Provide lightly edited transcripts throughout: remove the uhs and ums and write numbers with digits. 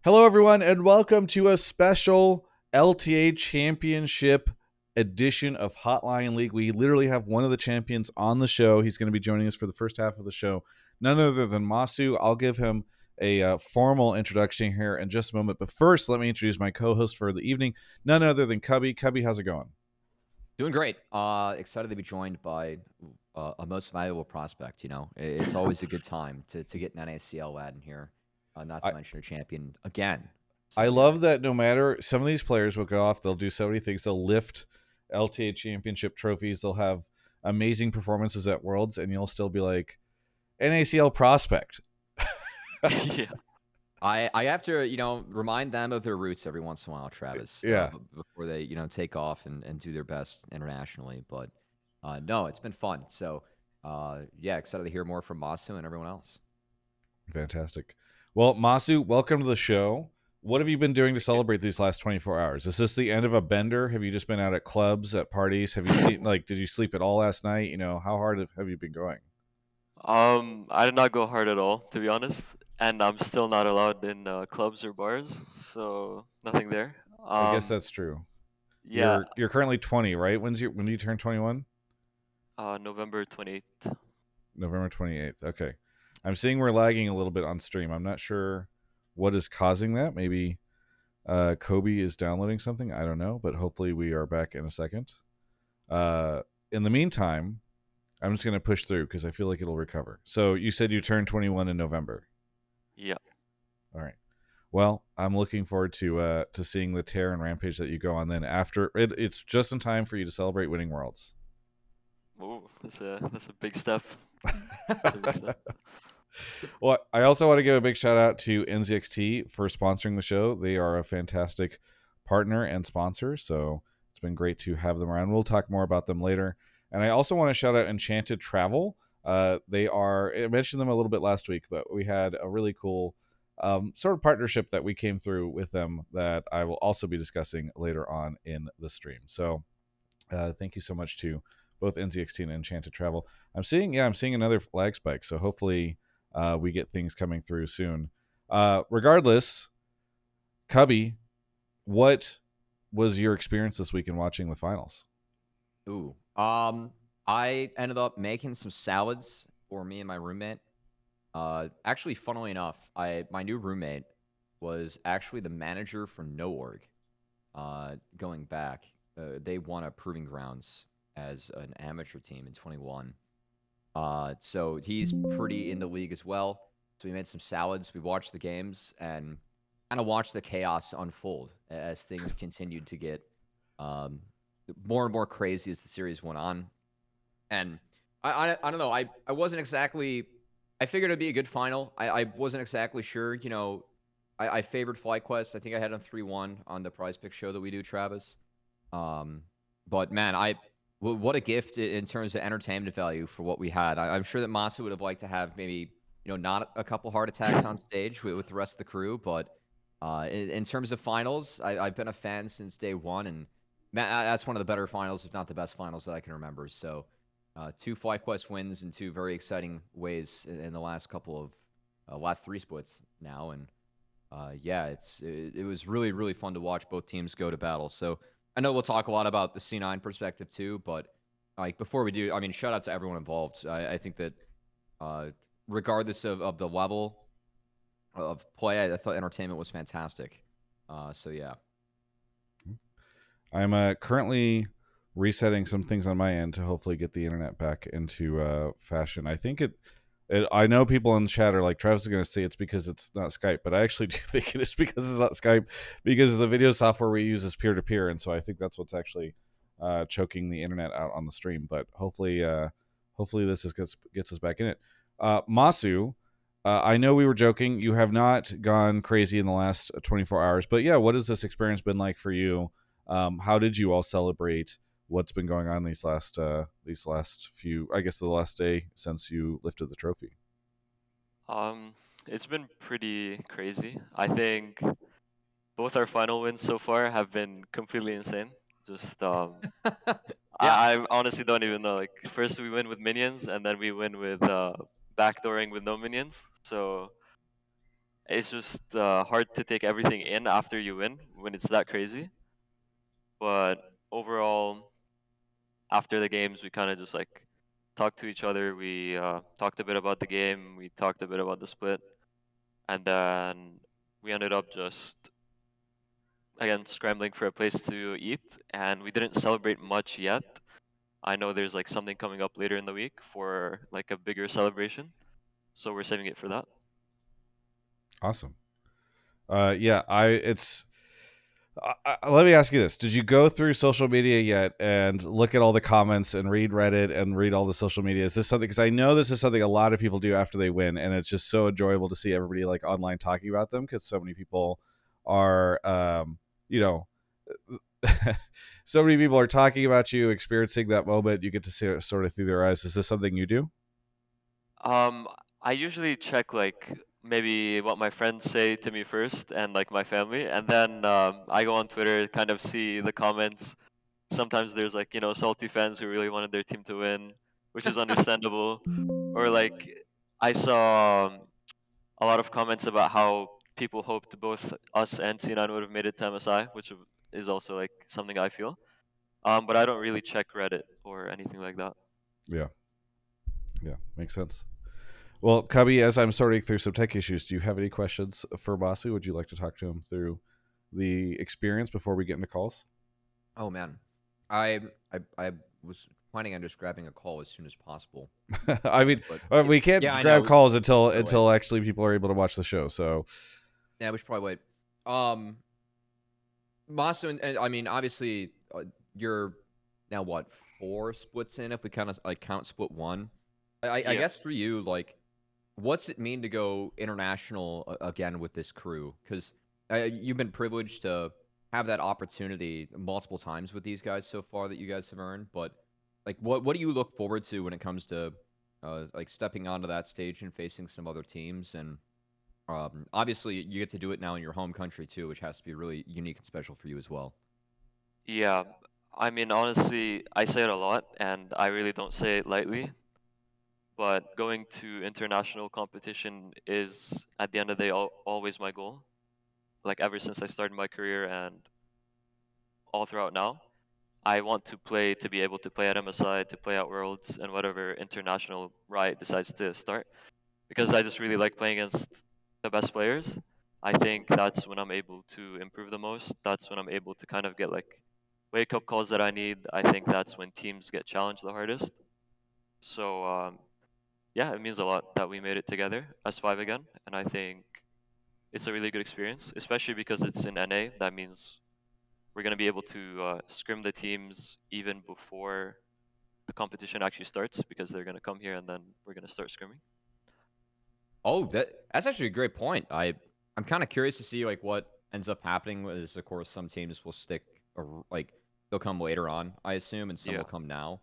Hello, everyone, and welcome to a special LTA Championship edition of Hotline League. We literally have one of the champions on the show. He's going to be joining us for the first half of the show. None other than Massu. I'll give him a formal introduction here in just a moment. But first, let me introduce my co-host for the evening. None other than Cubby. Cubby, how's it going? Doing great. Excited to be joined by a most valuable prospect. It's always a good time to get an NACL lad in here, not I, to mention a champion again. I So, yeah. love that no matter, some of these players will go off, they'll do so many things. They'll lift LTA Championship trophies. They'll have amazing performances at Worlds, and you'll still be like, NACL prospect. Yeah. I have to, remind them of their roots every once in a while, Travis, Yeah. before they, take off and do their best internationally. But no, it's been fun. So, yeah, excited to hear more from Massu and everyone else. Fantastic. Well, Massu, welcome to the show. What have you been doing to Thank you. celebrate these last 24 hours? Is this the end of a bender? Have you just been out at clubs, at parties? Have you seen, did you sleep at all last night? How hard have you been going? I did not go hard at all, to be honest, and I'm still not allowed in clubs or bars, so nothing there. I guess that's true. Yeah, You're currently 20, right? When do you turn 21? November 28th. November 28th. Okay. I'm seeing we're lagging a little bit on stream. I'm not sure what is causing that. Maybe Kobe is downloading something. I don't know, but hopefully we are back in a second. In the meantime, I'm just going to push through because I feel like it'll recover. So you said you turned 21 in November. Yeah. All right. Well, I'm looking forward to seeing the tear and rampage that you go on. Then after it's just in time for you to celebrate winning Worlds. Ooh, that's a big step. That's a big step. Well, I also want to give a big shout out to NZXT for sponsoring the show. They are a fantastic partner and sponsor, so it's been great to have them around. We'll talk more about them later. And I also want to shout out Enchanted Travel. I mentioned them a little bit last week, but we had a really cool sort of partnership that we came through with them that I will also be discussing later on in the stream. So thank you so much to both NZXT and Enchanted Travel. I'm seeing another lag spike, so hopefully we get things coming through soon. Regardless, Cubby, what was your experience this week in watching the finals? Ooh. I ended up making some salads for me and my roommate. Actually, funnily enough, my new roommate was actually the manager for NoOrg. Going back, they won a proving grounds as an amateur team in 21. So he's pretty in the league as well. So we made some salads. We watched the games and kind of watched the chaos unfold as things continued to get um, more and more crazy as the series went on. And I don't know. I wasn't exactly. I figured it'd be a good final. I wasn't exactly sure. I favored FlyQuest. I think I had on 3-1 on the Prize Pick show that we do, Travis. But man, what a gift in terms of entertainment value for what we had. I'm sure that Massu would have liked to have maybe not a couple heart attacks on stage with the rest of the crew, but in terms of finals, I've been a fan since day one, and man, that's one of the better finals, if not the best finals that I can remember. So, 2 FlyQuest wins in 2 very exciting ways in the last couple of last 3 splits now, and yeah, it was really really fun to watch both teams go to battle. So I know we'll talk a lot about the C9 perspective too, but like before we do, I mean, shout out to everyone involved. I think that regardless of the level of play, I thought entertainment was fantastic. So yeah. I'm currently resetting some things on my end to hopefully get the internet back into fashion. I think I know people in the chat are like, Travis is going to say it's because it's not Skype, but I actually do think it is because it's not Skype, because the video software we use is peer-to-peer, and so I think that's what's actually choking the internet out on the stream. But hopefully this gets us back in it. Massu, I know we were joking. You have not gone crazy in the last 24 hours, but yeah, what has this experience been like for you? How did you all celebrate what's been going on these last few, I guess the last day since you lifted the trophy? Um, it's been pretty crazy. I think both our final wins so far have been completely insane. Just Yeah. I honestly don't even know. Like first we win with minions, and then we win with backdooring with no minions. So It's just hard to take everything in after you win when it's that crazy. But overall, after the games, we kind of just like talked to each other. We talked a bit about the game. We talked a bit about the split, and then we ended up just again scrambling for a place to eat. And we didn't celebrate much yet. I know there's like something coming up later in the week for like a bigger celebration, so we're saving it for that. Awesome. Yeah, let me ask you this. Did you go through social media yet and look at all the comments and read Reddit and read all the social media? Is this something, because I know this is something a lot of people do after they win, and it's just so enjoyable to see everybody like online talking about them, because so many people are you know so many people are talking about you, experiencing that moment. You get to see it sort of through their eyes. Is this something you do? Um, I usually check like maybe what my friends say to me first and like my family, and then I go on Twitter, kind of see the comments. Sometimes there's like salty fans who really wanted their team to win, which is understandable. Or like I saw a lot of comments about how people hoped both us and C9 would have made it to MSI, which is also like something I feel. But I don't really check Reddit or anything like that. Yeah. Yeah, makes sense. Well, Cubby, as I'm sorting through some tech issues, do you have any questions for Massu? Would you like to talk to him through the experience before we get into calls? Oh man, I I was planning on just grabbing a call as soon as possible. I mean, But we can't yeah, I grab know. calls We should probably wait. until actually people are able to watch the show. So, Yeah, we should probably wait. Um, Masu, and I mean, obviously, you're now what 4 splits in if we kind of like count split one. I Yeah. guess for you, like, what's it mean to go international again with this crew? Because you've been privileged to have that opportunity multiple times with these guys so far that you guys have earned. But like, what do you look forward to when it comes to like stepping onto that stage and facing some other teams? And obviously, you get to do it now in your home country too, which has to be really unique and special for you as well. Yeah. I mean, honestly, I say it a lot, and I really don't say it lightly. But going to international competition is, at the end of the day, always my goal. Like ever since I started my career and all throughout now, I want to play to be able to play at MSI, to play at Worlds, and whatever international Riot decides to start. Because I just really like playing against the best players. I think that's when I'm able to improve the most. That's when I'm able to kind of get like wake up calls that I need. I think that's when teams get challenged the hardest. So yeah, it means a lot that we made it together as five again, and I think it's a really good experience, especially because it's in NA. That means we're gonna be able to scrim the teams even before the competition actually starts because they're gonna come here and then we're gonna start scrimming. Oh, that's actually a great point. I'm kind of curious to see like what ends up happening. Is of course some teams will stick or like they'll come later on, I assume, and some Yeah. will come now.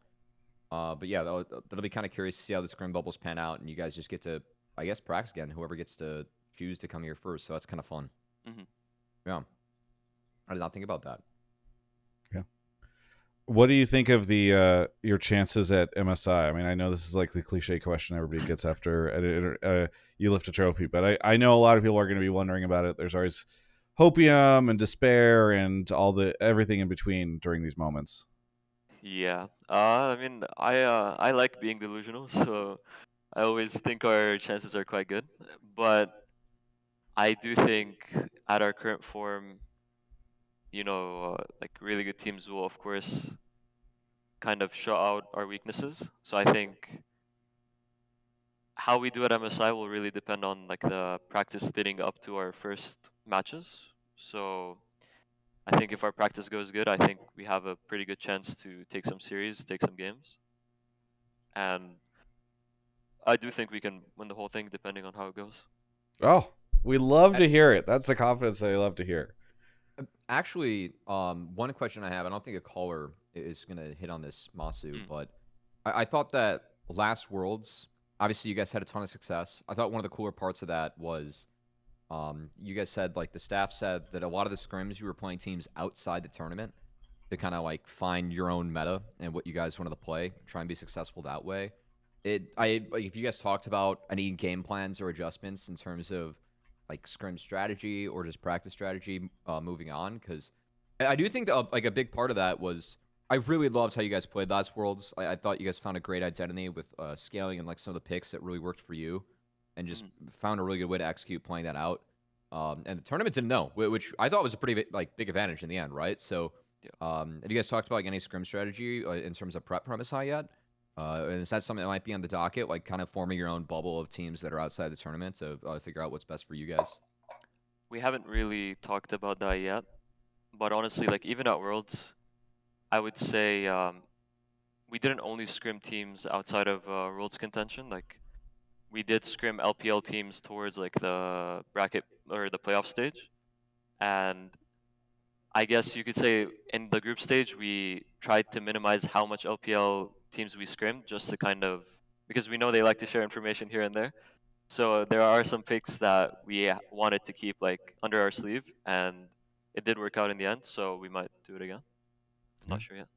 But yeah, that'll be kind of curious to see how the scrim bubbles pan out, and you guys just get to, I guess, practice again. Whoever gets to choose to come here first, so that's kind of fun. Hmm. Yeah, I did not think about that. yeah. What do you think of the your chances at MSI? I mean, I know this is like the cliche question everybody gets after you lift a trophy, but I know a lot of people are going to be wondering about it. There's always hopium and despair and all the everything in between during these moments. Yeah. I mean, I like being delusional, so I always think our chances are quite good. But I do think at our current form, like really good teams will of course kind of shut out our weaknesses. So I think how we do at MSI will really depend on like the practice leading up to our first matches. So I think if our practice goes good, I think we have a pretty good chance to take some series, take some games. And I do think we can win the whole thing depending on how it goes. Oh, we love Uh, to hear it. That's the confidence I love to hear. Actually, one question I have, I don't think a caller is gonna hit on this, Masu, Mm. but I thought that last Worlds, obviously you guys had a ton of success. I thought one of the cooler parts of that was you guys said like the staff said that a lot of the scrims you were playing teams outside the tournament to kind of like find your own meta and what you guys wanted to play, try and be successful that way. I like if you guys talked about any game plans or adjustments in terms of like scrim strategy or just practice strategy moving on? Because I do think that like a big part of that was I really loved how you guys played last Worlds. I thought you guys found a great identity with scaling and like some of the picks that really worked for you, and just found a really good way to execute playing that out. And the tournament didn't know, which I thought was a pretty like big advantage in the end, right? So, Yeah. have you guys talked about like any scrim strategy in terms of prep for MSI yet? And is that something that might be on the docket, like kind of forming your own bubble of teams that are outside the tournament to figure out what's best for you guys? We haven't really talked about that yet, but honestly, like even at Worlds, I would say we didn't only scrim teams outside of Worlds contention. Like we did scrim LPL teams towards like the bracket or the playoff stage, and I guess you could say in the group stage we tried to minimize how much LPL teams we scrimmed, just to kind of, because we know they like to share information here and there. So there are some picks that we wanted to keep like under our sleeve, and it did work out in the end. So we might do it again. I'm not sure yet.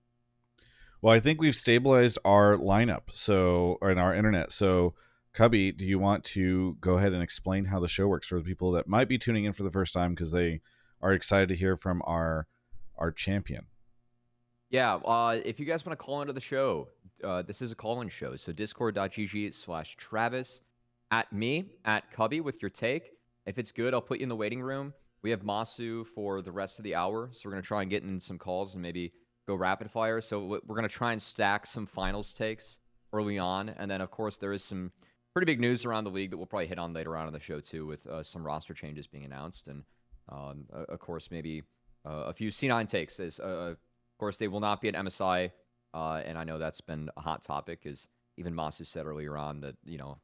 Well, I think we've stabilized our lineup, or in our internet. So, Cubby, do you want to go ahead and explain how the show works for the people that might be tuning in for the first time because they are excited to hear from our champion? Yeah, if you guys want to call into the show, this is a call-in show. So discord.gg/Travis, at me, at Cubby with your take. If it's good, I'll put you in the waiting room. We have Massu for the rest of the hour, so we're going to try and get in some calls and maybe go rapid fire. So we're going to try and stack some finals takes early on. And then, of course, there is some pretty big news around the league that we'll probably hit on later on in the show, too, with some roster changes being announced. And, of course, maybe a few C9 takes. Of course, they will not be at MSI, and I know that's been a hot topic, as even Massu said earlier on that,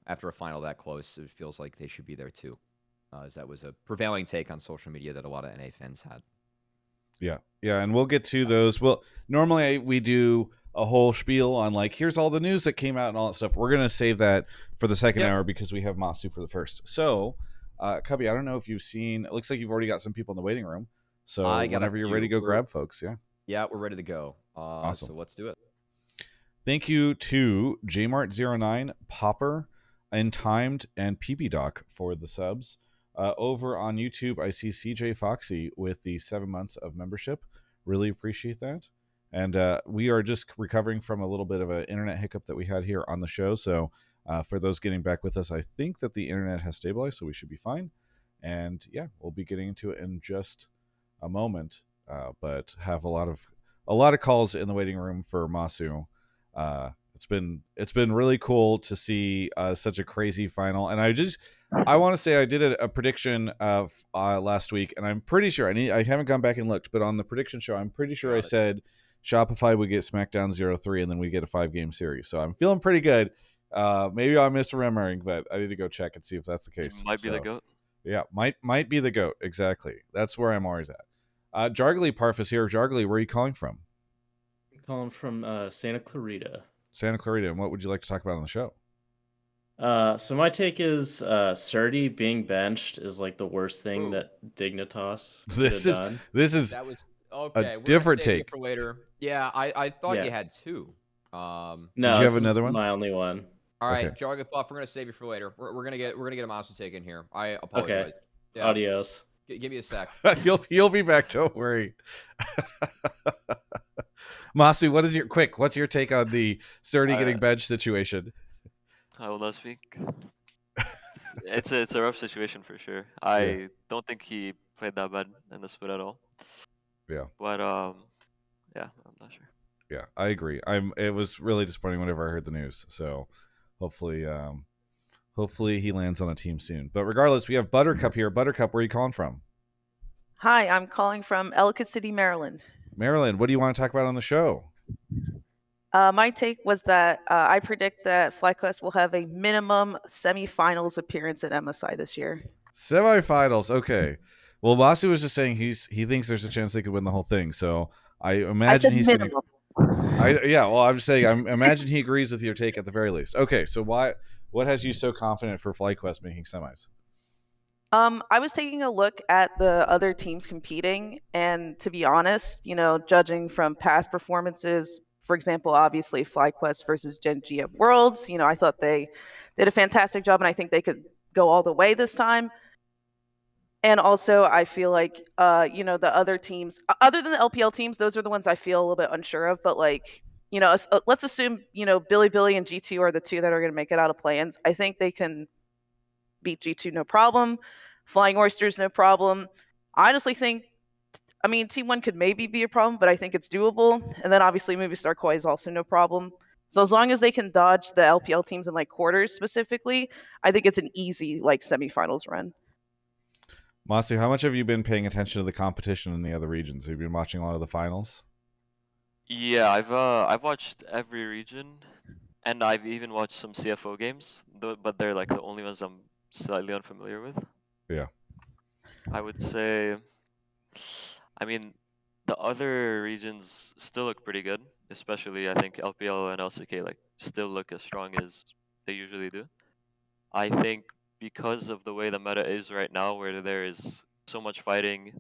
after a final that close, it feels like they should be there too, as that was a prevailing take on social media that a lot of NA fans had. Yeah, and we'll get to those. Well, normally we do a whole spiel on like, here's all the news that came out and all that stuff. We're going to save that for the second hour because we have Massu for the first. So, Cubby, I don't know if you've seen, it looks like you've already got some people in the waiting room. So whenever you're ready, go grab folks. Yeah. Yeah, we're ready to go. Awesome. So let's do it. Thank you to JMart09, Popper, Untimed, and PBDoc for the subs. Over on YouTube, I see CJ Foxy with the 7 months of membership. Really appreciate that. And we are just recovering from a little bit of an internet hiccup that we had here on the show. So for those getting back with us, I think that the internet has stabilized, so we should be fine. And yeah, we'll be getting into it in just a moment. But have a lot of calls in the waiting room for Massu. It's been really cool to see such a crazy final, and I want to say I did a prediction of last week, and I'm pretty sure I haven't gone back and looked, but on the prediction show, I'm pretty sure I said Shopify would get SmackDown 0-3, and then we get a 5-game series. So I'm feeling pretty good. Maybe I'm misremembering, but I need to go check and see if that's the case. It might be the GOAT. Yeah, might be the GOAT. Exactly. That's where I'm always at. Jarglyparf is here. Jargly, where are you calling from? I'm calling from Santa Clarita. Santa Clarita, and what would you like to talk about on the show? So my take is Srtty being benched is like the worst thing that Dignitas could have done. That was okay. A different take for later. Yeah, I thought you had two. No, did you have another one? My only one. All right, okay. Jarglyparf, we're gonna save you for later. We're gonna get a Massu take in here. I apologize. Okay. Yeah. Adios. Give me a sec. You'll be back. Don't worry. Massu, what's your take on the Srtty getting benched situation? I will not speak. It's a rough situation for sure. I don't think he played that bad in the split at all. Yeah. But yeah, I'm not sure. Yeah, I agree. It was really disappointing whenever I heard the news. So hopefully he lands on a team soon. But regardless, we have Buttercup here. Buttercup, where are you calling from? Hi, I'm calling from Ellicott City, Maryland. Maryland, what do you want to talk about on the show? My take was that I predict that FlyQuest will have a minimum semifinals appearance at MSI this year. Semifinals, okay. Well, Massu was just saying he thinks there's a chance they could win the whole thing. So I imagine he's going to. I'm just saying. I imagine he agrees with your take at the very least. Okay, so what has you so confident for FlyQuest making semis? I was taking a look at the other teams competing, and to be honest, judging from past performances, for example, obviously FlyQuest versus Gen G at Worlds, I thought they did a fantastic job, and I think they could go all the way this time. And also, I feel like, the other teams, other than the LPL teams, those are the ones I feel a little bit unsure of. But like, let's assume, Billy and G2 are the two that are going to make it out of play-ins. I think they can beat G2 no problem. Flying Oysters no problem. I honestly think, Team One could maybe be a problem, but I think it's doable. And then obviously Movistar Koi is also no problem. So as long as they can dodge the LPL teams in like quarters specifically, I think it's an easy like semifinals run. Massu, how much have you been paying attention to the competition in the other regions? Have you been watching a lot of the finals? Yeah, I've watched every region, and I've even watched some CFO games, but they're like the only ones I'm slightly unfamiliar with. Yeah. I would say, I mean, the other regions still look pretty good, especially I think LPL and LCK like still look as strong as they usually do. I think because of the way the meta is right now, where there is so much fighting,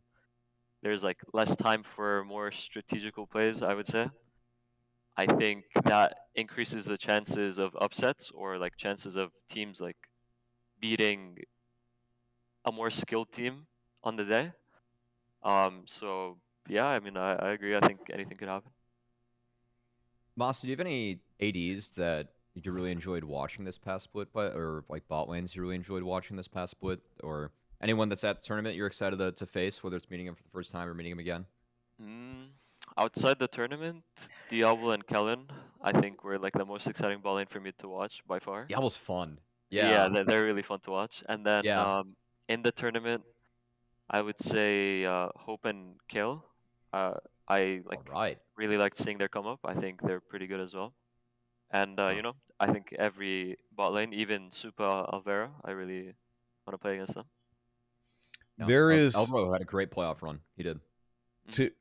there's like less time for more strategical plays, I would say. I think that increases the chances of upsets or like chances of teams like beating a more skilled team on the day. So yeah, I mean, I agree. I think anything could happen. Moss, do you have any ADs that you really enjoyed watching this past split, or like bot lanes you really enjoyed watching this past split, or anyone that's at the tournament you're excited to face, whether it's meeting him for the first time or meeting him again? Mm, outside the tournament, Diablo and Kellen, I think were like the most exciting ball lane for me to watch by far. Diablo's fun. Yeah, Yeah, they're really fun to watch. And then yeah. in the tournament, I would say Hope and Kale. Uh, I All like right. really liked seeing their come up. I think they're pretty good as well. And Huh. I think every bot lane, even Super Alvera, I really want to play against them. Yeah. There is Elbro had a great playoff run. He did.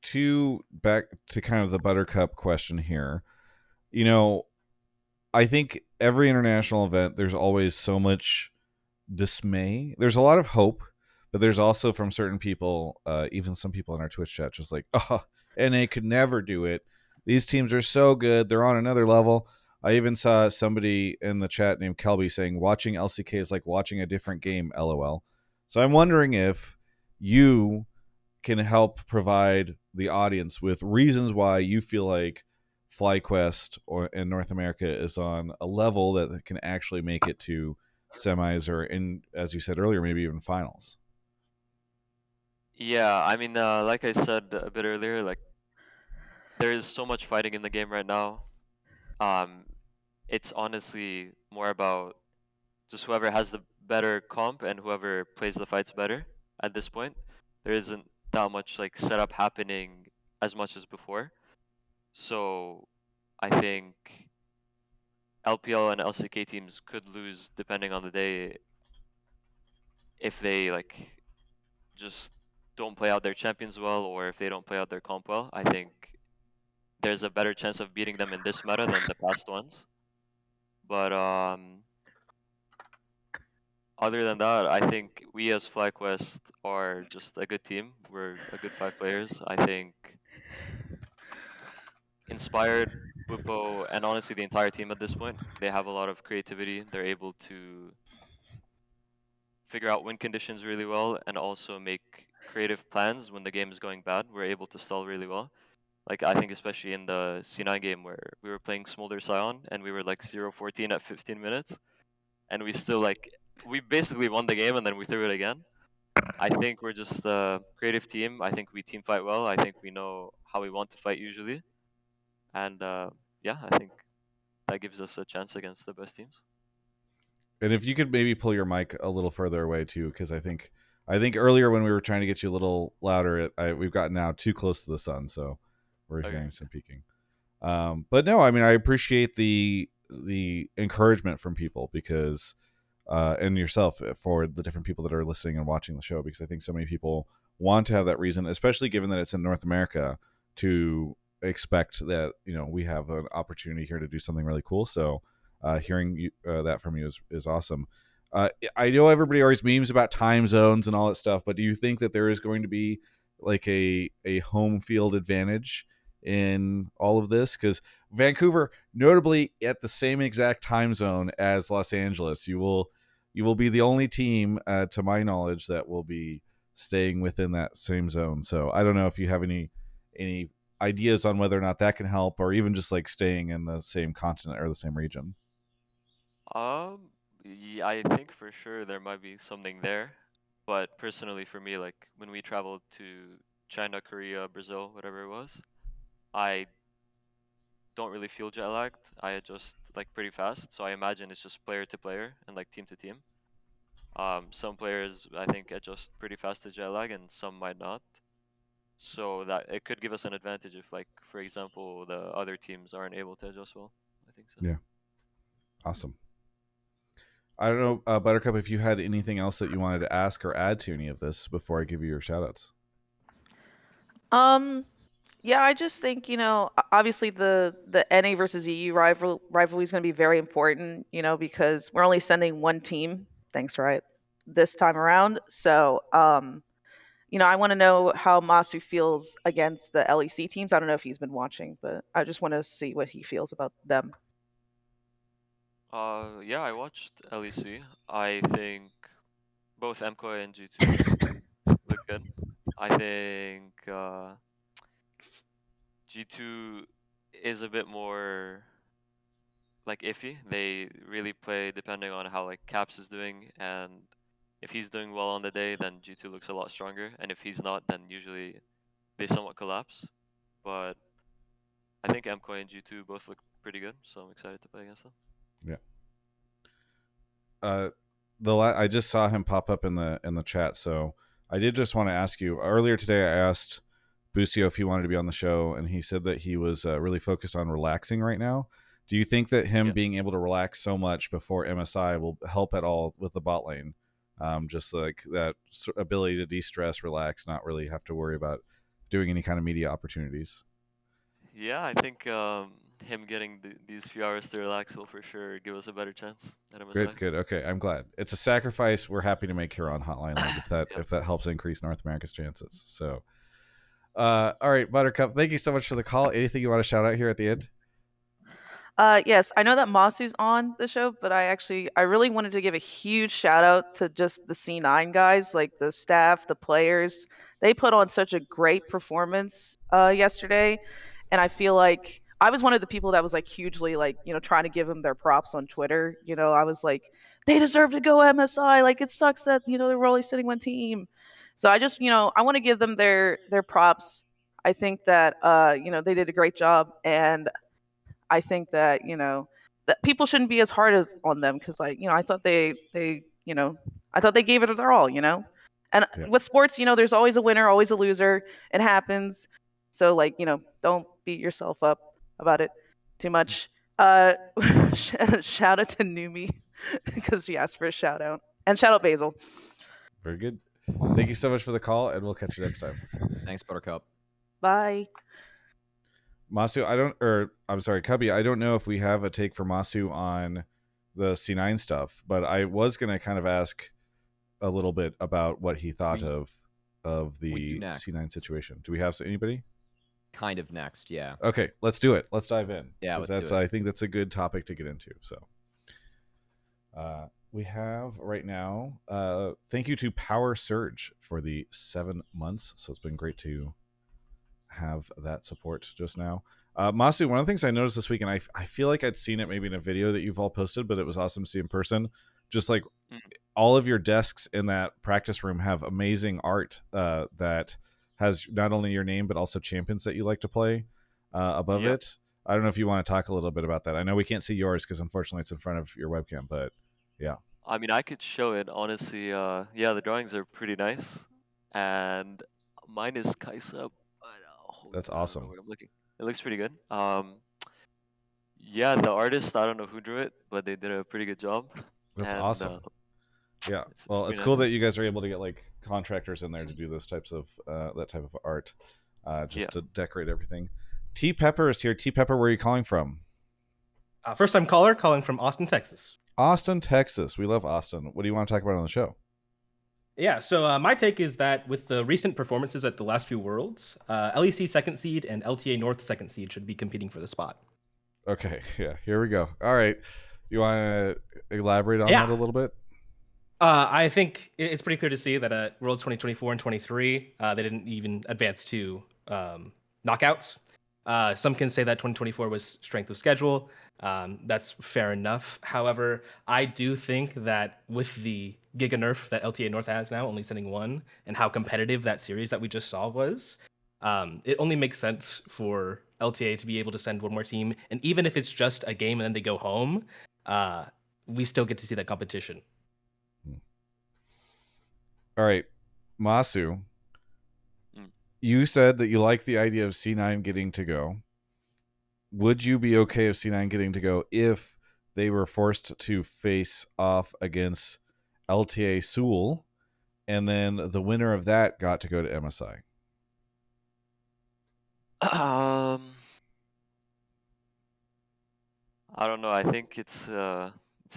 to back to kind of the Buttercup question here. I think every international event, there's always so much dismay. There's a lot of hope, but there's also from certain people, even some people in our Twitch chat, just like, oh, NA could never do it. These teams are so good. They're on another level. I even saw somebody in the chat named Kelby saying, watching LCK is like watching a different game, LOL. So I'm wondering if you can help provide the audience with reasons why you feel like FlyQuest or in North America is on a level that can actually make it to semis or, in as you said earlier, maybe even finals. Yeah, I mean, like I said a bit earlier, like there is so much fighting in the game right now. Um, it's honestly more about just whoever has the better comp and whoever plays the fights better at this point. There isn't that much like setup happening as much as before. So I think LPL and LCK teams could lose depending on the day if they like just don't play out their champions well or if they don't play out their comp well. I think there's a better chance of beating them in this meta than the past ones. But other than that, I think we as FlyQuest are just a good team. We're a good 5 players. I think Inspired, Bupo, and honestly the entire team at this point, they have a lot of creativity. They're able to figure out win conditions really well and also make creative plans when the game is going bad. We're able to stall really well. Like I think especially in the C9 game where we were playing Smolder Scion and we were like 0-14 at 15 minutes and we still like we basically won the game and then we threw it again. I think we're just a creative team. I think we team fight well. I think we know how we want to fight usually. And yeah, I think that gives us a chance against the best teams. And if you could maybe pull your mic a little further away too, because I think earlier when we were trying to get you a little louder, we've gotten now too close to the sun, so we're hearing some peaking. But no, I mean, I appreciate the encouragement from people because, and yourself for the different people that are listening and watching the show, because I think so many people want to have that reason, especially given that it's in North America, to expect that we have an opportunity here to do something really cool. So hearing that from you is awesome. I know everybody always memes about time zones and all that stuff, but do you think that there is going to be like a home field advantage in all of this? Because Vancouver, notably at the same exact time zone as Los Angeles, you will be the only team, to my knowledge, that will be staying within that same zone. So I don't know if you have any ideas on whether or not that can help, or even just like staying in the same continent or the same region. Yeah, I think for sure there might be something there, but personally for me, like when we traveled to China, Korea, Brazil, whatever it was, I don't really feel jet lagged. I adjust like pretty fast, so I imagine it's just player to player and like team to team. Some players I think adjust pretty fast to jet lag, and some might not. So that it could give us an advantage if, like, for example, the other teams aren't able to adjust well. I think so. Yeah. Awesome. I don't know, Buttercup, if you had anything else that you wanted to ask or add to any of this before I give you your shoutouts. Yeah, I just think, obviously the NA versus EU rivalry is going to be very important, because we're only sending one team. Thanks, right? This time around. So, I want to know how Massu feels against the LEC teams. I don't know if he's been watching, but I just want to see what he feels about them. Yeah, I watched LEC. I think both MKOI and G2 look good. I think G2 is a bit more like iffy. They really play depending on how like Caps is doing, and if he's doing well on the day, then G2 looks a lot stronger, and if he's not, then usually they somewhat collapse. But I think MKOI and G2 both look pretty good, so I'm excited to play against them. Yeah. I just saw him pop up in the chat, so I did just want to ask you. Earlier today, I asked Busio if he wanted to be on the show, and he said that he was really focused on relaxing right now. Do you think that him being able to relax so much before MSI will help at all with the bot lane? Just like that ability to de-stress, relax, not really have to worry about doing any kind of media opportunities. Yeah, I think him getting these few hours to relax will for sure give us a better chance at MSI. Good. Okay, I'm glad. It's a sacrifice we're happy to make here on Hotline League if that helps increase North America's chances. So, all right, Buttercup, thank you so much for the call. Anything you want to shout out here at the end? Yes, I know that Masu's on the show, but I really wanted to give a huge shout out to just the C9 guys, like the staff, the players. They put on such a great performance yesterday, and I feel like I was one of the people that was like hugely like, trying to give them their props on Twitter. I was like, they deserve to go MSI. Like it sucks that, they're only sitting one team. So I just, I want to give them their props. I think that they did a great job, and I think that that people shouldn't be as hard as on them, because like I thought I thought they gave it their all. And with sports, there's always a winner, always a loser. It happens. So like don't beat yourself up about it too much. Shout out to Numi because she asked for a shout out, and shout out Basil. Very good. Thank you so much for the call, and we'll catch you next time. Thanks, Buttercup. Bye. Massu, I'm sorry, Cubby, I don't know if we have a take for Massu on the C9 stuff, but I was going to kind of ask a little bit about what he thought of the C9 situation. Do we have anybody? Kind of next, yeah. Okay, let's do it. Let's dive in. Yeah, let's do it. I think that's a good topic to get into. So we have right now, thank you to Power Surge for the 7 months. So it's been great to have that support just now. Massu, one of the things I noticed this week, and I feel like I'd seen it maybe in a video that you've all posted, but it was awesome to see in person. Just like all of your desks in that practice room have amazing art that has not only your name, but also champions that you like to play above it. I don't know if you want to talk a little bit about that. I know we can't see yours because unfortunately it's in front of your webcam, but yeah. I mean, I could show it, honestly. Yeah, the drawings are pretty nice. And mine is Kaisa. That's awesome. I'm looking. It looks pretty good. Yeah, the artist, I don't know who drew it, but they did a pretty good job. That's awesome. Yeah. It's cool that you guys are able to get like contractors in there to do those types of that type of art, to decorate everything. Tpepper is here. Tpepper, where are you calling from? First time caller, calling from Austin, Texas. Austin, Texas. We love Austin. What do you want to talk about on the show? Yeah, so my take is that with the recent performances at the last few Worlds, LEC second seed and LTA North second seed should be competing for the spot. Okay, yeah, here we go. All right. You want to elaborate on that a little bit? I think it's pretty clear to see that at Worlds 2024 and 23, they didn't even advance to knockouts. Some can say that 2024 was strength of schedule. That's fair enough. However, I do think that with the Giga Nerf that LTA North has now, only sending one, and how competitive that series that we just saw was, it only makes sense for LTA to be able to send one more team. And even if it's just a game and then they go home, we still get to see that competition. All right, Massu, Mm. you said that you like the idea of C9 getting to go. Would you be okay with C9 getting to go if they were forced to face off against LTA Seoul, and then the winner of that got to go to MSI? I don't know. I think it's a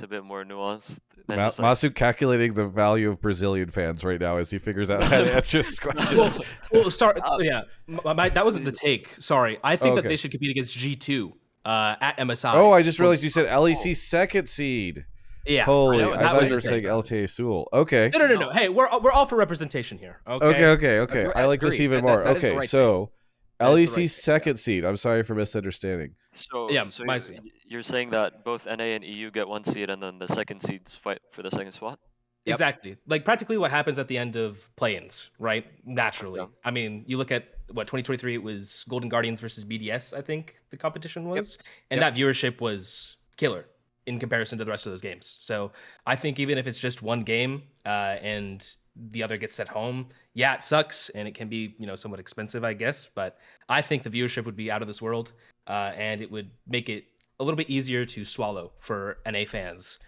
bit more nuanced than just like. Massu calculating the value of Brazilian fans right now as he figures out how to answer this question. Well, sorry, yeah, that wasn't the take. Sorry, I think that okay. they should compete against G2 at MSI. Oh, I just realized you said LEC second seed. Yeah, Holy, know, I that thought was you were your saying take. LTA Seoul. Okay. No. No. Hey, we're all for representation here. Okay. Okay. I like this Agreed. even That- more. that is the Okay, right so That is the LEC right thing, second seed. I'm sorry for misunderstanding. So, Yeah, so Massu. you're saying that both NA and EU get one seed, and then the second seeds fight for the second spot? Yep. Exactly. Like practically what happens at the end of play-ins, right? Naturally. Okay. I mean, you look at what 2023 it was Golden Guardians versus BDS, I think the competition was. And that viewership was killer in comparison to the rest of those games. So I think even if it's just one game and the other gets sent home, yeah, it sucks and it can be, somewhat expensive, I guess. But I think the viewership would be out of this world and it would make it a little bit easier to swallow for NA fans.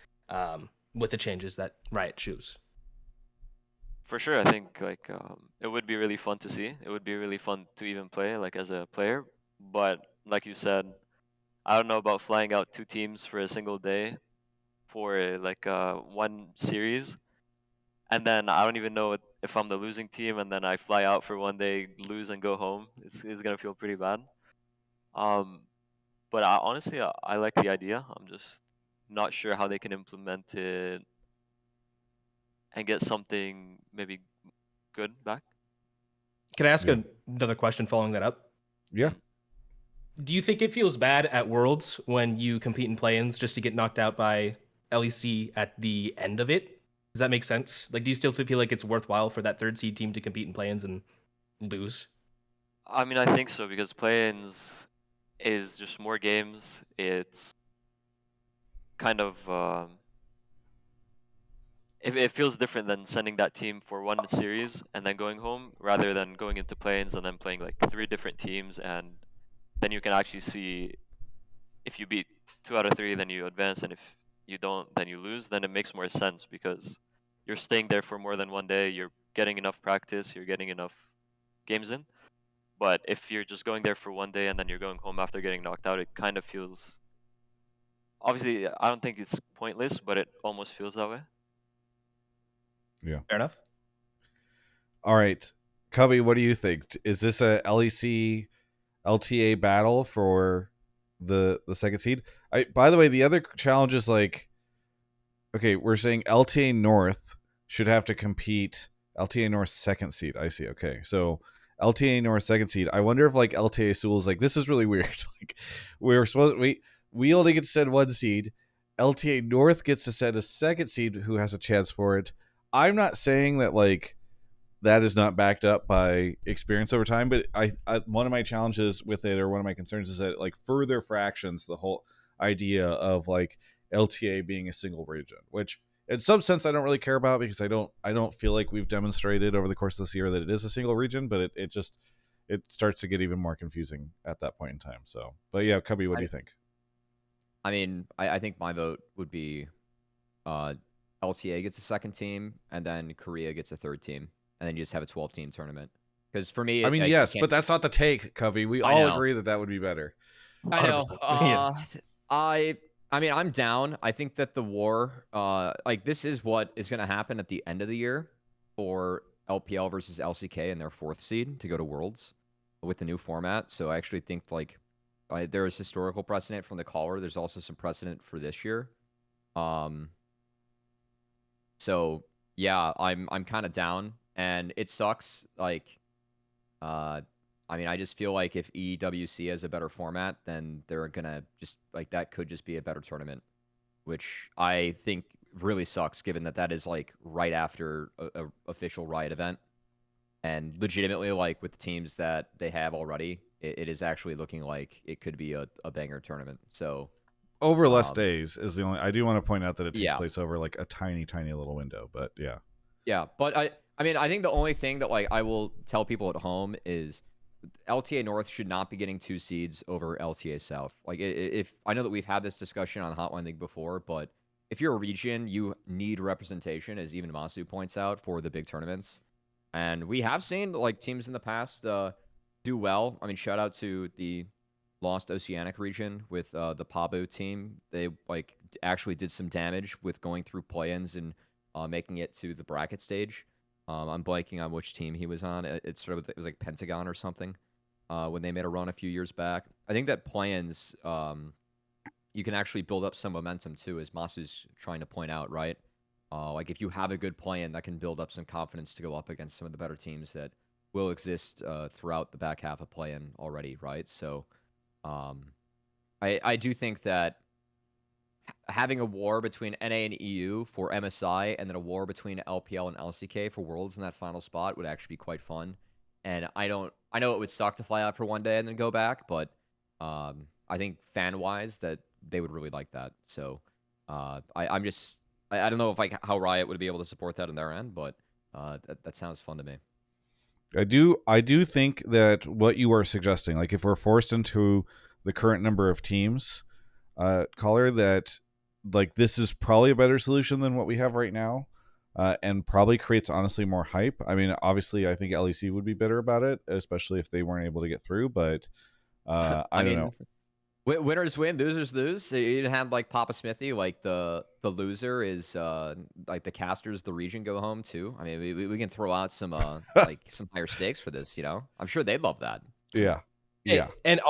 With the changes that Riot choose. For sure, I think like it would be really fun to see. It would be really fun to even play like as a player. But like you said, I don't know about flying out two teams for a single day for like one series, and then I don't even know if I'm the losing team, and then I fly out for one day, lose and go home. It's gonna feel pretty bad. But honestly, I like the idea. I'm just not sure how they can implement it and get something maybe good back. Can I ask another question following that up? Yeah. Do you think it feels bad at Worlds when you compete in play-ins just to get knocked out by LEC at the end of it? Does that make sense? Like, do you still feel like it's worthwhile for that third seed team to compete in play-ins and lose? I mean, I think so because play-ins is just more games. It's kind of it feels different than sending that team for one series and then going home, rather than going into play-ins and then playing like 3 different teams, and then you can actually see if you beat 2 out of 3, then you advance, and if you don't, then you lose. Then it makes more sense because you're staying there for more than one day. You're getting enough practice. You're getting enough games in. But if you're just going there for one day and then you're going home after getting knocked out, it kind of feels. Obviously, I don't think it's pointless, but it almost feels that way. Yeah. Fair enough. All right. Cubby, what do you think? Is this a LEC LTA battle for the second seed? By the way, the other challenge is like, okay, we're saying LTA North should have to compete. LTA North second seed. I see. Okay. So LTA North second seed. I wonder if like LTA Seoul is like, this is really weird. Like we only get to send one seed. LTA North gets to send a second seed who has a chance for it. I'm not saying that like that is not backed up by experience over time, but I one of my challenges with it, or one of my concerns, is that it like further fractions the whole idea of like LTA being a single region, which in some sense I don't really care about because I don't feel like we've demonstrated over the course of this year that it is a single region, but it starts to get even more confusing at that point in time. So, but yeah, Cubby, what do you think? I mean, I think my vote would be LTA gets a second team, and then Korea gets a third team, and then you just have a 12-team tournament. Because for me, I mean, yes, but that's not the take, Covey. We all agree that would be better. I know. 100%. I mean, I'm down. I think that the war, like this is what is going to happen at the end of the year for LPL versus LCK and their 4th seed to go to Worlds with the new format. So I actually think like there is historical precedent from the caller. There's also some precedent for this year. So yeah, I'm kind of down, and it sucks. Like, I mean, I just feel like if EWC has a better format, then they're gonna just like that could just be a better tournament, which I think really sucks, given that that is like right after a official Riot event, and legitimately like with the teams that they have already, it is actually looking like it could be a banger tournament. So Over less days is the only. I do want to point out that it takes yeah. place over like a tiny, tiny little window. But yeah, Yeah, but I mean, I think the only thing that like I will tell people at home is LTA North should not be getting 2 seeds over LTA South. Like, if I know that we've had this discussion on Hotline League before, but if you're a region, you need representation, as even Massu points out, for the big tournaments. And we have seen like teams in the past do well. I mean, shout out to the Lost Oceanic region with the Pabu team. They like actually did some damage with going through play-ins and making it to the bracket stage. I'm blanking on which team he was on. It was like Pentagon or something when they made a run a few years back. I think that play-ins you can actually build up some momentum too, as Masu's trying to point out, right? Like if you have a good play-in, that can build up some confidence to go up against some of the better teams that will exist throughout the back half of play-in already, right? So I do think that having a war between NA and EU for MSI, and then a war between LPL and LCK for Worlds in that final spot would actually be quite fun. And I know it would suck to fly out for one day and then go back, but I think fan wise that they would really like that. So I'm just I don't know if like how Riot would be able to support that on their end, but that sounds fun to me. I do think that what you are suggesting, like if we're forced into the current number of teams, caller, that like this is probably a better solution than what we have right now, and probably creates honestly more hype. I mean, obviously, I think LEC would be better about it, especially if they weren't able to get through. But I don't know. Winners win, losers lose. You have like Papa Smithy, like the loser is like the casters, the region go home too. I mean, we can throw out some like some higher stakes for this. You know, I'm sure they'd love that. Yeah, yeah. And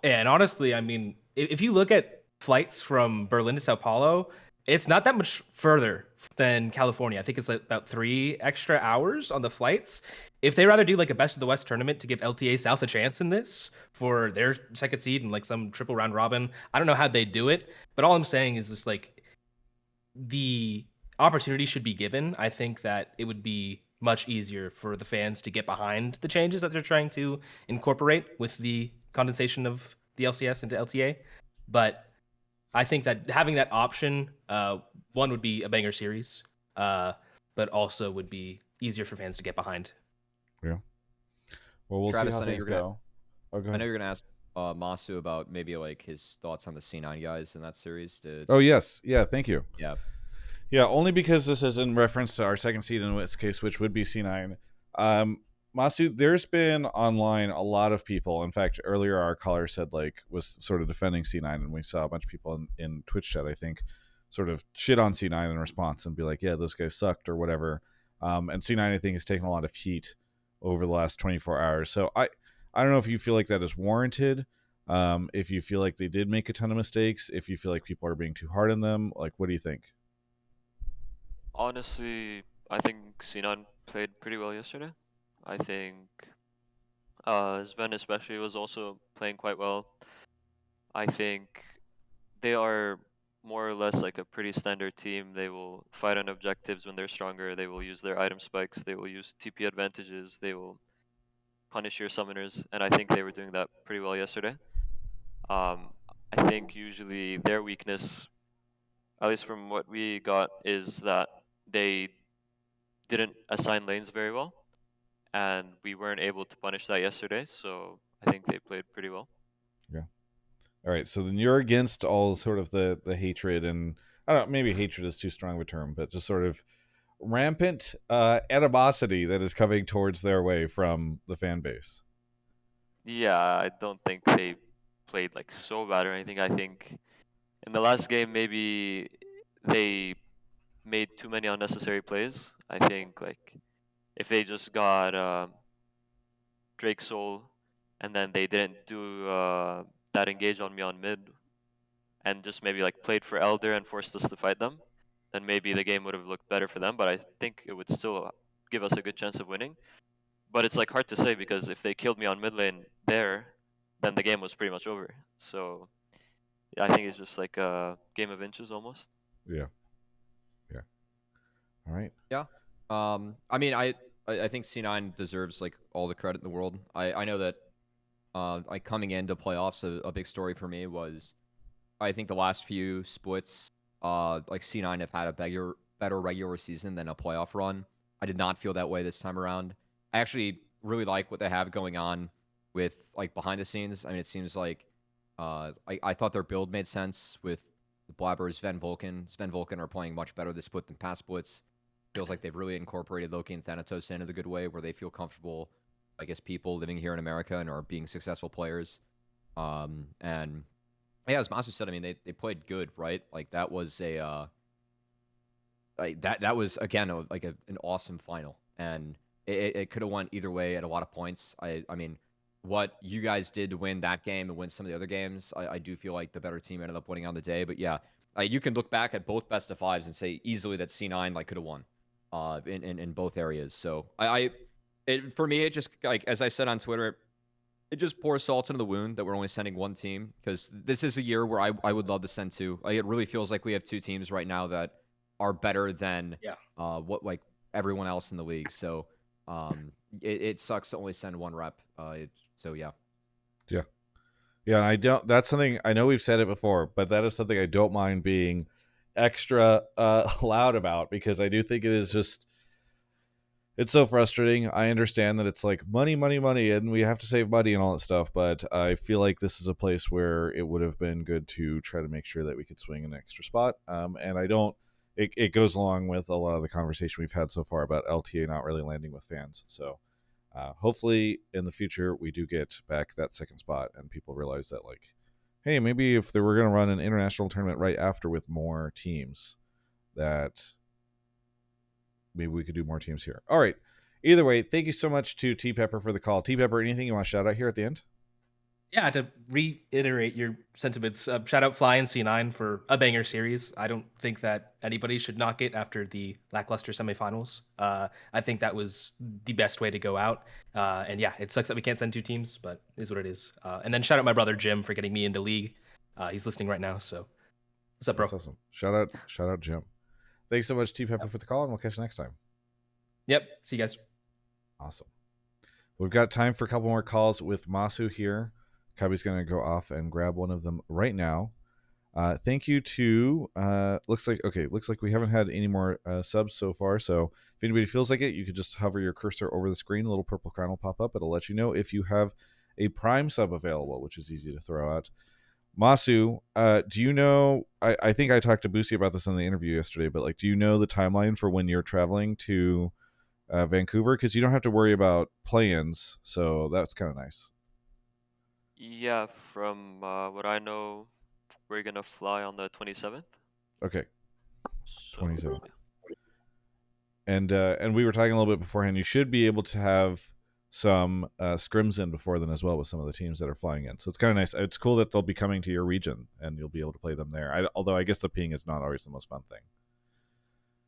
and honestly, I mean, if you look at flights from Berlin to Sao Paulo, it's not that much further than California. I think it's like about 3 extra hours on the flights. If they rather do like a best of the West tournament to give LTA South a chance in this for their second seed and like some triple round robin, I don't know how they do it, but all I'm saying is just like the opportunity should be given. I think that it would be much easier for the fans to get behind the changes that they're trying to incorporate with the condensation of the LCS into LTA. But I think that having that option, one would be a banger series, but also would be easier for fans to get behind. Yeah. Well, we'll Travis, see how I know things you're gonna, go. Oh, go I ahead. know you're gonna ask Masu about maybe like his thoughts on the C9 guys in that series. Oh yes, yeah. Thank you. Yeah. Yeah, only because this is in reference to our second seed in this case, which would be C9. Masu, there's been online a lot of people. In fact, earlier our caller said like was sort of defending C9, and we saw a bunch of people in Twitch chat, I think, sort of shit on C9 in response and be like, yeah, those guys sucked or whatever. And C9, I think, has taken a lot of heat over the last 24 hours. So I don't know if you feel like that is warranted. If you feel like they did make a ton of mistakes, if you feel like people are being too hard on them, like what do you think? Honestly, I think C9 played pretty well yesterday. I think Sven especially was also playing quite well. I think they are more or less like a pretty standard team. They will fight on objectives when they're stronger. They will use their item spikes. They will use TP advantages. They will punish your summoners, and I think they were doing that pretty well yesterday. Um, I think usually their weakness, at least from what we got, is that they didn't assign lanes very well, and we weren't able to punish that yesterday. So I think they played pretty well. Yeah. All right. So then you're against all sort of the hatred, and I don't know, maybe hatred is too strong of a term, but just sort of rampant animosity that is coming towards their way from the fan base. Yeah, I don't think they played like so bad or anything. I think in the last game maybe they made too many unnecessary plays. I think like if they just got Drake Soul and then they didn't do that engage on me on mid and just maybe like played for Elder and forced us to fight them, then maybe the game would have looked better for them. But I think it would still give us a good chance of winning. But it's like hard to say because if they killed me on mid lane there, then the game was pretty much over. So yeah, I think it's just like a game of inches almost. Yeah. All right. Yeah. I mean, I think C9 deserves like all the credit in the world. I know that like coming into playoffs, a big story for me was I think the last few splits, like C9 have had a better regular season than a playoff run. I did not feel that way this time around. I actually really like what they have going on with like behind the scenes. I mean, it seems like I thought their build made sense with the Blabber, Sven Vulcan. Sven Vulcan are playing much better this split than past splits. Feels like they've really incorporated Loki and Thanatos into the good way where they feel comfortable, I guess, people living here in America and are being successful players. And yeah, as Massu said, I mean, they played good, right? Like that was a that was again an awesome final, and it could have went either way at a lot of points. I mean, what you guys did to win that game and win some of the other games, I do feel like the better team ended up winning on the day. But yeah, you can look back at both best of fives and say easily that C9 like could have won, in both areas. So for me, it just like as I said on Twitter, it just pours salt into the wound that we're only sending one team because this is a year where I would love to send two. Like, it really feels like we have two teams right now that are better than what like everyone else in the league. So it sucks to only send one rep. So yeah. Yeah, I don't. That's something I know we've said it before, but that is something I don't mind being extra loud about because I do think it is just. It's so frustrating. I understand that it's like money, money, money, and we have to save money and all that stuff, but I feel like this is a place where it would have been good to try to make sure that we could swing an extra spot. And I don't. It goes along with a lot of the conversation we've had so far about LTA not really landing with fans. So hopefully in the future we do get back that second spot and people realize that, like, hey, maybe if they were going to run an international tournament right after with more teams, that maybe we could do more teams here. All right. Either way, thank you so much to Tpepper for the call. Tpepper, anything you want to shout out here at the end? Yeah, to reiterate your sentiments, shout out Fly and C9 for a banger series. I don't think that anybody should knock it after the lackluster semifinals. I think that was the best way to go out. And yeah, it sucks that we can't send two teams, but it is what it is. And then shout out my brother Jim for getting me into League. He's listening right now, so what's up, bro? That's awesome. Shout out Jim. Thanks so much, Tpepper, for the call, and we'll catch you next time. Yep. See you guys. Awesome. We've got time for a couple more calls with Massu here. Cubby's going to go off and grab one of them right now. Thank you to looks like we haven't had any more subs so far. So if anybody feels like it, you could just hover your cursor over the screen. A little purple crown will pop up. It'll let you know if you have a Prime sub available, which is easy to throw out. Massu, do you know? I think I talked to Boosie about this in the interview yesterday, but like, do you know the timeline for when you're traveling to Vancouver? Because you don't have to worry about play-ins, so that's kind of nice. Yeah, from what I know, we're gonna fly on the 27th. Okay, So, 27th. And we were talking a little bit beforehand. You should be able to have some scrims in before then as well with some of the teams that are flying in. So it's kind of nice. It's cool that they'll be coming to your region and you'll be able to play them there. Although I guess the ping is not always the most fun thing.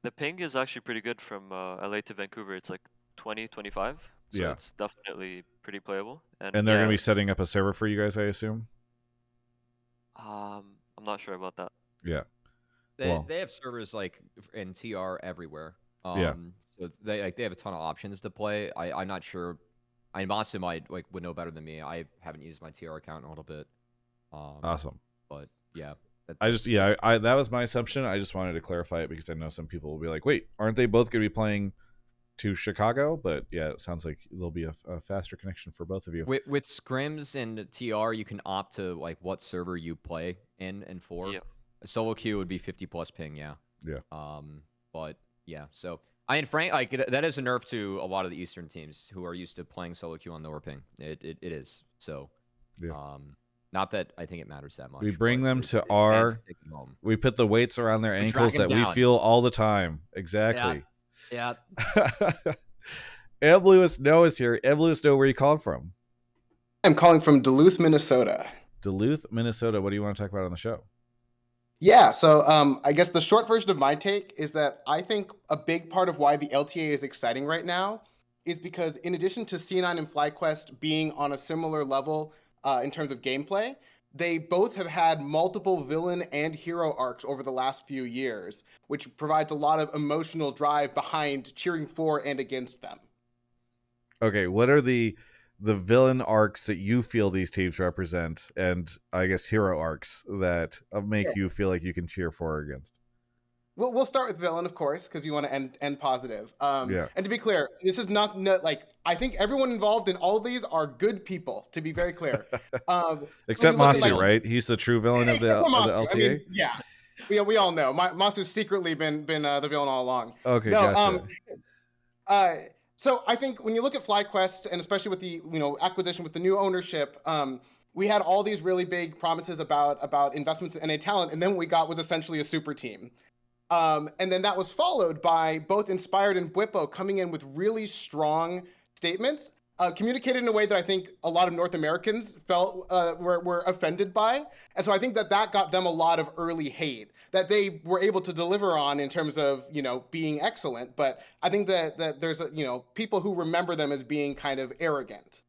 The ping is actually pretty good from LA to Vancouver. It's like 20, 25. So Yeah. it's definitely pretty playable. And they're yeah, going to be setting up a server for you guys, I assume? I'm not sure about that. Yeah. They have servers like in TR everywhere. Yeah. So they have a ton of options to play. I'm not sure. I mean, Massu would know better than me. I haven't used my TR account in a little bit. Awesome. But yeah. That was my assumption. I just wanted to clarify it because I know some people will be like, wait, aren't they both going to be playing to Chicago? But yeah, it sounds like there'll be a faster connection for both of you. With scrims and TR, you can opt to like what server you play in and for. Yeah. A solo queue would be 50 plus ping, yeah. Yeah. But yeah, so I mean, Frank, like that is a nerf to a lot of the Eastern teams who are used to playing solo queue on lower ping. It is. So, yeah. Not that I think it matters that much. We bring them to we put the weights around their ankles that we feel all the time. Exactly. Yeah. mlewisno is here. mlewisno, where are you calling from? I'm calling from Duluth, Minnesota. Duluth, Minnesota. What do you want to talk about on the show? Yeah, so I guess the short version of my take is that I think a big part of why the LTA is exciting right now is because in addition to C9 and FlyQuest being on a similar level in terms of gameplay, they both have had multiple villain and hero arcs over the last few years, which provides a lot of emotional drive behind cheering for and against them. Okay, what are the villain arcs that you feel these teams represent, and I guess hero arcs that make you feel like you can cheer for or against? We'll start with villain, of course, because you want to end positive. Yeah. And to be clear, this is not like I think everyone involved in all of these are good people. To be very clear, Except looking Massu, like, right? He's the true villain of except the for Masu. I LTA. mean, yeah, we all know Masu's secretly been the villain all along. Okay, No, gotcha. So I think when you look at FlyQuest, and especially with the acquisition with the new ownership, we had all these really big promises about investments in NA talent, and then what we got was essentially a super team. And then that was followed by both Inspired and Bwipo coming in with really strong statements, communicated in a way that I think a lot of North Americans felt were offended by. And so I think that got them a lot of early hate that they were able to deliver on in terms of being excellent. But I think that there's people who remember them as being kind of arrogant.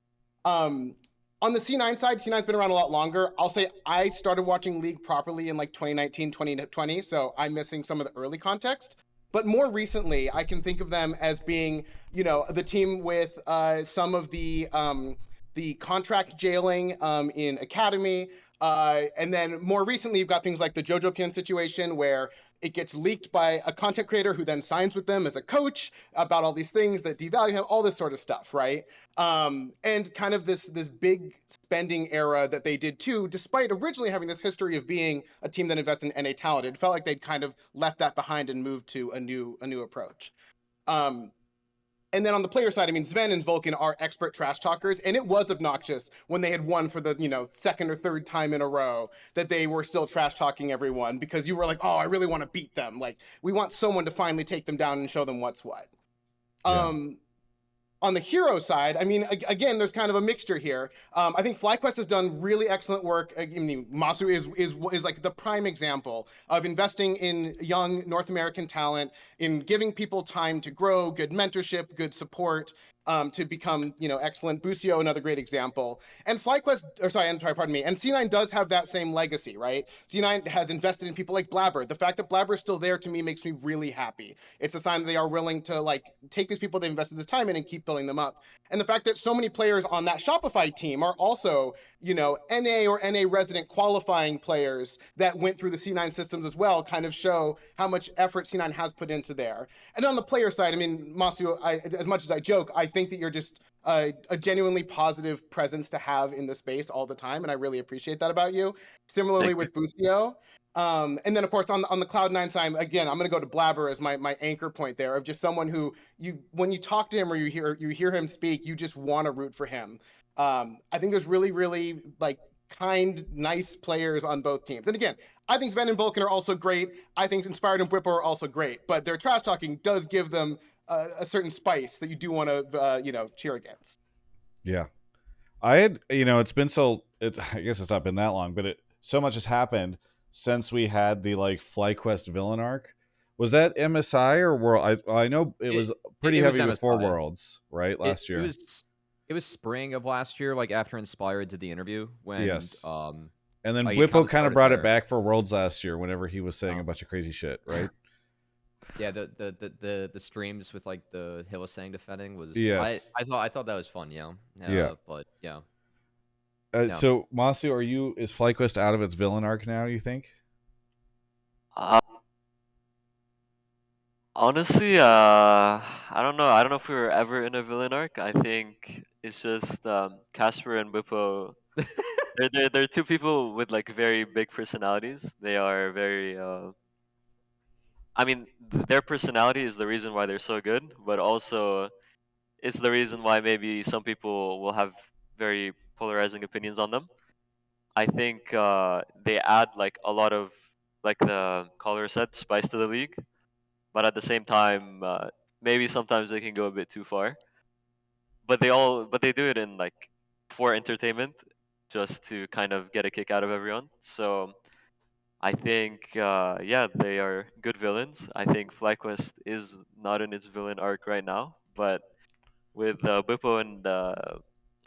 On the C9 side, C9's been around a lot longer. I'll say I started watching League properly in like 2019, 2020, so I'm missing some of the early context. But more recently, I can think of them as being, the team with some of the contract jailing in Academy. And then more recently, you've got things like the Jojo Pion situation where it gets leaked by a content creator who then signs with them as a coach about all these things that devalue him, all this sort of stuff, right? And kind of this big spending era that they did too, despite originally having this history of being a team that invests in NA talent. It felt like they'd kind of left that behind and moved to a new approach. And then on the player side, I mean, Sven and Vulcan are expert trash talkers, and it was obnoxious when they had won for the second or third time in a row that they were still trash talking everyone because you were like, oh, I really want to beat them. Like, we want someone to finally take them down and show them what's what. Yeah. On the hero side, I mean, again, there's kind of a mixture here. I think FlyQuest has done really excellent work. I mean, Massu is like the prime example of investing in young North American talent, in giving people time to grow, good mentorship, good support, to become, excellent. Busio, another great example. And pardon me. And C9 does have that same legacy, right? C9 has invested in people like Blabber. The fact that Blabber is still there to me makes me really happy. It's a sign that they are willing to take these people they invested this time in and keep building them up. And the fact that so many players on that Shopify team are also, NA or NA resident qualifying players that went through the C9 systems as well kind of show how much effort C9 has put into there. And on the player side, I mean, Massu, as much as I joke, I think that you're just a genuinely positive presence to have in the space all the time, and I really appreciate that about you. Similarly with Busio. And then of course on the Cloud9 side, again, I'm gonna go to Blabber as my anchor point there of just someone who when you talk to him or you hear him speak, you just want to root for him. I think there's really, really kind, nice players on both teams. And again, I think Sven and Vulcan are also great. I think Inspired and Bwipo are also great, but their trash talking does give them a certain spice that you do want to cheer against. Yeah. I had, it's been I guess it's not been that long, but so much has happened since we had the FlyQuest villain arc. Was that MSI or World? I know it was pretty heavy before Worlds, right? Last year. It was spring of last year, after Inspired did the interview when yes. And then it Bwipo kind of brought there. it back for Worlds last year whenever he was saying a bunch of crazy shit, right? Yeah, the streams with the Hillisang defending was yes. I thought that was fun, yeah. But yeah. So Massu, is FlyQuest out of its villain arc now, you think? Honestly, I don't know. I don't know if we were ever in a villain arc. I think it's just Casper and Bwipo. They're two people with very big personalities. They are very. I mean, their personality is the reason why they're so good, but also it's the reason why maybe some people will have very polarizing opinions on them. I think they add a lot of the caller said spice to the league, but at the same time, maybe sometimes they can go a bit too far. But they do it in for entertainment, just to kind of get a kick out of everyone. So I think, yeah, they are good villains. I think FlyQuest is not in its villain arc right now, but with Bippo and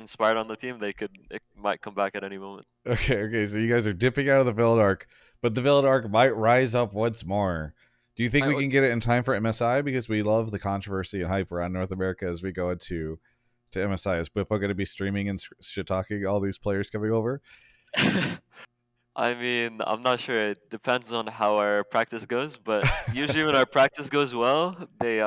Inspired on the team, it might come back at any moment. Okay, so you guys are dipping out of the villain arc, but the villain arc might rise up once more. Do you think we can get it in time for MSI? Because we love the controversy and hype around North America as we go to MSI. Is Bippo going to be streaming and shit talking all these players coming over? I mean, I'm not sure. It depends on how our practice goes, but usually when our practice goes well, they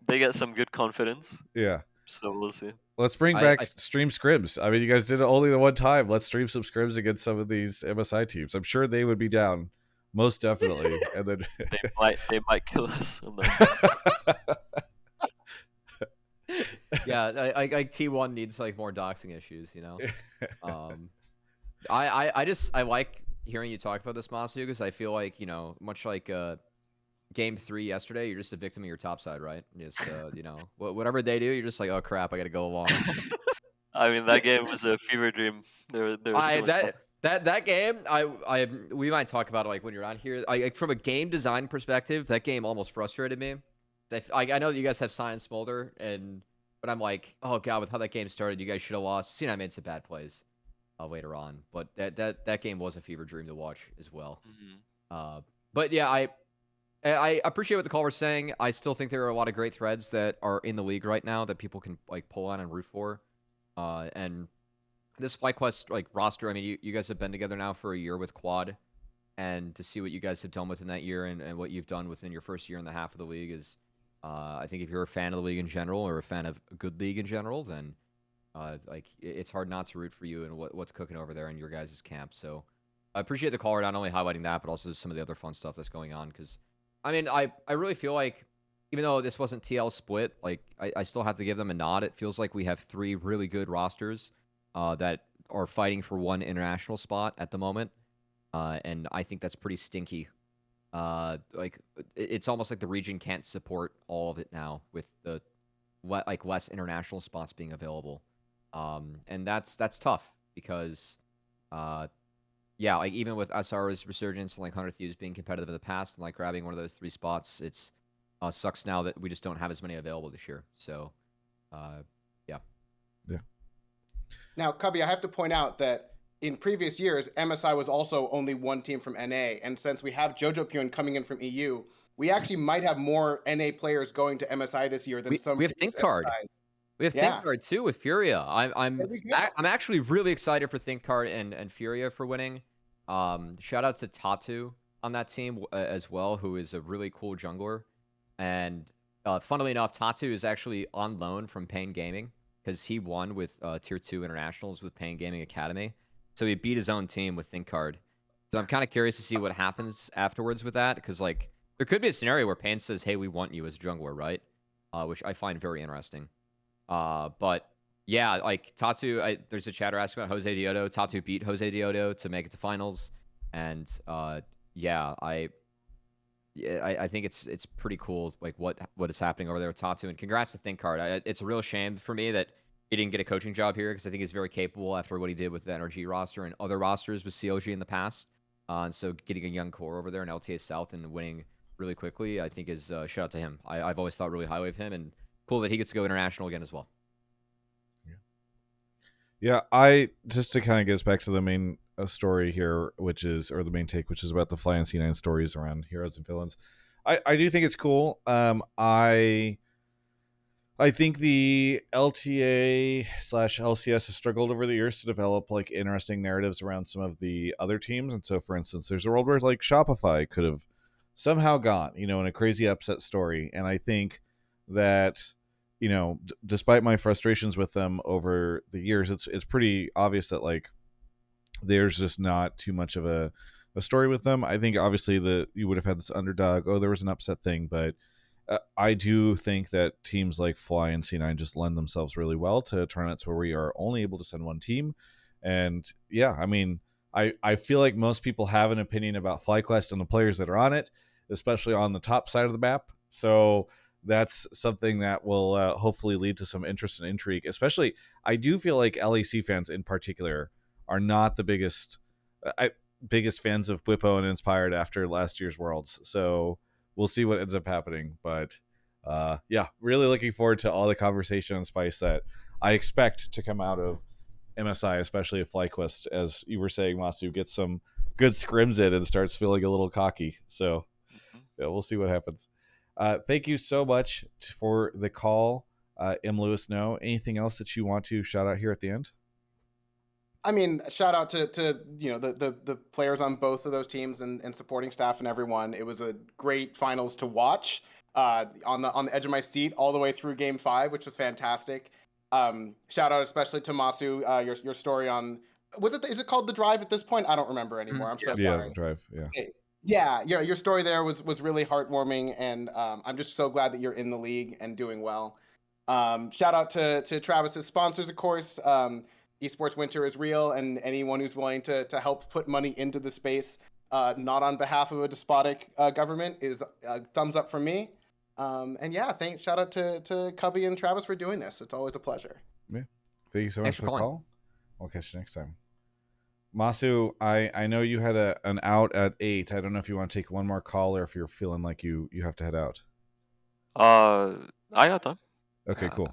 get some good confidence. Yeah. So we'll see. Let's bring back stream scrims. I mean, you guys did it only the one time. Let's stream some scrims against some of these MSI teams. I'm sure they would be down, most definitely. And then they might kill us. Yeah, like T1 needs like more doxing issues, you know. I like hearing you talk about this, Massu, because I feel like, you know, much like game 3 yesterday, you're just a victim of your top side, right? Just you know, whatever they do, you're just like, oh crap, I gotta go along. I mean, that game was a fever dream. There was that game, we might talk about it like when you're on here. Like from a game design perspective, that game almost frustrated me. I know that you guys have Science Smolder, but I'm like, oh god, with how that game started, you guys should have lost. C9 made some bad plays later on, but that game was a fever dream to watch as well. But yeah, I appreciate what the call was saying. I still think there are a lot of great threads that are in the league right now that people can like pull on and root for. And this FlyQuest like roster, I mean, you guys have been together now for a year with Quad, and to see what you guys have done within that year and what you've done within your first year and a half of the league is, I think if you're a fan of the league in general or a fan of a good league in general, then like it's hard not to root for you and what's cooking over there in your guys' camp. So I appreciate the caller not only highlighting that, but also some of the other fun stuff that's going on. Because I mean, I really feel like even though this wasn't TL split, like I still have to give them a nod. It feels like we have 3 really good rosters that are fighting for one international spot at the moment, and I think that's pretty stinky. Like it's almost like the region can't support all of it now with the like less international spots being available. And that's tough because, yeah, like even with SR's resurgence and like 100 Thieves being competitive in the past and like grabbing one of those 3 spots, it's sucks now that we just don't have as many available this year. So, yeah. Now, Cubby, I have to point out that in previous years, MSI was also only one team from NA, and since we have Jojo Pune coming in from EU, we actually might have more NA players going to MSI this year than we have Think Card. We have Think Card too with Furia. I'm actually really excited for Think Card and Furia for winning. Shout out to Tatu on that team as well, who is a really cool jungler. And funnily enough, Tatu is actually on loan from Pain Gaming because he won with Tier 2 Internationals with Pain Gaming Academy. So he beat his own team with Think Card. So I'm kind of curious to see what happens afterwards with that because like there could be a scenario where Pain says, hey, we want you as a jungler, right? Which I find very interesting. But yeah, like Tatu, there's a chatter asking about Jose Diodo. Tatu beat Jose Diodo to make it to finals. And yeah, I think it's pretty cool, like what is happening over there with Tatu. And congrats to Think Card. It's a real shame for me that he didn't get a coaching job here because I think he's very capable after what he did with the NRG roster and other rosters with COG in the past. And so getting a young core over there in LTA South and winning really quickly, I think is shout out to him. I've always thought really highly of him, and cool that he gets to go international again as well. Yeah, I just to kind of get us back to the main story here, which is, or the main take, which is about the Fly and C9 stories around heroes and villains. I do think it's cool. I think the LTA/LCS has struggled over the years to develop like interesting narratives around some of the other teams. And so, for instance, there's a world where like Shopify could have somehow gone, in a crazy upset story. And I think that, despite my frustrations with them over the years, it's pretty obvious that like there's just not too much of a story with them. I think obviously you would have had this underdog, there was an upset thing, but I do think that teams like Fly and C9 just lend themselves really well to tournaments where we are only able to send one team. And yeah, I mean, I feel like most people have an opinion about FlyQuest and the players that are on it, especially on the top side of the map. So that's something that will hopefully lead to some interest and intrigue. Especially, I do feel like LEC fans in particular are not the biggest. biggest fans of Bwipo and Inspired after last year's Worlds. So we'll see what ends up happening. But yeah, really looking forward to all the conversation and spice that I expect to come out of MSI, especially if FlyQuest, as you were saying, Massu, gets some good scrims in and starts feeling a little cocky. So yeah, we'll see what happens. Thank you so much for the call, mlewisno. Anything else that you want to shout out here at the end? I mean, shout out to you know the players on both of those teams and supporting staff and everyone. It was a great finals to watch. On the edge of my seat all the way through Game 5, which was fantastic. Shout out especially to Massu. Your story on is it called The Drive at this point? I don't remember anymore. I'm so sorry. Yeah, Drive. Yeah. Your story there was really heartwarming, and I'm just so glad that you're in the league and doing well. Shout out to Travis's sponsors, of course. Esports Winter is real, and anyone who's willing to help put money into the space, not on behalf of a despotic government, is a thumbs up from me. And yeah, shout out to Cubby and Travis for doing this. It's always a pleasure. Yeah. Thank you so much Thanks for for the calling. call. We'll catch you next time. Massu, I know you had an out at 8. I don't know if you want to take one more call or if you're feeling like you have to head out. I got time. Okay, cool.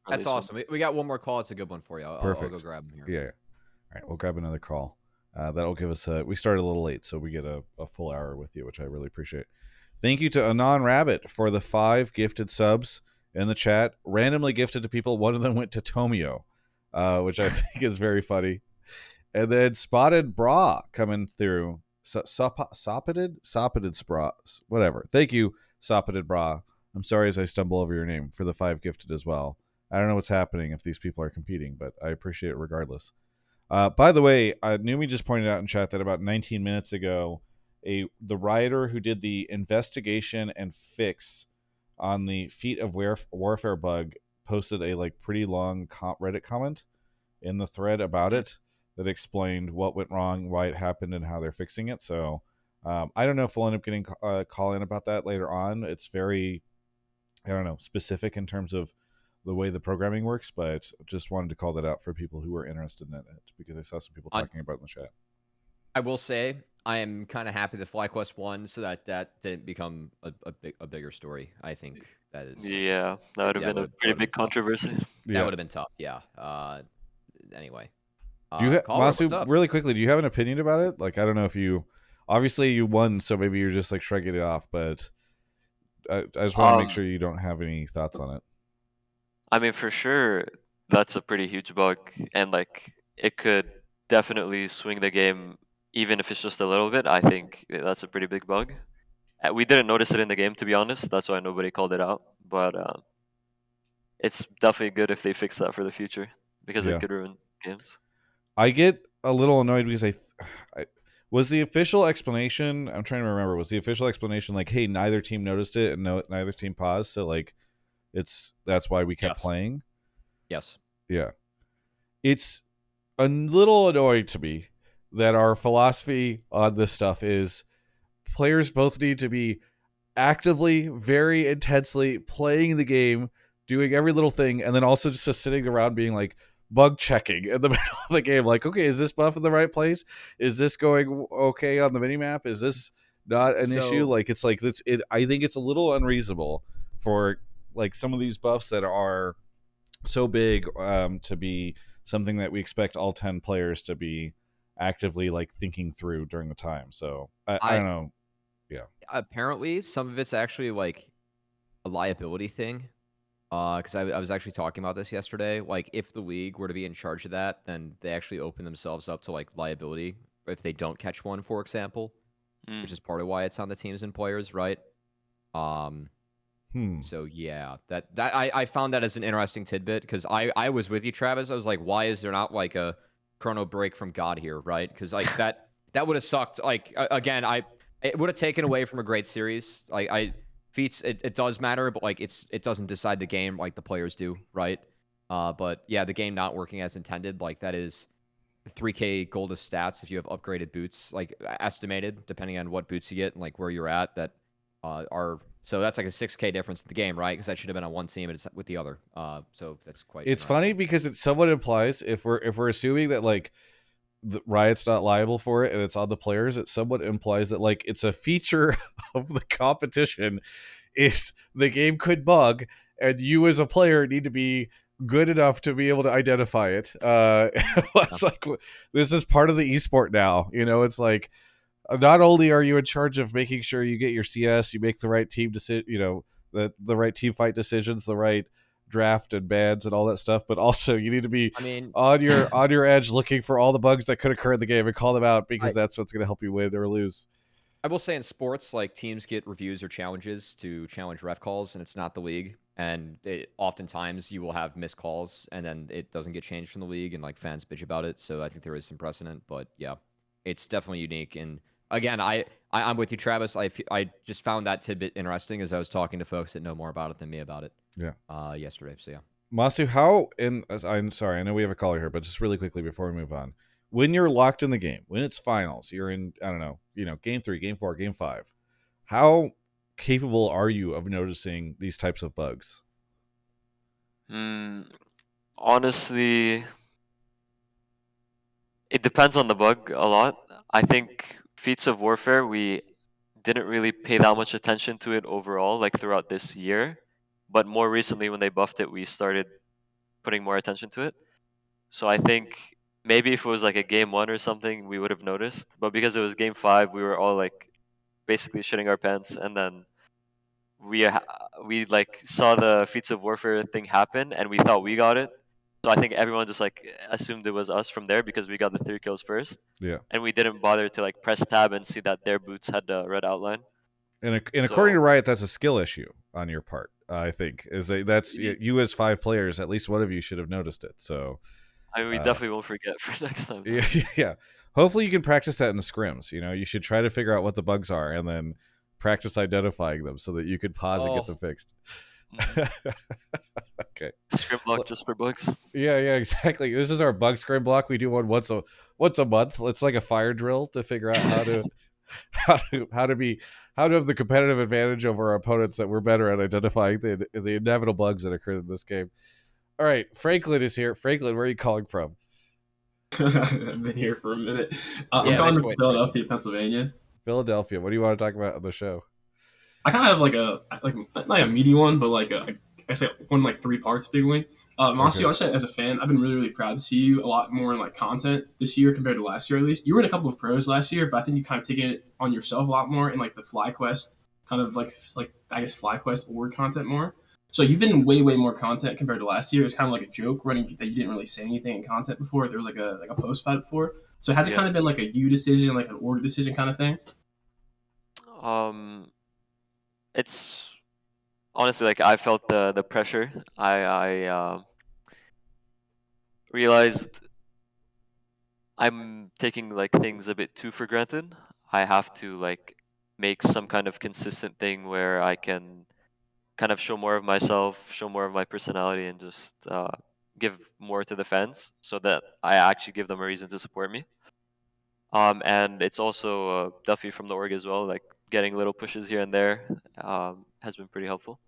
That's awesome. We got one more call. It's a good one for you. I'll go grab him here. Yeah. All right, we'll grab another call. That'll give us we started a little late, so we get a full hour with you, which I really appreciate. Thank you to Anon Rabbit for the 5 gifted subs in the chat, randomly gifted to people. One of them went to Tomio, which I think is very funny. And then Spotted Bra coming through. Soppeted Bra, whatever. Thank you, Soppeted Bra. I'm sorry as I stumble over your name for the 5 gifted as well. I don't know what's happening if these people are competing, but I appreciate it regardless. By the way, Numi just pointed out in chat that about 19 minutes ago, the writer who did the investigation and fix on the Feet of Warfare bug posted a pretty long Reddit comment in the thread about it that explained what went wrong, why it happened, and how they're fixing it. So I don't know if we'll end up getting a call in about that later on. It's very, I don't know, specific in terms of the way the programming works, but just wanted to call that out for people who are interested in it because I saw some people talking about it in the chat. I will say I am kind of happy that FlyQuest won, so that didn't become a bigger story. I think that is. Yeah, that would have been a pretty big controversy. That would have been tough. Yeah. Anyway. Do you Massu, really quickly, do you have an opinion about it? Like, I don't know if obviously you won, so maybe you're just shrugging it off, but I just want to make sure you don't have any thoughts on it. I mean, for sure, that's a pretty huge bug, and it could definitely swing the game, even if it's just a little bit. I think that's a pretty big bug. We didn't notice it in the game, to be honest. That's why nobody called it out. But it's definitely good if they fix that for the future, because it could ruin games. I get a little annoyed because I was the official explanation. I'm trying to remember. Was the official explanation hey, neither team noticed it and neither team paused, so that's why we kept playing? Yes. Yeah. It's a little annoying to me that our philosophy on this stuff is players both need to be actively, very intensely playing the game, doing every little thing, and then also just sitting around being bug checking in the middle of the game. Okay, is this buff in the right place? Is this going okay on the minimap? Is this not an issue? I think it's a little unreasonable for some of these buffs that are so big to be something that we expect all 10 players to be actively thinking through during the time. So I don't know. Yeah. Apparently some of it's actually a liability thing. Because I was actually talking about this yesterday. If the league were to be in charge of that, then they actually open themselves up to liability if they don't catch one, for example, which is part of why it's on the teams and players, right? So yeah, that I found that as an interesting tidbit because I was with you, Travis. I was like, why is there not a chrono break from God here, right? Because that would have sucked. Again, it would have taken away from a great series. Feats, it does matter, but it doesn't decide the game like the players do, right? But yeah, the game not working as intended, that is 3K gold of stats if you have upgraded boots, estimated depending on what boots you get and where you're at. That are so that's a 6K difference in the game, right? Because that should have been on one team and it's with the other. So that's quite. It's funny because it somewhat implies if we're assuming that Riot's not liable for it and it's on the players, it somewhat implies that like it's a feature of the competition is the game could bug and you as a player need to be good enough to be able to identify it. It's like this is part of the esport now. It's like not only are you in charge of making sure you get your CS, you make the right team decision, the right team fight decisions, the right draft and bans and all that stuff, but also you need to be on your edge looking for all the bugs that could occur in the game and call them out because that's what's going to help you win or lose. I will say in sports, like teams get reviews or challenges to challenge ref calls, and it's not the league. And oftentimes you will have missed calls, and then it doesn't get changed from the league, and like fans bitch about it. So I think there is some precedent, but yeah, it's definitely unique. And again, I'm with you, Travis. I just found that tidbit interesting as I was talking to folks that know more about it than me about it. Yeah. Yesterday. So yeah. Massu, I'm sorry, I know we have a caller here, but just really quickly before we move on. When you're locked in the game, when it's finals, you're in, I don't know, game 3, game 4, game 5. How capable are you of noticing these types of bugs? Honestly, it depends on the bug a lot. I think Feats of Warfare, we didn't really pay that much attention to it overall, like throughout this year. But more recently, when they buffed it, we started putting more attention to it. So I think maybe if it was like a game 1 or something, we would have noticed. But because it was game 5, we were all like basically shitting our pants, and then we like saw the Feats of Warfare thing happen, and we thought we got it. So I think everyone just like assumed it was us from there because we got the 3 kills first. Yeah. And we didn't bother to like press tab and see that their boots had the red outline. And according to Riot, that's a skill issue on your part. I think that's you as 5 players. At least one of you should have noticed it. So we definitely won't forget for next time. Yeah. Hopefully you can practice that in the scrims. You should try to figure out what the bugs are and then practice identifying them so that you could pause and get them fixed. Okay. Scrim block just for bugs. Yeah, exactly. This is our bug scrim block. We do one once a month. It's like a fire drill to figure out how to how to have the competitive advantage over our opponents, that we're better at identifying the inevitable bugs that occur in this game. All right, Frankalin is here. Frankalin, where are you calling from? I've been here for a minute. I'm calling from Philadelphia, Pennsylvania. Philadelphia. What do you want to talk about on the show? I kind of have not like a meaty one, but I say one like 3 parts, big wing. Massu, honestly, as a fan, I've been really, really proud to see you a lot more in like content this year compared to last year. At least you were in a couple of pros last year, but I think you kind of taken it on yourself a lot more in like the FlyQuest kind of like I guess FlyQuest org content more. So you've been way, way more content compared to last year. It's kind of like a joke running that you didn't really say anything in content before. There was like a post fight before. So has it kind of been like a you decision, like an org decision kind of thing? It's honestly like I felt the pressure. I realized I'm taking like things a bit too for granted. I have to like make some kind of consistent thing where I can kind of show more of myself, show more of my personality, and just give more to the fans so that I actually give them a reason to support me. And it's also definitely from the org as well, like getting little pushes here and there has been pretty helpful.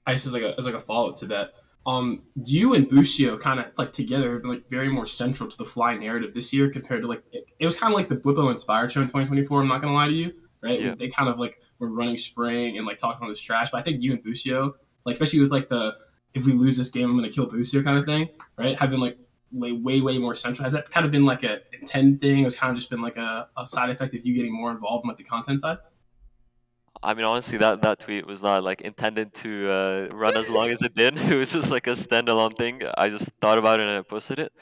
I guess as like a follow up to that, you and Busio kind of like together have been like very more central to the Fly narrative this year compared to like it was kind of like the Blippo inspired show in 2024. I'm not gonna lie to you, right? Yeah. They kind of like were running spring and like talking all this trash, but I think you and Busio, like especially with like the if we lose this game, I'm gonna kill Busio kind of thing, right? Have been like way more central. Has that kind of been like a intended thing? It's kind of just been like a side effect of you getting more involved in like the content side? I mean, honestly, that tweet was not like intended to run as long as it did. It was just like a standalone thing. I just thought about it and I posted it.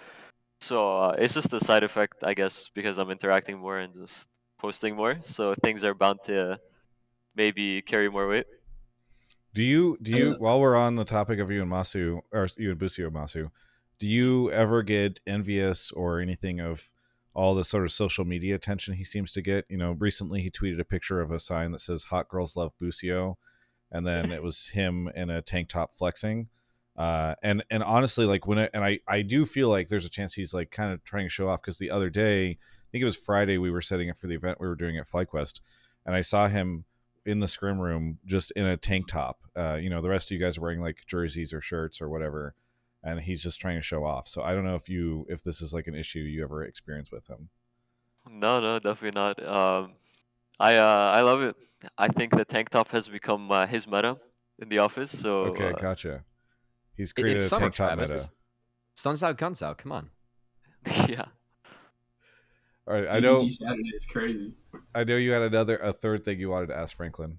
So it's just a side effect, I guess, because I'm interacting more and just posting more. So things are bound to maybe carry more weight. Do you while we're on the topic of you and Massu, or you and Busio Massu, do you ever get envious or anything of all the sort of social media attention he seems to get? Recently he tweeted a picture of a sign that says "Hot Girls Love Busio," and then it was him in a tank top flexing. And honestly, like I do feel like there's a chance he's like kind of trying to show off, because the other day, I think it was Friday, we were setting up for the event we were doing at FlyQuest, and I saw him in the scrim room just in a tank top. The rest of you guys are wearing like jerseys or shirts or whatever, and he's just trying to show off. So I don't know if this is like an issue you ever experience with him. No, definitely not. I love it. I think the tank top has become his meta in the office. So Okay, gotcha. He's It's created a summer, tank top Travis. meta. Sun's out, guns out. Come on. yeah. All right, ABG Saturday is crazy. I know you had a third thing you wanted to ask Franklin.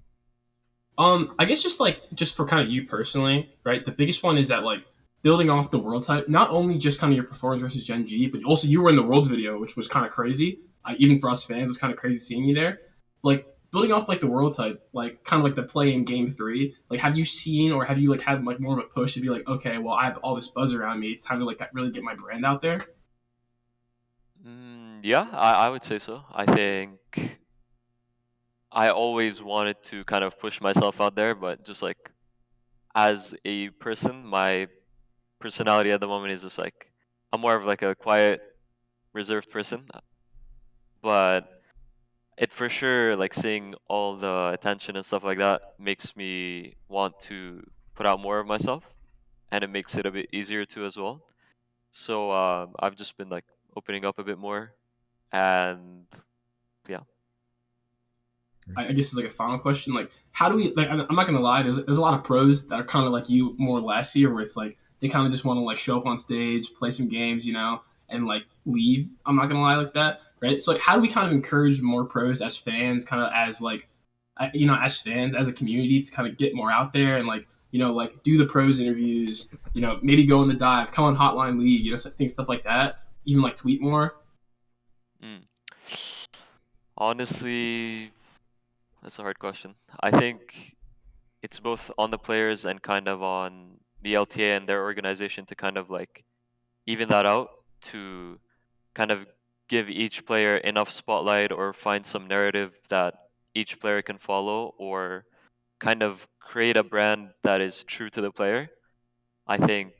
I guess just for kind of you personally, right? The biggest one is that like building off the world type, not only just kind of your performance versus Gen G, but also you were in the worlds video, which was kind of crazy. Even for us fans, it was kind of crazy seeing you there. Like building off like the world type, like kind of like the play in game 3. Like, have you seen or have you like had like more of a push to be like, okay, well, I have all this buzz around me. It's time to like really get my brand out there. Yeah, I would say so. I think I always wanted to kind of push myself out there, but just like as a person, my personality at the moment is just like I'm more of like a quiet, reserved person. But it for sure, like seeing all the attention and stuff like that, makes me want to put out more of myself, and it makes it a bit easier too as well. So I've just been like opening up a bit more, and yeah. I guess it's like a final question. Like, how do we? Like, I'm not gonna lie. There's a lot of pros that are kind of like you more last year, where it's like they kind of just want to like show up on stage, play some games, and like leave. I'm not gonna lie like that, right? So like, how do we kind of encourage more pros as fans, kind of as like, as fans, as a community, to kind of get more out there and like like do the pros interviews, maybe go in the dive, come on Hotline League, stuff like that. Even like tweet more. Mm. Honestly, that's a hard question. I think it's both on the players and kind of on the LTA and their organization to kind of like even that out, to kind of give each player enough spotlight or find some narrative that each player can follow, or kind of create a brand that is true to the player. I think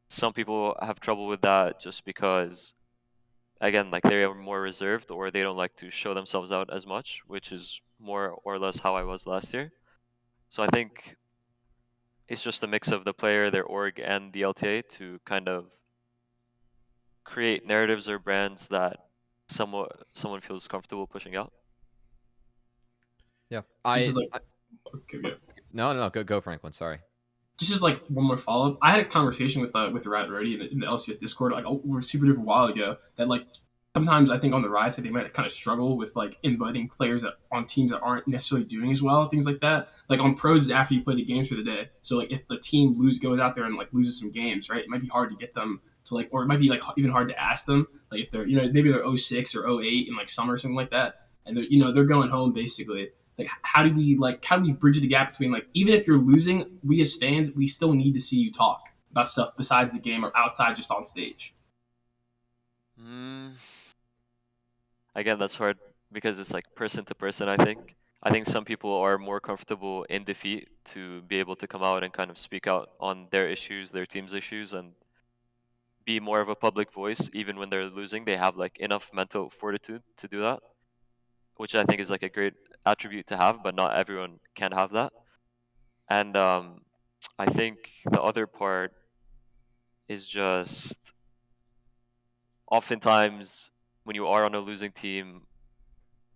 some people have trouble with that just because, again, like they are more reserved or they don't like to show themselves out as much, which is more or less how I was last year. So I think it's just a mix of the player, their org, and the LTA to kind of create narratives or brands that someone feels comfortable pushing out. Yeah. Okay, yeah. No. Go, Franklin. Sorry. Just as like one more follow up, I had a conversation with Rat Ready in the LCS Discord like over super duper while ago that like sometimes I think on the Riot side they might kind of struggle with like inviting players on teams that aren't necessarily doing as well, things like that. Like on pros after you play the games for the day. So like if the team goes out there and like loses some games, right? It might be hard to get them to like, or it might be like even hard to ask them like if they're maybe they're 06 or 08 in like summer or something like that, and they're going home basically. Like how do we bridge the gap between like even if you're losing, we as fans we still need to see you talk about stuff besides the game or outside just on stage. Again, that's hard because it's like person to person. I think some people are more comfortable in defeat to be able to come out and kind of speak out on their issues, their team's issues, and be more of a public voice even when they're losing. They have like enough mental fortitude to do that, which I think is like a great attribute to have, but not everyone can have that. And I think the other part is just oftentimes when you are on a losing team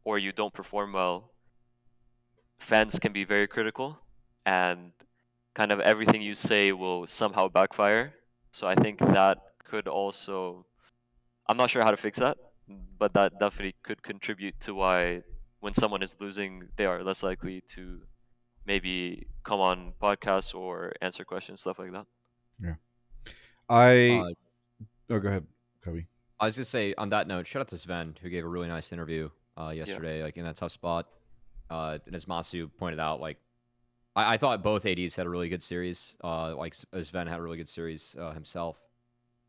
or you don't perform well, fans can be very critical, and kind of everything you say will somehow backfire. So I think that could also, I'm not sure how to fix that, but that definitely could contribute to why when someone is losing, they are less likely to maybe come on podcasts or answer questions, stuff like that. Yeah. Uh, go ahead, Kobe. I was gonna say on that note, shout out to Sven who gave a really nice interview yesterday, like in that tough spot. And as Massu pointed out, like I thought both ADs had a really good series. Like Sven had a really good series himself,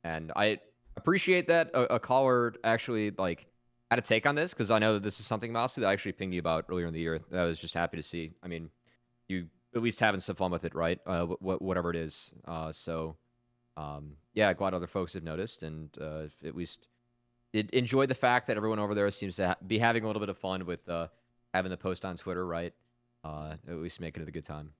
and I appreciate that a caller actually like had a take on this, because I know that this is something, Massu, that I actually pinged you about earlier in the year that I was just happy to see. I mean, you at least having some fun with it, right? Whatever it is. Yeah, glad other folks have noticed, and at least enjoyed the fact that everyone over there seems to be having a little bit of fun with having the post on Twitter, right? At least making it a good time.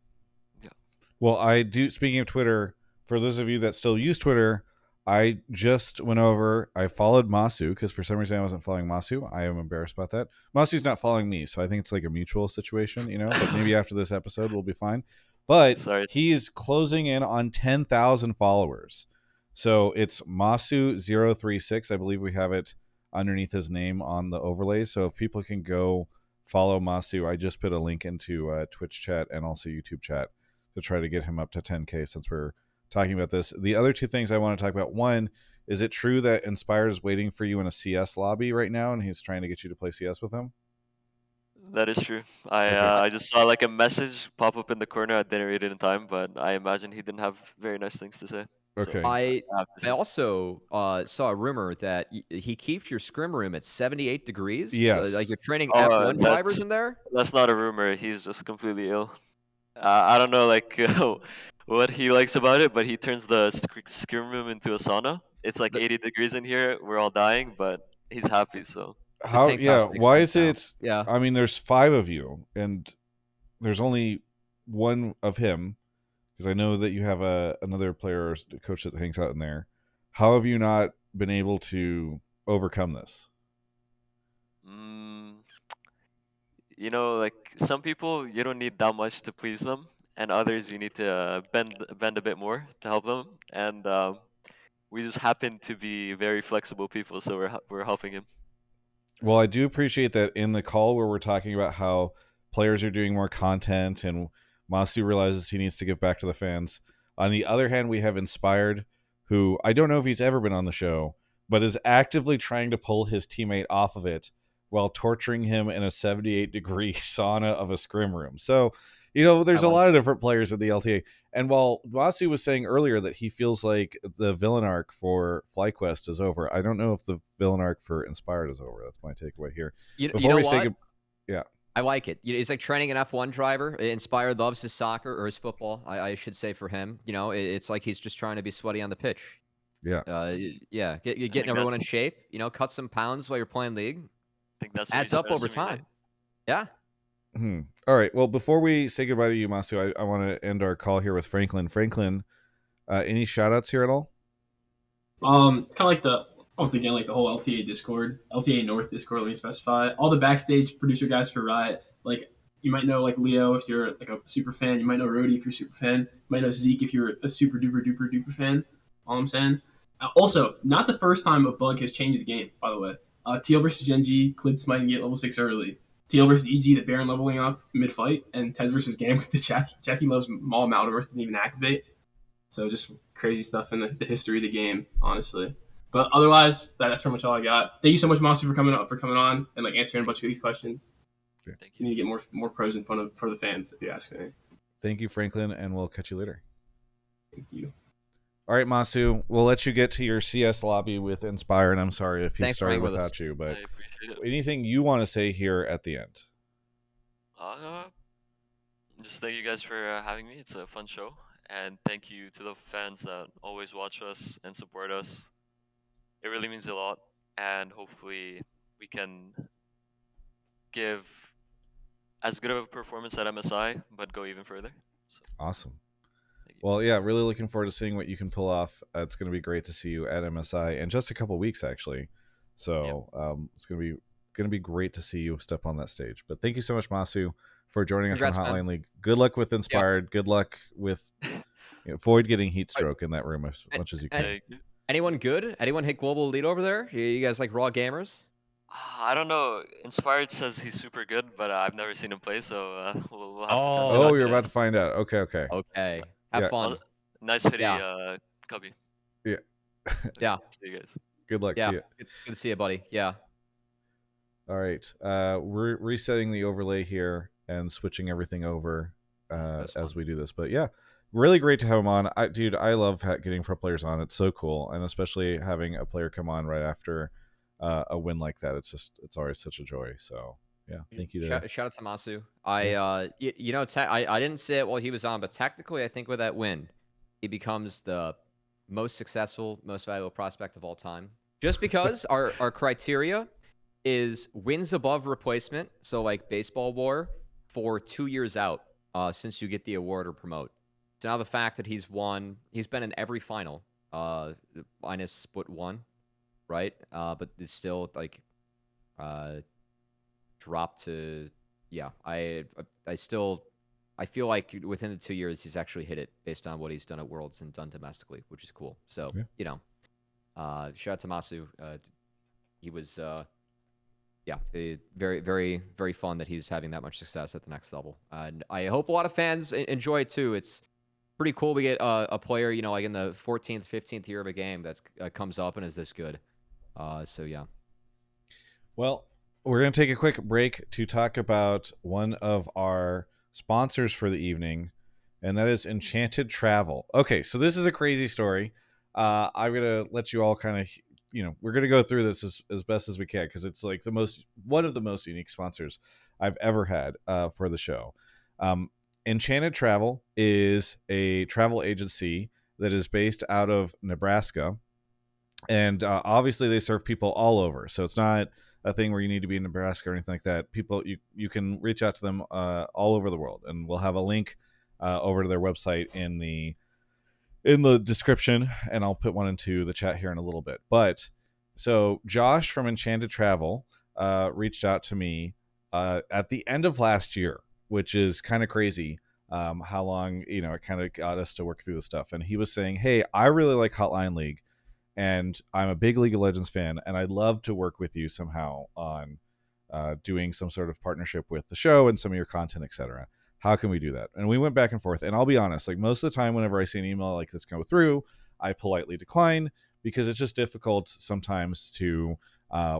Well, I do. Speaking of Twitter, for those of you that still use Twitter, I just went over, I followed Massu because for some reason I wasn't following Massu. I am embarrassed about that. Massu's not following me, so I think it's like a mutual situation, but maybe after this episode we'll be fine. But Sorry. he's closing in on 10,000 followers. So it's Massu036. I believe we have it underneath his name on the overlays. So if people can go follow Massu, I just put a link into Twitch chat and also YouTube chat to try to get him up to 10K since we're talking about this. The other two things I want to talk about. One, is it true that Inspired is waiting for you in a CS lobby right now and he's trying to get you to play CS with him? That is true. I just saw like a message pop up in the corner. I didn't read it in time, but I imagine he didn't have very nice things to say. Okay. So, I also saw a rumor that he keeps your scrim room at 78 degrees. Yes. Like you're training F1 drivers in there? That's not a rumor. He's just completely ill. I don't know like what he likes about it, but he turns the scrim room into a sauna. It's like 80 degrees in here. We're all dying, but he's happy, so. How? Yeah. Why is it? Yeah. I mean, there's 5 of you, and there's only one of him, because I know that you have another player or coach that hangs out in there. How have you not been able to overcome this? Like some people, you don't need that much to please them, and others you need to bend a bit more to help them. And we just happen to be very flexible people, so we're helping him. Well, I do appreciate that in the call where we're talking about how players are doing more content and Massu realizes he needs to give back to the fans. On the other hand, we have Inspired, who I don't know if he's ever been on the show, but is actively trying to pull his teammate off of it while torturing him in a 78-degree sauna of a scrim room. So, there's a lot of different players in the LTA. And while Massu was saying earlier that he feels like the villain arc for FlyQuest is over, I don't know if the villain arc for Inspired is over. That's my takeaway here. You know what? Yeah. I like it. It's like training an F1 driver. Inspired loves his soccer or his football, I should say for him. It's like he's just trying to be sweaty on the pitch. Yeah. Getting everyone in shape. Cut some pounds while you're playing League. I think that's adds up over time. Yeah. All right. Well, before we say goodbye to you, Massu, I want to end our call here with Frankalin. Frankalin, any shout outs here at all? Kind of like once again, like the whole LTA Discord, LTA North Discord, let me specify. All the backstage producer guys for Riot. Like, you might know, like, Leo if you're, like, a super fan. You might know Rody if you're a super fan. You might know Zeke if you're a super duper duper duper fan. All I'm saying. Also, not the first time a bug has changed the game, by the way. TL versus Genji, Clid smiting at level 6 early. TL versus EG, the Baron leveling up mid-fight. And Tez versus Gam with the Jackie loves Maul Maldoverse didn't even activate. So just crazy stuff in the history of the game, honestly. But otherwise, that's pretty much all I got. Thank you so much, Massu, for coming on and like answering a bunch of these questions. Yeah. Thank you. You need to get more pros in front for the fans, if you ask me. Thank you, Frankalin, and we'll catch you later. Thank you. All right, Massu, we'll let you get to your CS lobby with Inspire, and I'm sorry if he started without you, but anything you want to say here at the end? Just thank you guys for having me. It's a fun show, and thank you to the fans that always watch us and support us. It really means a lot, and hopefully we can give as good of a performance at MSI, but go even further. So. Awesome. Well, yeah, really looking forward to seeing what you can pull off. It's going to be great to see you at MSI in just a couple weeks, actually. So it's going to be great to see you step on that stage. But thank you so much, Massu, for joining us on Hotline League. Good luck with Inspired. Yep. Good luck with avoid getting heat stroke in that room as much as you can. Anyone good? Anyone hit global elite over there? You guys like raw gamers? I don't know. Inspired says he's super good, but I've never seen him play, so we'll have to test it out. Oh, you're about to find out. Okay. Have fun. Nice hoodie, Cubby. Yeah. Yeah. See you guys. Good luck. Yeah. See you. Good to see you, buddy. Yeah. All right. We're resetting the overlay here and switching everything over as we do this. But yeah, really great to have him on. I love getting pro players on. It's so cool, and especially having a player come on right after a win like that. It's always such a joy. So yeah, thank you. Shout out to Massu. I didn't say it while he was on, but technically, I think with that win, he becomes the most successful, most valuable prospect of all time. Just because our criteria is wins above replacement, so like baseball WAR, for 2 years out since you get the award or promote. So now the fact that he's been in every final, minus split one, right? But it's still like dropped to, yeah. I feel like within the 2 years he's actually hit it based on what he's done at Worlds and done domestically, which is cool. So shout out to Massu. He was very, very, very fun that he's having that much success at the next level. And I hope a lot of fans enjoy it too. It's pretty cool we get a player, like in the 14th, 15th year of a game that comes up and is this good. So yeah. Well, we're going to take a quick break to talk about one of our sponsors for the evening, and that is Enchanted Travel. Okay, so this is a crazy story. I'm going to let you all kind of, we're going to go through this as best as we can, because it's like one of the most unique sponsors I've ever had for the show. Enchanted Travel is a travel agency that is based out of Nebraska, and obviously they serve people all over. So it's not a thing where you need to be in Nebraska or anything like that. People, you can reach out to them all over the world, and we'll have a link over to their website in the description, and I'll put one into the chat here in a little bit. But so Josh from Enchanted Travel reached out to me at the end of last year, which is kind of crazy how long it kind of got us to work through the stuff. And he was saying, hey, I really like Hotline League, and I'm a big League of Legends fan, and I'd love to work with you somehow on doing some sort of partnership with the show and some of your content, etc. How can we do that? And we went back and forth. And I'll be honest, like most of the time, whenever I see an email like this go through, I politely decline, because it's just difficult sometimes to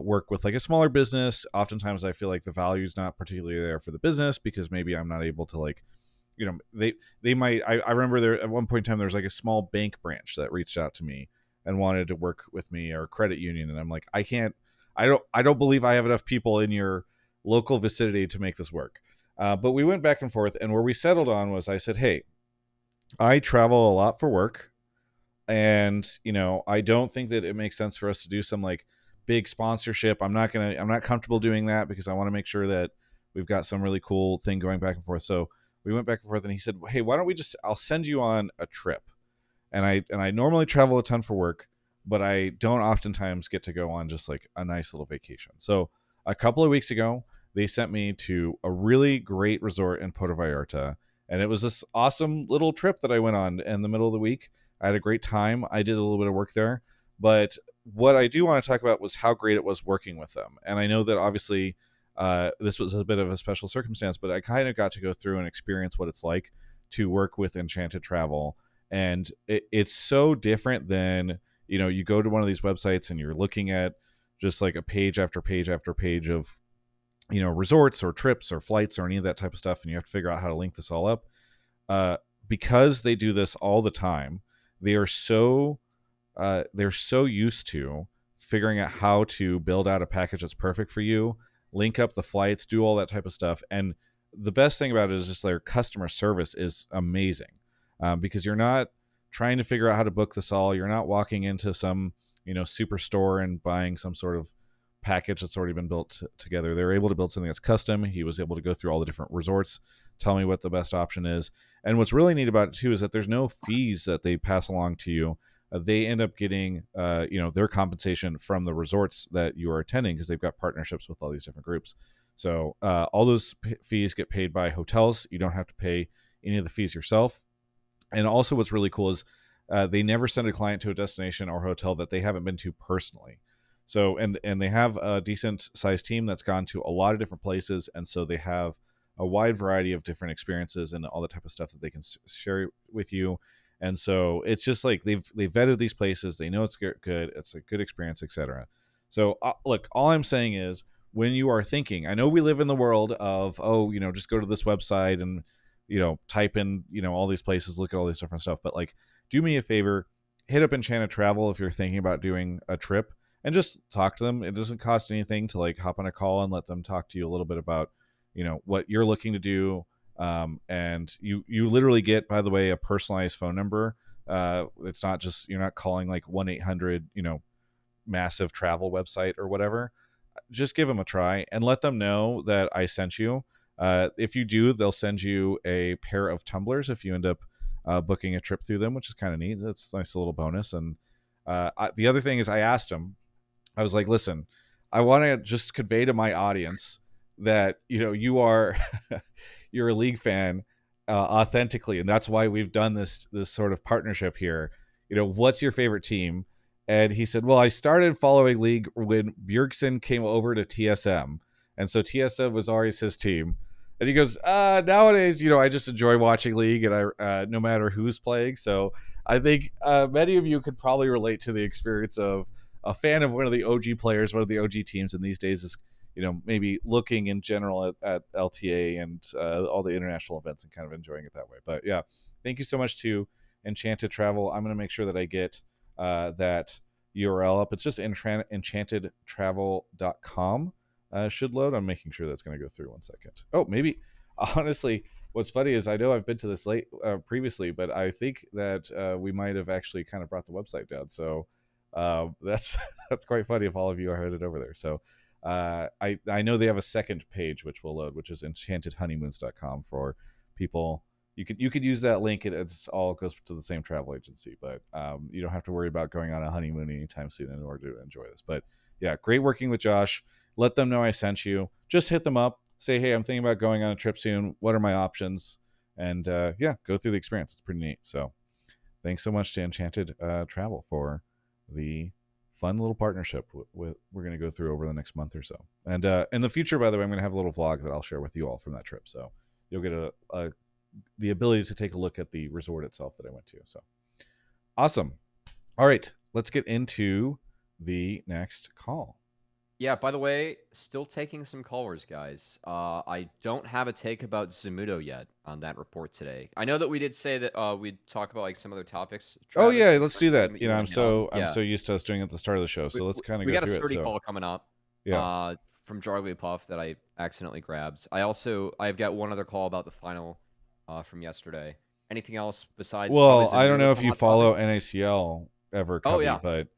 work with like a smaller business. Oftentimes, I feel like the value is not particularly there for the business, because maybe I'm not able to like, they might. I remember there at one point in time, there was like a small bank branch that reached out to me and wanted to work with me, or credit union, and I'm like, I don't believe I have enough people in your local vicinity to make this work. But we went back and forth, and where we settled on was, I said, hey, I travel a lot for work, and I don't think that it makes sense for us to do some like big sponsorship. I'm not comfortable doing that, because I want to make sure that we've got some really cool thing going back and forth. So we went back and forth, and he said, hey, why don't I'll send you on a trip. And I normally travel a ton for work, but I don't oftentimes get to go on just like a nice little vacation. So a couple of weeks ago, they sent me to a really great resort in Puerto Vallarta, and it was this awesome little trip that I went on in the middle of the week. I had a great time. I did a little bit of work there, but what I do want to talk about was how great it was working with them. And I know that obviously this was a bit of a special circumstance, but I kind of got to go through and experience what it's like to work with Enchanted Travel. And it's so different than, you go to one of these websites and you're looking at just like a page after page after page of, resorts or trips or flights or any of that type of stuff. And you have to figure out how to link this all up. Because they do this all the time, they're so used to figuring out how to build out a package that's perfect for you, link up the flights, do all that type of stuff. And the best thing about it is just their customer service is amazing. Because you're not trying to figure out how to book this all. You're not walking into some, superstore and buying some sort of package that's already been built together. They're able to build something that's custom. He was able to go through all the different resorts, tell me what the best option is. And what's really neat about it too is that there's no fees that they pass along to you. They end up getting, their compensation from the resorts that you are attending, because they've got partnerships with all these different groups. So all those fees get paid by hotels. You don't have to pay any of the fees yourself. And also what's really cool is they never send a client to a destination or hotel that they haven't been to personally. So, and they have a decent sized team that's gone to a lot of different places. And so they have a wide variety of different experiences and all the type of stuff that they can share with you. And so it's just like they've vetted these places. They know it's good. It's a good experience, etc. So look, all I'm saying is, when you are thinking, I know we live in the world of, just go to this website and, type in, all these places, look at all these different stuff. But like, do me a favor, hit up Enchanted Travel if you're thinking about doing a trip, and just talk to them. It doesn't cost anything to like hop on a call and let them talk to you a little bit about, what you're looking to do. And you literally get, by the way, a personalized phone number. It's not just, you're not calling like 1-800, massive travel website or whatever. Just give them a try and let them know that I sent you. If you do, they'll send you a pair of tumblers if you end up booking a trip through them, which is kind of neat. That's a nice little bonus. And the other thing is, I asked him, I was like, listen, I want to just convey to my audience that, you know, you're a League fan authentically, and that's why we've done this sort of partnership here. You know, what's your favorite team? And he said, well, I started following League when Bjergsen came over to TSM, and so TSM was always his team. And he goes, nowadays, you know, I just enjoy watching League, and I no matter who's playing. So I think many of you could probably relate to the experience of a fan of one of the OG players, one of the OG teams, and these days is, you know, maybe looking in general at LTA and all the international events and kind of enjoying it that way. But yeah, thank you so much to Enchanted Travel. I'm going to make sure that I get that URL up. It's just enchantedtravel.com. Should load. I'm making sure that's going to go through. 1 second. Oh, maybe. Honestly, what's funny is I know I've been to this late previously, but I think that we might have actually kind of brought the website down. So that's quite funny if all of you are headed over there. So I know they have a second page which will load, which is enchantedhoneymoons.com for people. You could use that link. It's all goes to the same travel agency, but you don't have to worry about going on a honeymoon anytime soon in order to enjoy this. But yeah, great working with Josh. Let them know I sent you. Just hit them up. Say, hey, I'm thinking about going on a trip soon. What are my options? And yeah, go through the experience. It's pretty neat. So thanks so much to Enchanted Travel for the fun little partnership we're going to go through over the next month or so. And in the future, by the way, I'm going to have a little vlog that I'll share with you all from that trip. So you'll get the ability to take a look at the resort itself that I went to. So awesome. All right, let's get into the next call. Yeah, by the way, still taking some callers, guys. I don't have a take about Zemuto yet on that report today. I know that we did say that we'd talk about like some other topics. Oh Travis, yeah, let's do that. you You know, wanna I'm hit on. I'm so used to us doing it at the start of the show. So let's kind of we go got a through Srtty it. call coming up. Yeah. From jarglyparf that I accidentally grabbed. I've got one other call about the final from yesterday. Anything else besides? Well, probably I don't Zemuto know to if you hot follow topic? NACL ever, Oh Cubby, yeah, but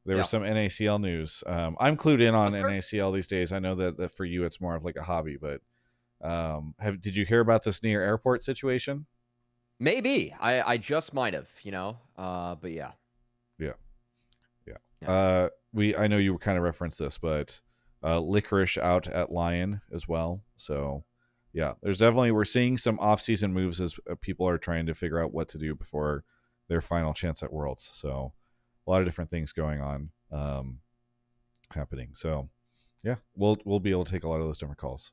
there yeah. was some NACL news. I'm clued in on Was there? NACL these days. I know that for you it's more of like a hobby, but did you hear about this near airport situation? Maybe I just might have, you know. But yeah. Yeah. I know you kind of referenced this, but Licorice out at Lion as well. So yeah, we're seeing some off-season moves as people are trying to figure out what to do before their final chance at Worlds. So a lot of different things going on happening. So yeah, we'll be able to take a lot of those different calls.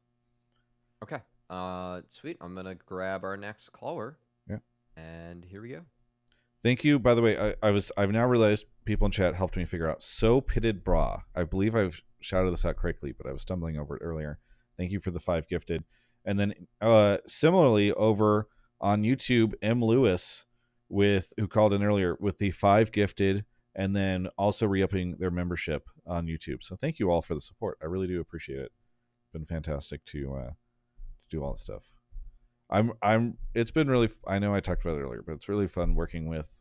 Okay. Sweet. I'm gonna grab our next caller. Yeah. And here we go. Thank you. By the way, I've now realized people in chat helped me figure out So Pitted Bra. I believe I've shouted this out correctly, but I was stumbling over it earlier. Thank you for the 5 gifted. And then similarly over on YouTube, M. Lewis who called in earlier with the 5 gifted, and then also re-upping their membership on YouTube. So thank you all for the support. I really do appreciate it. It's been fantastic to do all this stuff. It's been really, I know I talked about it earlier, but it's really fun working with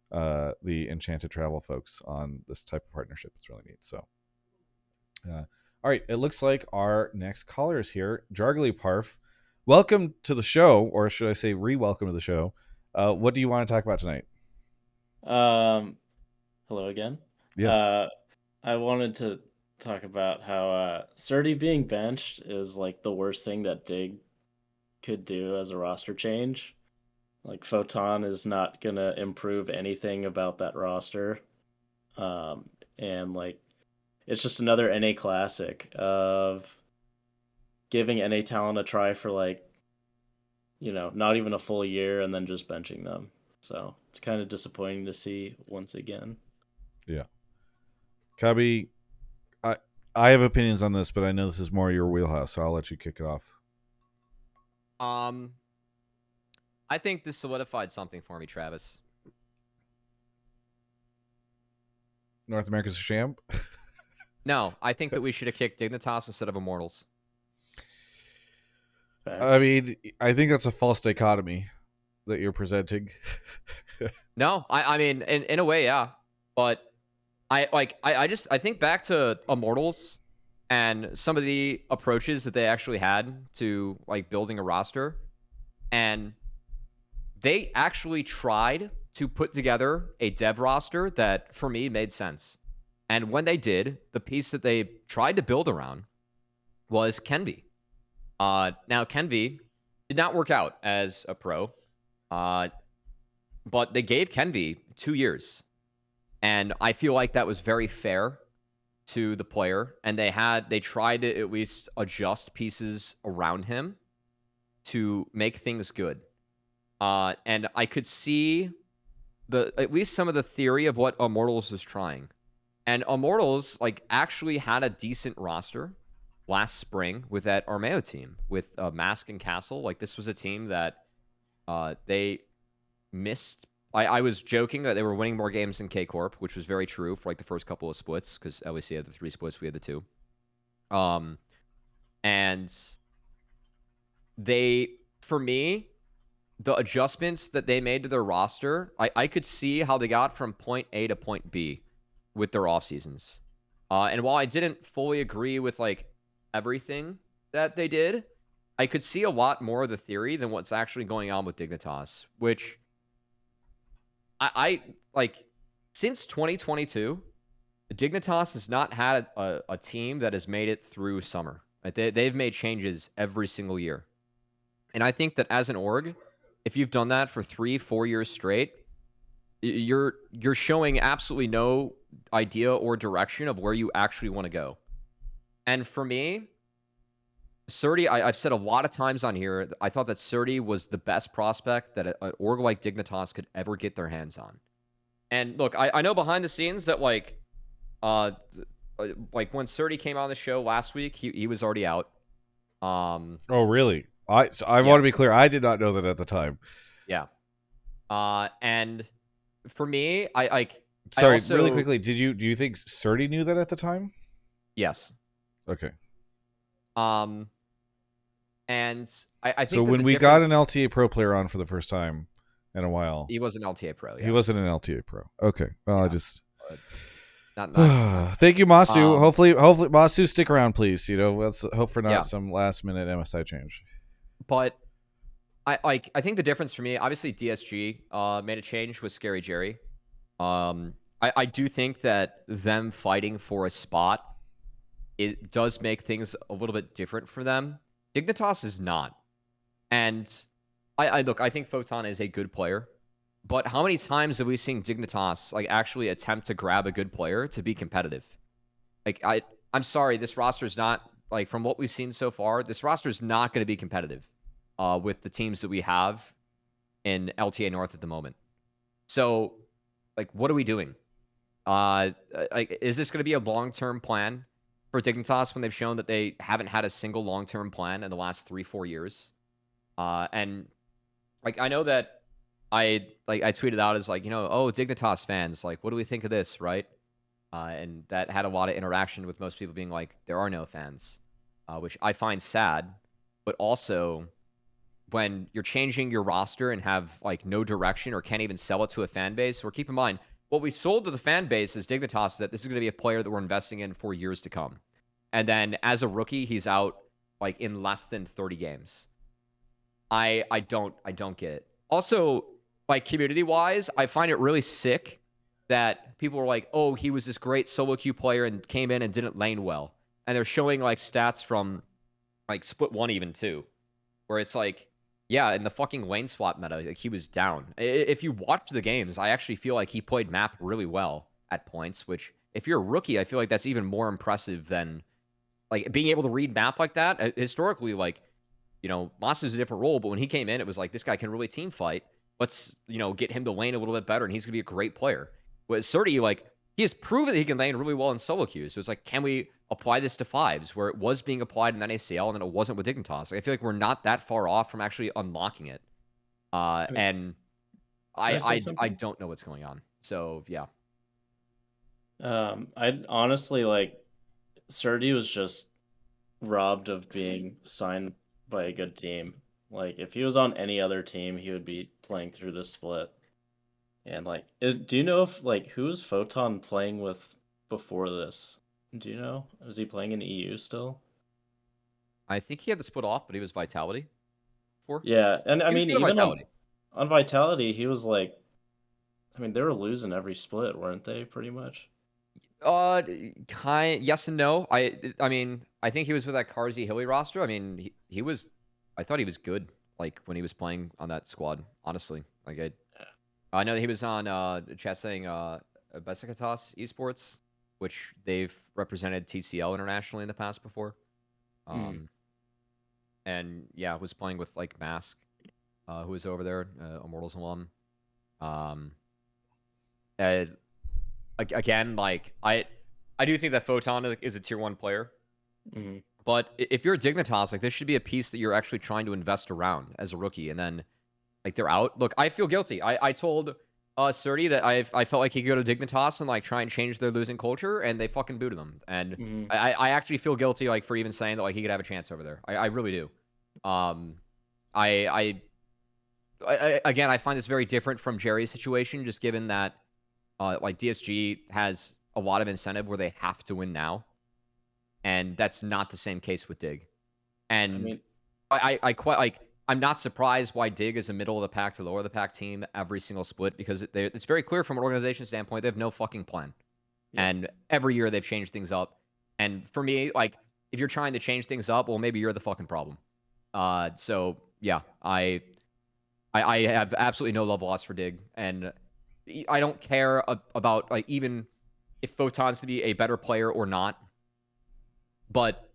the Enchanted Travel folks on this type of partnership. It's really neat. So all right, it looks like our next caller is here. Jarglyparf, welcome to the show, or should I say re-welcome to the show. What do you want to talk about tonight? Hello again. Yes. I wanted to talk about how Srtty being benched is like the worst thing that Dig could do as a roster change. Like Photon is not gonna improve anything about that roster. And like it's just another NA classic of giving NA talent a try for like, you know, not even a full year and then just benching them. So it's kind of disappointing to see once again. Yeah. Cubby, I have opinions on this, but I know this is more your wheelhouse, so I'll let you kick it off. I think this solidified something for me, Travis. North America's a sham? No, I think that we should have kicked Dignitas instead of Immortals. I mean, I think that's a false dichotomy that you're presenting. No, I mean, in a way, yeah. But I think back to Immortals and some of the approaches that they actually had to like building a roster, and they actually tried to put together a dev roster that, for me, made sense. And when they did, the piece that they tried to build around was Kenvi. Now, Kenvi did not work out as a pro, but they gave Kenvi 2 years. And I feel like that was very fair to the player. And they tried to at least adjust pieces around him to make things good. And I could see at least some of the theory of what Immortals was trying. And Immortals actually had a decent roster last spring with that Armeo team with Mask and Castle. This was a team that they missed. I was joking that they were winning more games than K Corp, which was very true for the first couple of splits, because LEC had the 3 splits, we had the 2. And for me, the adjustments that they made to their roster, I could see how they got from point A to point B with their off seasons. And while I didn't fully agree with everything that they did, I could see a lot more of the theory than what's actually going on with Dignitas, which I since 2022, Dignitas has not had a team that has made it through summer. They've made changes every single year. And I think that as an org, if you've done that for 3-4 years straight, you're showing absolutely no idea or direction of where you actually want to go. And for me, Srtty, I've said a lot of times on here, I thought that Srtty was the best prospect that an org like Dignitas could ever get their hands on. And look, I know behind the scenes that when Srtty came on the show last week, he was already out. Oh, really? I want to be clear. I did not know that at the time. Yeah. And for me, Sorry, really quickly, do you think Srtty knew that at the time? Yes. Okay. And I think so when we got an LTA Pro player on for the first time in a while, he was an LTA Pro. Yeah. He wasn't an LTA Pro. Okay. Well, yeah. I just. Not Thank you, Massu. Hopefully, Massu, stick around, please. Let's hope for not some last minute MSI change. But I think the difference for me, obviously DSG made a change with Scary Jerry. I do think that them fighting for a spot, it does make things a little bit different for them. Dignitas is not. And I think Photon is a good player. But how many times have we seen Dignitas actually attempt to grab a good player to be competitive? I'm sorry, this roster is not, from what we've seen so far, this roster is not going to be competitive with the teams that we have in LTA North at the moment. So, what are we doing? Is this going to be a long-term plan for Dignitas when they've shown that they haven't had a single long-term plan in the last 3-4 years? And I know that I tweeted out as Dignitas fans, what do we think of this, right? And that had a lot of interaction with most people being like, there are no fans, which I find sad. But also, when you're changing your roster and have no direction or can't even sell it to a fan base, or keep in mind, what we sold to the fan base is Dignitas, that this is going to be a player that we're investing in for years to come. And then as a rookie, he's out in less than 30 games. I don't get it. Also, community-wise, I find it really sick that people are like, oh, he was this great solo queue player and came in and didn't lane well. And they're showing stats from split 1 even too, where it's yeah, in the fucking lane swap meta, he was down. If you watch the games, I actually feel like he played map really well at points, which if you're a rookie, I feel like that's even more impressive than being able to read map like that. Historically, Massu's a different role, but when he came in, it was this guy can really team fight. Let's, get him to lane a little bit better, and he's going to be a great player. But Srtty, he has proven that he can lane really well in solo queues. So it's can we apply this to fives, where it was being applied in NACL and then it wasn't with Dignitas? I feel like we're not that far off from actually unlocking it. And I don't know what's going on. So, yeah. I'd honestly, Srtty was just robbed of being signed by a good team. If he was on any other team, he would be playing through the split. And do you know if who was Photon playing with before this? Do you know? Was he playing in EU still? I think he had the split off, but he was Vitality. Yeah, and I mean even Vitality. on Vitality, he was like, I mean, they were losing every split, weren't they? Pretty much. Yes and no. I mean, I think he was with that Carsey Hilly roster. I mean, he was. I thought he was good. Like when he was playing on that squad. Honestly, like I know that he was on chat saying Besiktas Esports, which they've represented TCL internationally in the past before. And yeah, was playing with like Mask, who was over there, Immortals alum. Again, like I do think that Photon is a tier 1 player. But if you're a Dignitas, like this should be a piece that you're actually trying to invest around as a rookie, and then like they're out. Look, I feel guilty. I told Srtty that I felt like he could go to Dignitas and like try and change their losing culture, and they fucking booted him. And I actually feel guilty like for even saying that like he could have a chance over there. I really do. I again, I find this very different from Jerry's situation, just given that like DSG has a lot of incentive where they have to win now, and that's not the same case with Dig. And I mean, I quite like. I'm not surprised why Dig is a middle of the pack to lower of the pack team every single split, because it's very clear from an organization standpoint they have no fucking plan, and every year they've changed things up. And for me, like if you're trying to change things up, well, maybe you're the fucking problem. So yeah, I have absolutely no love lost for Dig, and I don't care about like even if Photon's to be a better player or not. But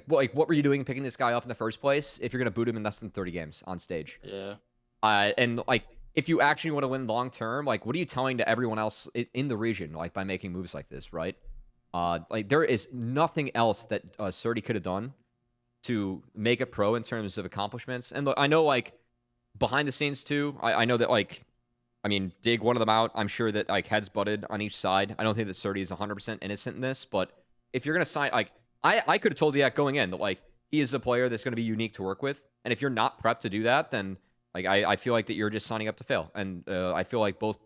like, what were you doing picking this guy up in the first place if you're gonna boot him in less than 30 games on stage? Yeah. And like if you actually want to win long term, like what are you telling to everyone else in the region, like by making moves like this, right? Like there is nothing else that Srtty could have done to make it pro in terms of accomplishments. And look, I know like behind the scenes too, I know that like, I mean, Dig one of them out. I'm sure that like heads butted on each side. I don't think that Srtty is 100% innocent in this, but if you're going to sign, like I could have told you that going in that like he is a player that's going to be unique to work with. And if you're not prepped to do that, then like I feel like that you're just signing up to fail. And I feel like both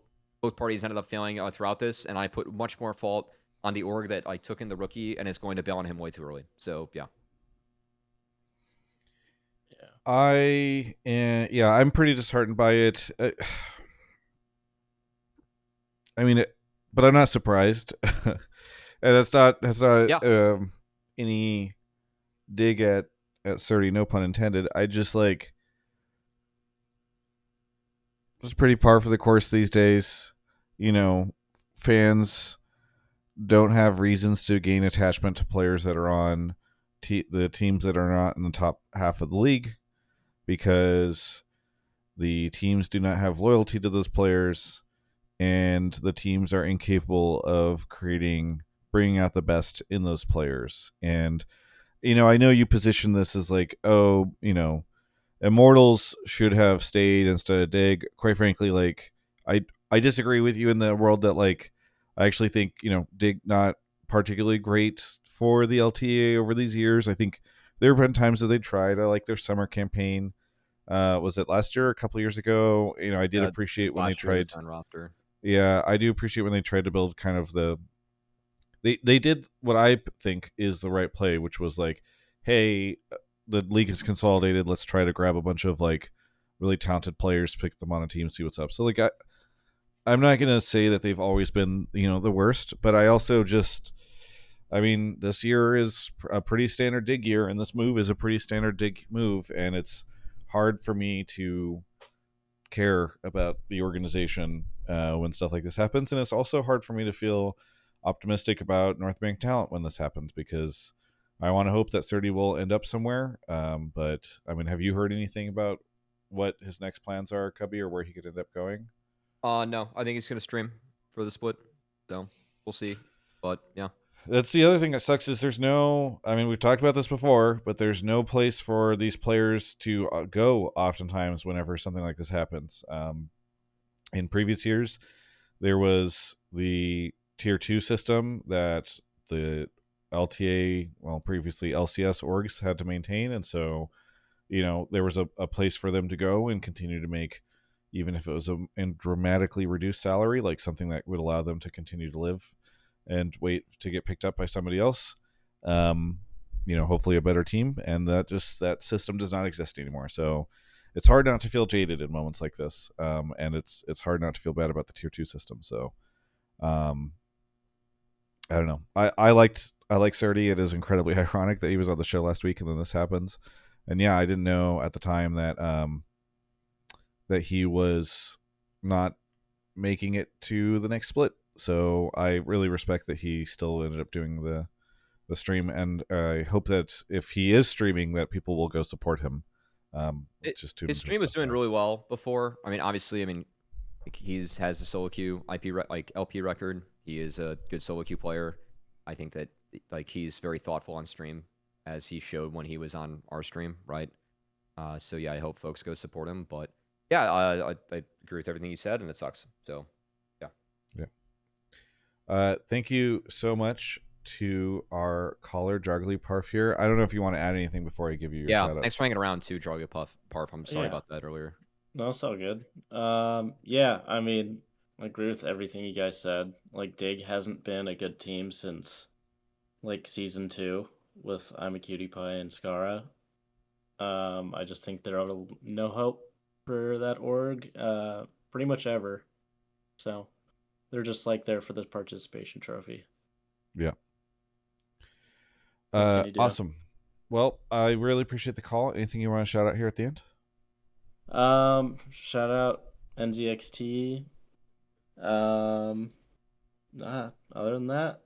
parties ended up failing throughout this. And I put much more fault on the org that like took in the rookie and is going to bail on him way too early. So yeah. I'm pretty disheartened by it. I mean, but I'm not surprised, and that's not any dig at Srtty, no pun intended. I just like it's pretty par for the course these days. You know, fans don't have reasons to gain attachment to players that are on the teams that are not in the top half of the league, because the teams do not have loyalty to those players, and the teams are incapable of bringing out the best in those players. And, you know, I know you position this as like, oh, you know, Immortals should have stayed instead of Dig. Quite frankly, like, I disagree with you in the world that, like, I actually think, you know, Dig not particularly great for the LTA over these years. I think there have been times that they tried. I like their summer campaign. Was it last year or a couple years ago? You know, I did appreciate when they tried. Yeah, I do appreciate when they tried to build kind of they did what I think is the right play, which was like, hey, the league is consolidated. Let's try to grab a bunch of like really talented players, pick them on a team, see what's up. So like, I'm not gonna say that they've always been, you know, the worst, but I also just, I mean, this year is a pretty standard Dig year, and this move is a pretty standard Dig move, and it's hard for me to care about the organization when stuff like this happens, and it's also hard for me to feel optimistic about North Bank talent when this happens, because I want to hope that Srtty will end up somewhere. But I mean, have you heard anything about what his next plans are, Cubby, or where he could end up going? No, I think he's gonna stream for the split, so we'll see. But yeah, that's the other thing that sucks is there's no. I mean, we've talked about this before, but there's no place for these players to go. Oftentimes, whenever something like this happens, in previous years, there was the tier 2 system that the LTA, well, previously LCS orgs had to maintain, and so, you know, there was a place for them to go and continue to make, even if it was a dramatically reduced salary, like something that would allow them to continue to live and wait to get picked up by somebody else. You know, hopefully a better team, and that system does not exist anymore. So it's hard not to feel jaded in moments like this, and it's hard not to feel bad about the tier 2 system. So I don't know. I like Srtty. It is incredibly ironic that he was on the show last week and then this happens. And yeah, I didn't know at the time that that he was not making it to the next split. So I really respect that he still ended up doing the stream, and I hope that if he is streaming, that people will go support him. His stream was doing really well before. I mean, obviously, has a solo queue LP record. He is a good solo queue player. I think that he's very thoughtful on stream, as he showed when he was on our stream, right? So yeah, I hope folks go support him. But yeah, I agree with everything you said, and it sucks. So yeah. Thank you so much to our caller jarglyparf here. I don't know if you want to add anything before I give you your shout out. Thanks for hanging around too, jarglyparf. I'm sorry about that earlier. No, it's all good. Yeah, I mean, I agree with everything you guys said. Like, Dig hasn't been a good team since like season 2 with I'm a Cutie Pie and Skara. I just think they're out of no hope for that org pretty much ever. So they're just like there for the participation trophy. Yeah. Awesome. Well, I really appreciate the call. Anything you want to shout out here at the end? Shout out NZXT. Other than that,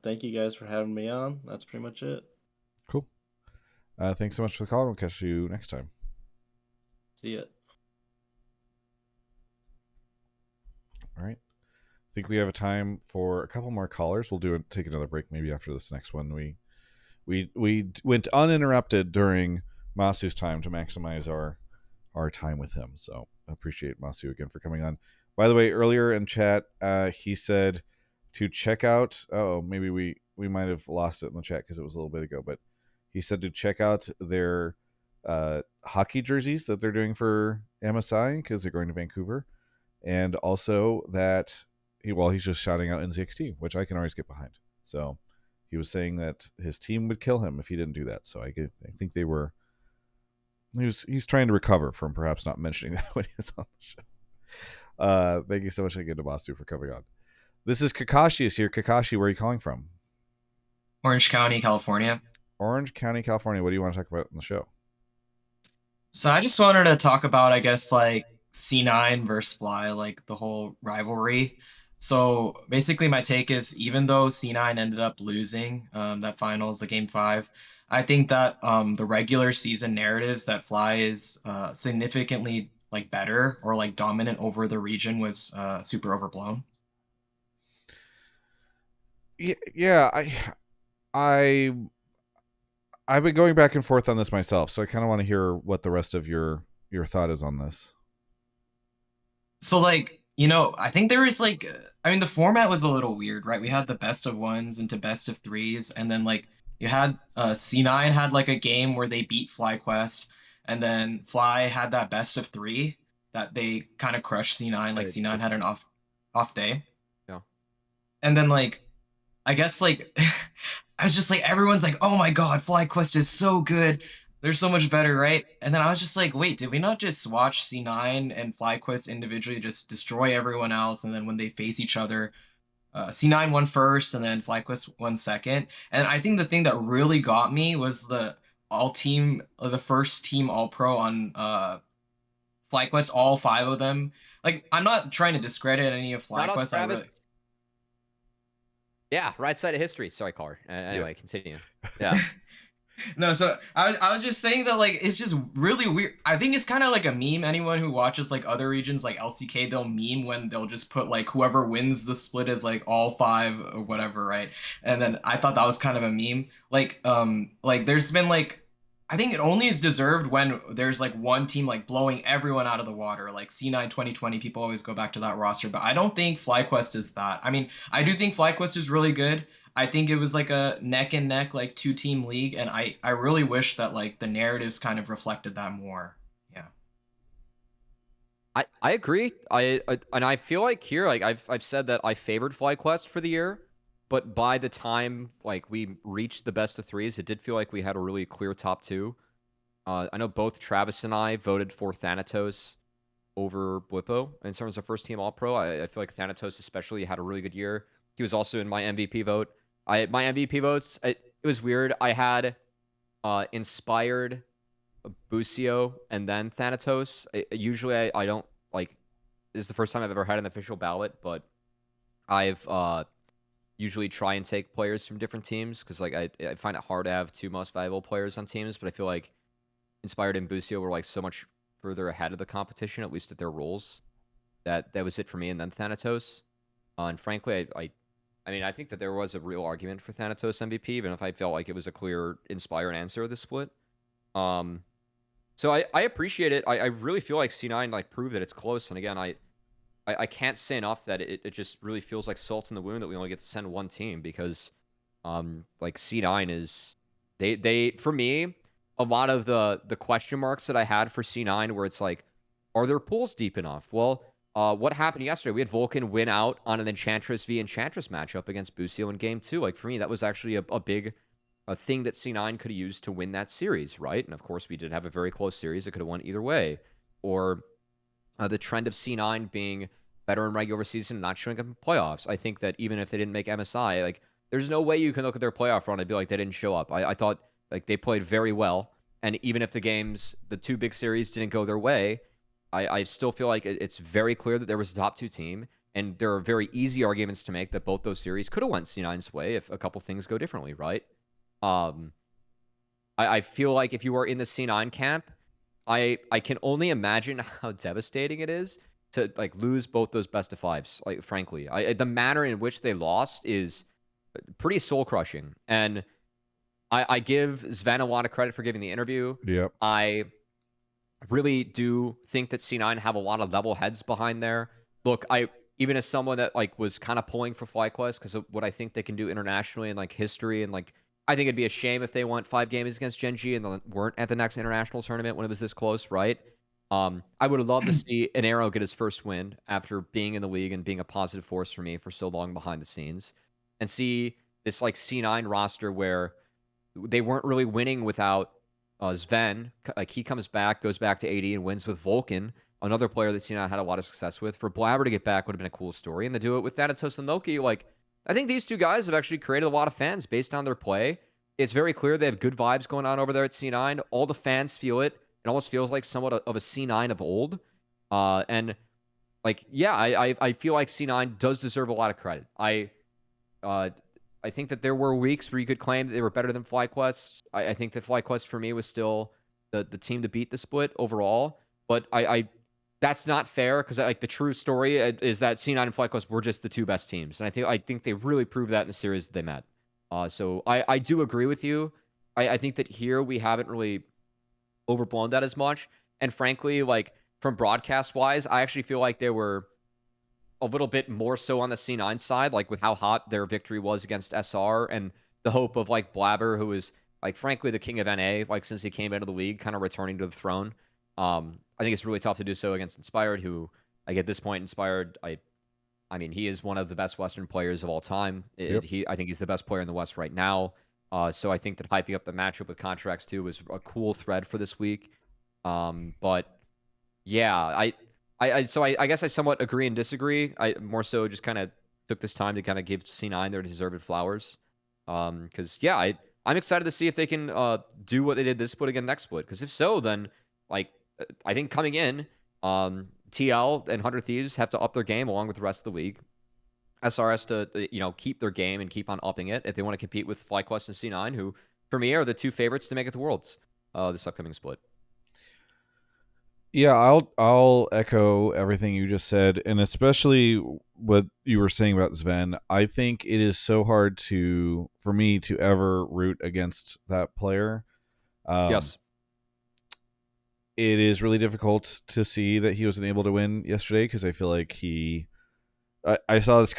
thank you guys for having me on. That's pretty much it. Cool. Thanks so much for the call. We'll catch you next time. See ya. All right. I think we have a time for a couple more callers. We'll take another break maybe after this next one. We went uninterrupted during Massu's time to maximize our time with him. So I appreciate Massu again for coming on. By the way, earlier in chat, he said to check out. Oh, maybe we might have lost it in the chat because it was a little bit ago. But he said to check out their hockey jerseys that they're doing for MSI because they're going to Vancouver, and also that he's just shouting out NZXT, which I can always get behind. So he was saying that his team would kill him if he didn't do that. So I think they were. He's trying to recover from perhaps not mentioning that when he was on the show. Thank you so much again to Massu for coming on. This is Kakashi is here. Kakashi, where are you calling from? Orange County, California. Orange County, California. What do you want to talk about in the show? So I just wanted to talk about, I guess, like C9 versus Fly, like the whole rivalry. So basically my take is, even though C9 ended up losing that finals, the game 5, I think that the regular season narratives that Fly is significantly like better or like dominant over the region was super overblown. Yeah, I've been going back and forth on this myself, so I kind of want to hear what the rest of your thought is on this. So like, I think there was like, the format was a little weird, right? We had the best of 1s into best of 3s, and then like you had C9 had like a game where they beat FlyQuest, and then Fly had that best of 3 that they kind of crushed C9. Like C9 had an off day. Yeah. And then like, I guess like, I was just like, everyone's like, oh my god, FlyQuest is so good. They're so much better, right? And then I was just like, wait, did we not just watch C9 and FlyQuest individually just destroy everyone else? And then when they face each other, C9 won first and then FlyQuest won second. And I think the thing that really got me was the first team all-pro on FlyQuest, all 5 of them. Like, I'm not trying to discredit any of FlyQuest. Yeah, right side of history. Sorry, caller. Anyway, continue. Yeah. No, so I was just saying that, like, it's just really weird. I think it's kind of like a meme. Anyone who watches, like, other regions, like LCK, they'll meme when they'll just put, like, whoever wins the split is, like, all 5 or whatever, right? And then I thought that was kind of a meme. Like, there's been, like, I think it only is deserved when there's, like, one team, like, blowing everyone out of the water. Like, C9 2020, people always go back to that roster. But I don't think FlyQuest is that. I mean, I do think FlyQuest is really good. I think it was like a neck and neck, like 2-team league, and I really wish that like the narratives kind of reflected that more. Yeah. I agree. And I feel like here, like I've said that I favored FlyQuest for the year, but by the time like we reached the best of 3s, it did feel like we had a really clear top 2. I know both Travis and I voted for Thanatos over Blippo in terms of first team All Pro. I feel like Thanatos especially had a really good year. He was also in my MVP vote. My MVP votes, it was weird. I had Inspired, Busio, and then Thanatos. Usually I don't like. This is the first time I've ever had an official ballot, but I've usually try and take players from different teams because like I find it hard to have two most valuable players on teams, but I feel like Inspired and Busio were like so much further ahead of the competition, at least at their roles. That was it for me, and then Thanatos. And frankly, I mean, I think that there was a real argument for Thanatos MVP, even if I felt like it was a clear Inspired answer of the split. So I appreciate it. I really feel like C9 like proved that it's close. And again, I can't say enough that it just really feels like salt in the wound that we only get to send one team because like C9 is they for me, a lot of the question marks that I had for C9 where it's like, are their pools deep enough? Well, what happened yesterday? We had Vulcan win out on an Enchantress v Enchantress matchup against Busio in game 2. Like for me, that was actually a big thing that C9 could have used to win that series, right? And of course, we did have a very close series. It could have won either way. Or the trend of C9 being better in regular season and not showing up in playoffs. I think that even if they didn't make MSI, like there's no way you can look at their playoff run and be like they didn't show up. I thought like they played very well, and even if the two big series didn't go their way, I still feel like it's very clear that there was a top 2 team, and there are very easy arguments to make that both those series could have went C9's way if a couple things go differently, right? I feel like if you are in the C9 camp, I can only imagine how devastating it is to like lose both those best of 5s. Like frankly, the manner in which they lost is pretty soul crushing. And I give Sven a lot of credit for giving the interview. Yep. I really do think that C9 have a lot of level heads behind there. Look, even as someone that like was kind of pulling for FlyQuest because of what I think they can do internationally and like history and like I think it'd be a shame if they won 5 games against Gen G and then weren't at the next international tournament when it was this close, right? I would have loved to see an Arrow get his first win after being in the league and being a positive force for me for so long behind the scenes, and see this like C9 roster where they weren't really winning without Sven. Like he comes back, goes back to AD and wins with Vulcan, another player that C9 had a lot of success with. For Blabber to get back would have been a cool story, and to do it with Thanatos and Loki, like I think these two guys have actually created a lot of fans based on their play. It's very clear they have good vibes going on over there at C9. All the fans feel it. It almost feels like somewhat of a C9 of old. And like, yeah, I feel like C9 does deserve a lot of credit. I think that there were weeks where you could claim that they were better than FlyQuest. I think that FlyQuest for me was still the team to beat the split overall. But that's not fair because like the true story is that C9 and FlyQuest were just the two best teams, and I think they really proved that in the series that they met. So I do agree with you. I think that here we haven't really overblown that as much, and frankly, like from broadcast wise, I actually feel like they were a little bit more so on the C9 side, like with how hot their victory was against SR and the hope of like Blabber, who is like frankly the king of NA, like since he came into the league, kind of returning to the throne. I think it's really tough to do so against Inspired, who like at this point, Inspired, I mean, he is one of the best Western players of all time. Yep. I think he's the best player in the West right now. So I think that hyping up the matchup with Contracts too was a cool thread for this week. But yeah, I guess I somewhat agree and disagree. I more so just kind of took this time to kind of give C9 their deserved flowers. Because yeah, I'm excited to see if they can do what they did this split again next split. Because if so, then like I think coming in, TL and 100 Thieves have to up their game along with the rest of the league. SRS to keep their game and keep on upping it if they want to compete with FlyQuest and C9, who for me are the two favorites to make it to Worlds this upcoming split. Yeah, I'll echo everything you just said, and especially what you were saying about Sven. I think it is so hard for me to ever root against that player. Yes. It is really difficult to see that he wasn't able to win yesterday because I feel like I saw this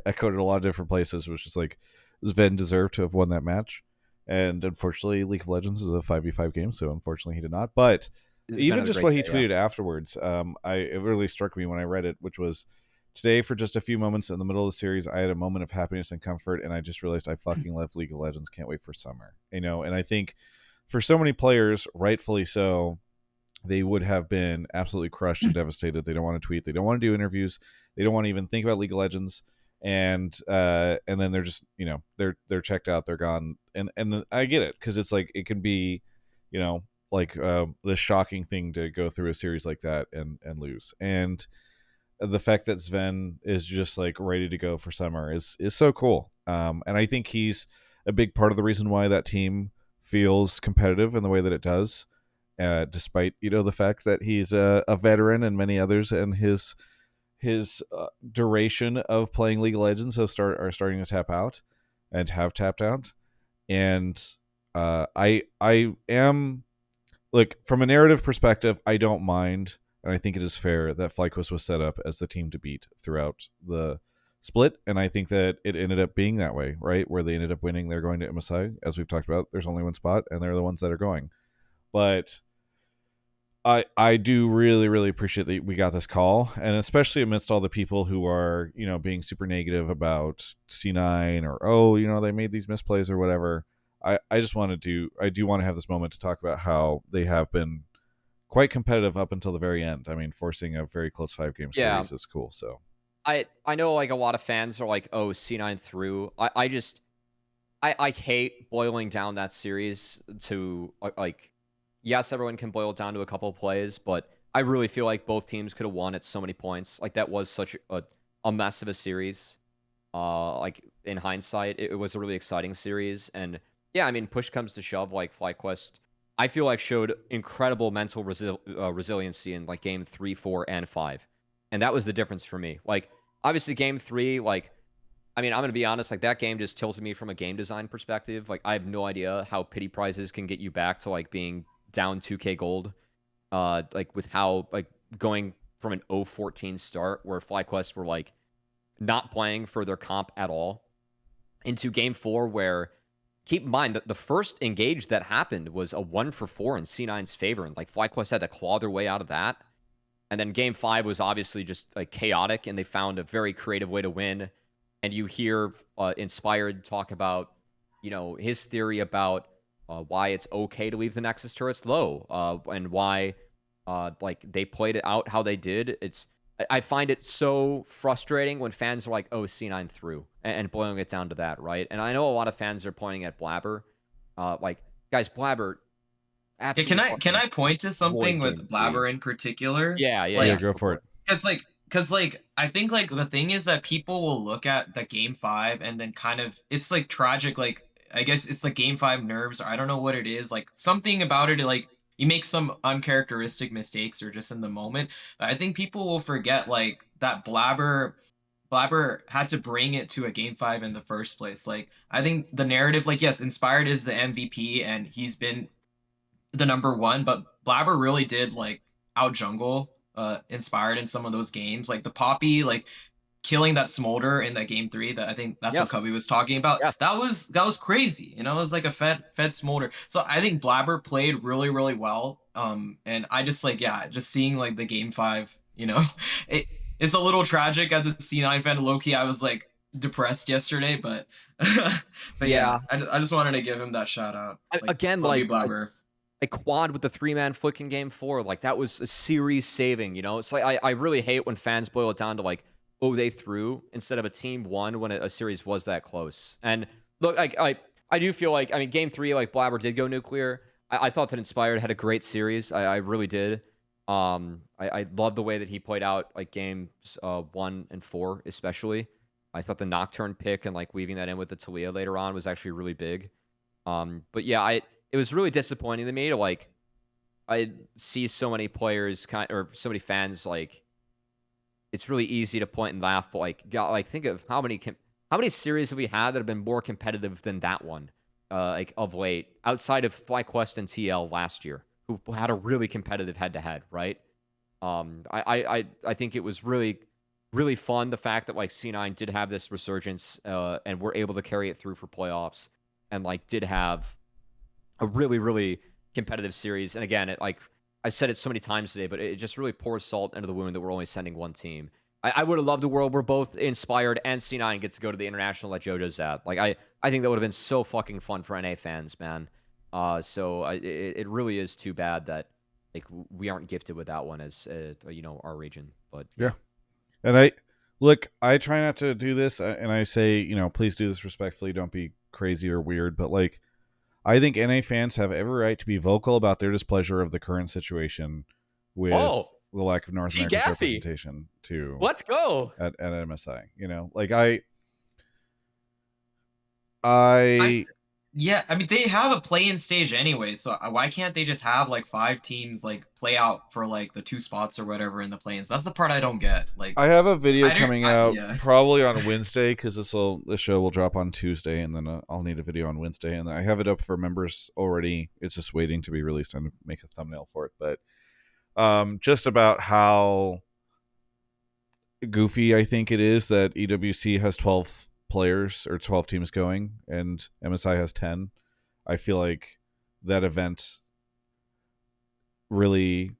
echoed in a lot of different places, which is like Sven deserved to have won that match. And unfortunately, League of Legends is a 5v5 game, so unfortunately he did not. But even just what he tweeted afterwards, it really struck me when I read it, which was, today for just a few moments in the middle of the series, I had a moment of happiness and comfort, and I just realized I fucking love League of Legends. Can't wait for summer. And I think for so many players, rightfully so, they would have been absolutely crushed and devastated. They don't want to tweet. They don't want to do interviews. They don't want to even think about League of Legends. And then they're just, they're checked out. They're gone. And I get it, because it's like it can be, like the shocking thing to go through a series like that and lose. And the fact that Sven is just like ready to go for summer is so cool. And I think he's a big part of the reason why that team feels competitive in the way that it does. Despite the fact that he's a veteran and many others, and his duration of playing League of Legends are starting to tap out and have tapped out. And I am, like, from a narrative perspective, I don't mind, and I think it is fair that FlyQuest was set up as the team to beat throughout the split, and I think that it ended up being that way, right? Where they ended up winning. They're going to MSI, as we've talked about. There's only one spot, and they're the ones that are going. But I do really, really appreciate that we got this call, and especially amidst all the people who are, being super negative about C9 or, they made these misplays or whatever. I do want to have this moment to talk about how they have been quite competitive up until the very end. I mean, forcing a very close 5-game series is cool. So I know, like, a lot of fans are like, oh, C9 through. I hate boiling down that series to, like, yes, everyone can boil it down to a couple of plays, but I really feel like both teams could have won at so many points. Like, that was such a mess of a series. Like, in hindsight, it was a really exciting series. And yeah, I mean, push comes to shove, like, FlyQuest, I feel like, showed incredible mental resiliency in, like, game 3, 4, and 5. And that was the difference for me. Like, obviously, game 3, like, I mean, I'm going to be honest, like, that game just tilted me from a game design perspective. Like, I have no idea how pity prizes can get you back to, like, being down 2k gold. Like, with how, like, going from an 0-14 start where FlyQuest were, like, not playing for their comp at all, into game 4 where, keep in mind, that the first engage that happened was a 1-for-4 in C9's favor, and, like, FlyQuest had to claw their way out of that. And then game 5 was obviously just, like, chaotic, and they found a very creative way to win. And you hear Inspired talk about, his theory about why it's okay to leave the Nexus turrets low, and why, like, they played it out how they did. I find it so frustrating when fans are like, oh, C9 through, and boiling it down to that, right? And I know a lot of fans are pointing at Blabber. Like, guys, Blabber, Yeah, absolutely. can I point to something game with Blabber in particular? Yeah, yeah, go for it. Because I think, like, the thing is that people will look at the game 5 and then kind of, it's like tragic. Like, I guess it's like game 5 nerves, or I don't know what it is. Like, something about it, like, you make some uncharacteristic mistakes or just in the moment. But I think people will forget, like, that Blabber had to bring it to a game 5 in the first place. Like, I think the narrative, like, yes, Inspired is the MVP and he's been the number 1, but Blabber really did, like, out jungle Inspired in some of those games. Like, the Poppy, like, killing that Smolder in that game 3, that I think that's what Cubby was talking about. Yes. That was crazy. It was like a fed Smolder. So I think Blabber played really, really well. And I just, like, just seeing, like, the game 5, it's a little tragic as a C9 fan. Low-key, I was, like, depressed yesterday, but yeah, I just wanted to give him that shout out. Like, Again, love you, like, Blabber. a quad with the 3-man flick in game 4, like, that was a series saving. It's like, I really hate when fans boil it down to, like, oh, they threw instead of a team won when a series was that close. And look, I do feel like, I mean, game 3, like, Blabber did go nuclear. I thought that Inspired had a great series. I really did. I love the way that he played out, like, games 1 and 4 especially. I thought the Nocturne pick and, like, weaving that in with the Talia later on was actually really big. But yeah, it was really disappointing to me to, like, I see so many players or so many fans, like, it's really easy to point and laugh, but, like, think of how many series have we had that have been more competitive than that one, like, of late, outside of FlyQuest and TL last year, who had a really competitive head-to-head, right? I think it was really, really fun, the fact that, like, C9 did have this resurgence, and were able to carry it through for playoffs, and, like, did have a really, really competitive series. And again, I've said it so many times today, but it just really pours salt into the wound that we're only sending one team. I would have loved a world where both Inspired and C9 get to go to the international that JoJo's at. Like, I think that would have been so fucking fun for NA fans, man. So it really is too bad that like we aren't gifted with that one as our region. But Yeah. And I try not to do this, and I say, please do this respectfully. Don't be crazy or weird. But like, I think NA fans have every right to be vocal about their displeasure of the current situation with the lack of North American representation let's go at MSI. Like yeah, I mean, they have a play-in stage anyway, so why can't they just have like 5 teams like play out for like the 2 spots or whatever in the play-ins? That's the part I don't get. Like, I have a video coming out yeah. probably on Wednesday, because the show will drop on Tuesday, and then I'll need a video on Wednesday, and I have it up for members already. It's just waiting to be released and make a thumbnail for it. But just about how goofy I think it is that EWC has 12 players or 12 teams going and MSI has 10. I feel like that event really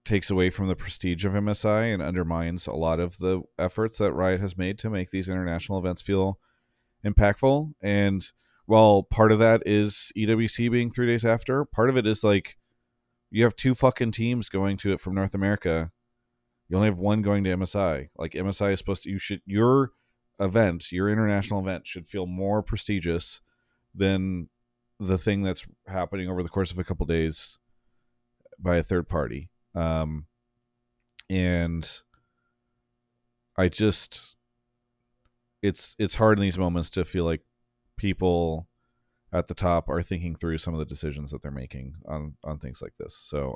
takes away from the prestige of MSI and undermines a lot of the efforts that Riot has made to make these international events feel impactful. And while part of that is EWC being 3 days after, part of it is like you have 2 fucking teams going to it from North America. You only have 1 going to MSI. Like, MSI is supposed to, your event, your international event should feel more prestigious than the thing that's happening over the course of a couple days by a third party. And I just, it's hard in these moments to feel like people at the top are thinking through some of the decisions that they're making on things like this. So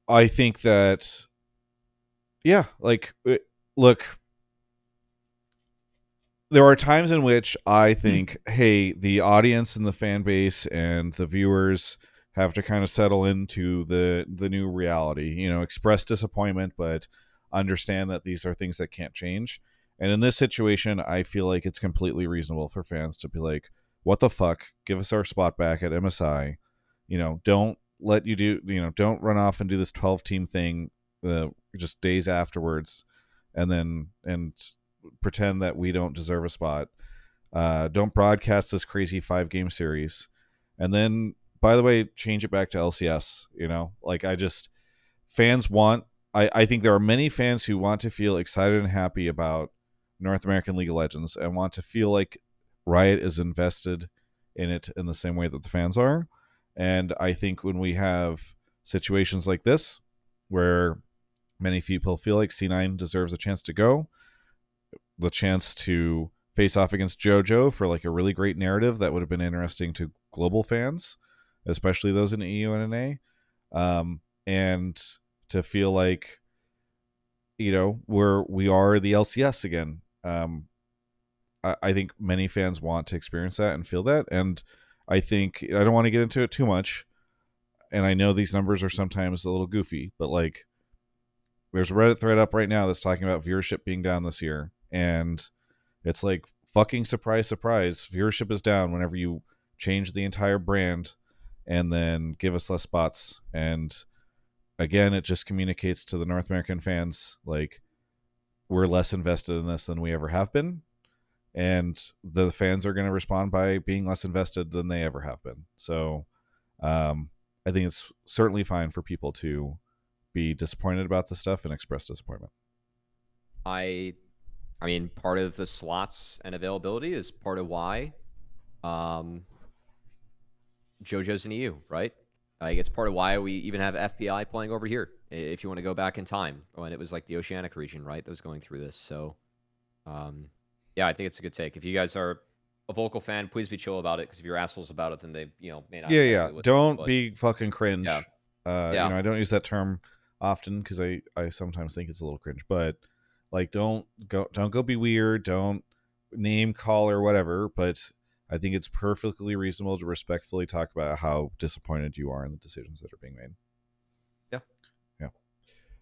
I think that, yeah, like, look, there are times in which I think, hey, the audience and the fan base and the viewers have to kind of settle into the new reality, express disappointment, but understand that these are things that can't change. And in this situation, I feel like it's completely reasonable for fans to be like, what the fuck? Give us our spot back at MSI. Don't let you do, don't run off and do this 12-team thing just days afterwards and pretend that we don't deserve a spot. Don't broadcast this crazy 5-game series. And then, by the way, change it back to LCS. Like, I think there are many fans who want to feel excited and happy about North American League of Legends and want to feel like Riot is invested in it in the same way that the fans are. And I think when we have situations like this, where many people feel like C9 deserves a chance to go, the chance to face off against JoJo for like a really great narrative that would have been interesting to global fans, especially those in the EU and NA, and to feel like, we are the LCS again. I think many fans want to experience that and feel that, and I think I don't want to get into it too much, and I know these numbers are sometimes a little goofy, but like, there's a Reddit thread up right now that's talking about viewership being down this year, and it's like, fucking surprise, surprise, viewership is down whenever you change the entire brand and then give us less spots. And again, it just communicates to the North American fans, like, we're less invested in this than we ever have been, and the fans are going to respond by being less invested than they ever have been. So I think it's certainly fine for people to be disappointed about this stuff and express disappointment. I mean, part of the slots and availability is part of why JoJo's in EU, right? Like, it's part of why we even have FPI playing over here, if you want to go back in time, when it was like the Oceanic region, right, that was going through this. So, yeah, I think it's a good take. If you guys are a vocal fan, please be chill about it, because if you're assholes about it, then they, may not. Yeah. Don't be fucking cringe. Yeah. I don't use that term often because I sometimes think it's a little cringe, but like, don't go be weird, don't name call or whatever, but I think it's perfectly reasonable to respectfully talk about how disappointed you are in the decisions that are being made. Yeah.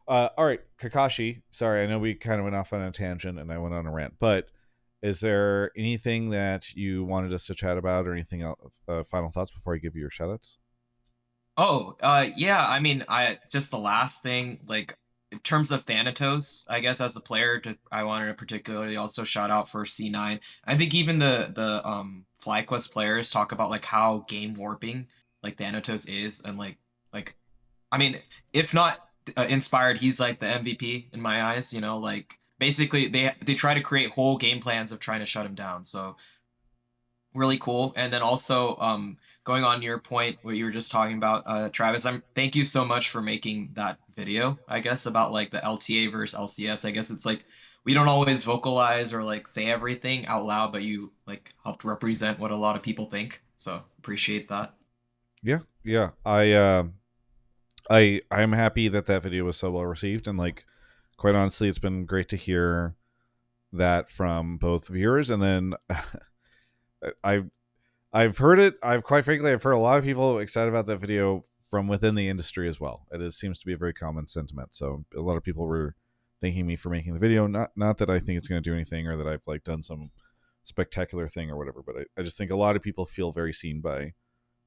All right, Kakashi, sorry, I know we kind of went off on a tangent and I went on a rant, but is there anything that you wanted us to chat about, or anything else, final thoughts before I give you your shoutouts? Oh, yeah, I mean, just the last thing, like, in terms of Thanatos, I guess as a player, I wanted to particularly also shout out for C9. I think even the FlyQuest players talk about like how game warping like Thanatos is, and like I mean, if not inspired, he's like the MVP in my eyes. You know, like basically they try to create whole game plans of trying to shut him down. So really cool. And then also going on your point what you were just talking about, Travis, thank you so much for making that video, I guess, about like the LTA versus LCS. I guess it's like we don't always vocalize or like say everything out loud, but you like helped represent what a lot of people think. So appreciate that. Yeah. I'm happy that video was so well received, and like quite honestly, it's been great to hear that from both viewers, and then I've heard it. I've heard a lot of people excited about that video from within the industry as well. It seems to be a very common sentiment. So a lot of people were thanking me for making the video. Not that I think it's going to do anything or that I've like done some spectacular thing or whatever, but I just think a lot of people feel very seen by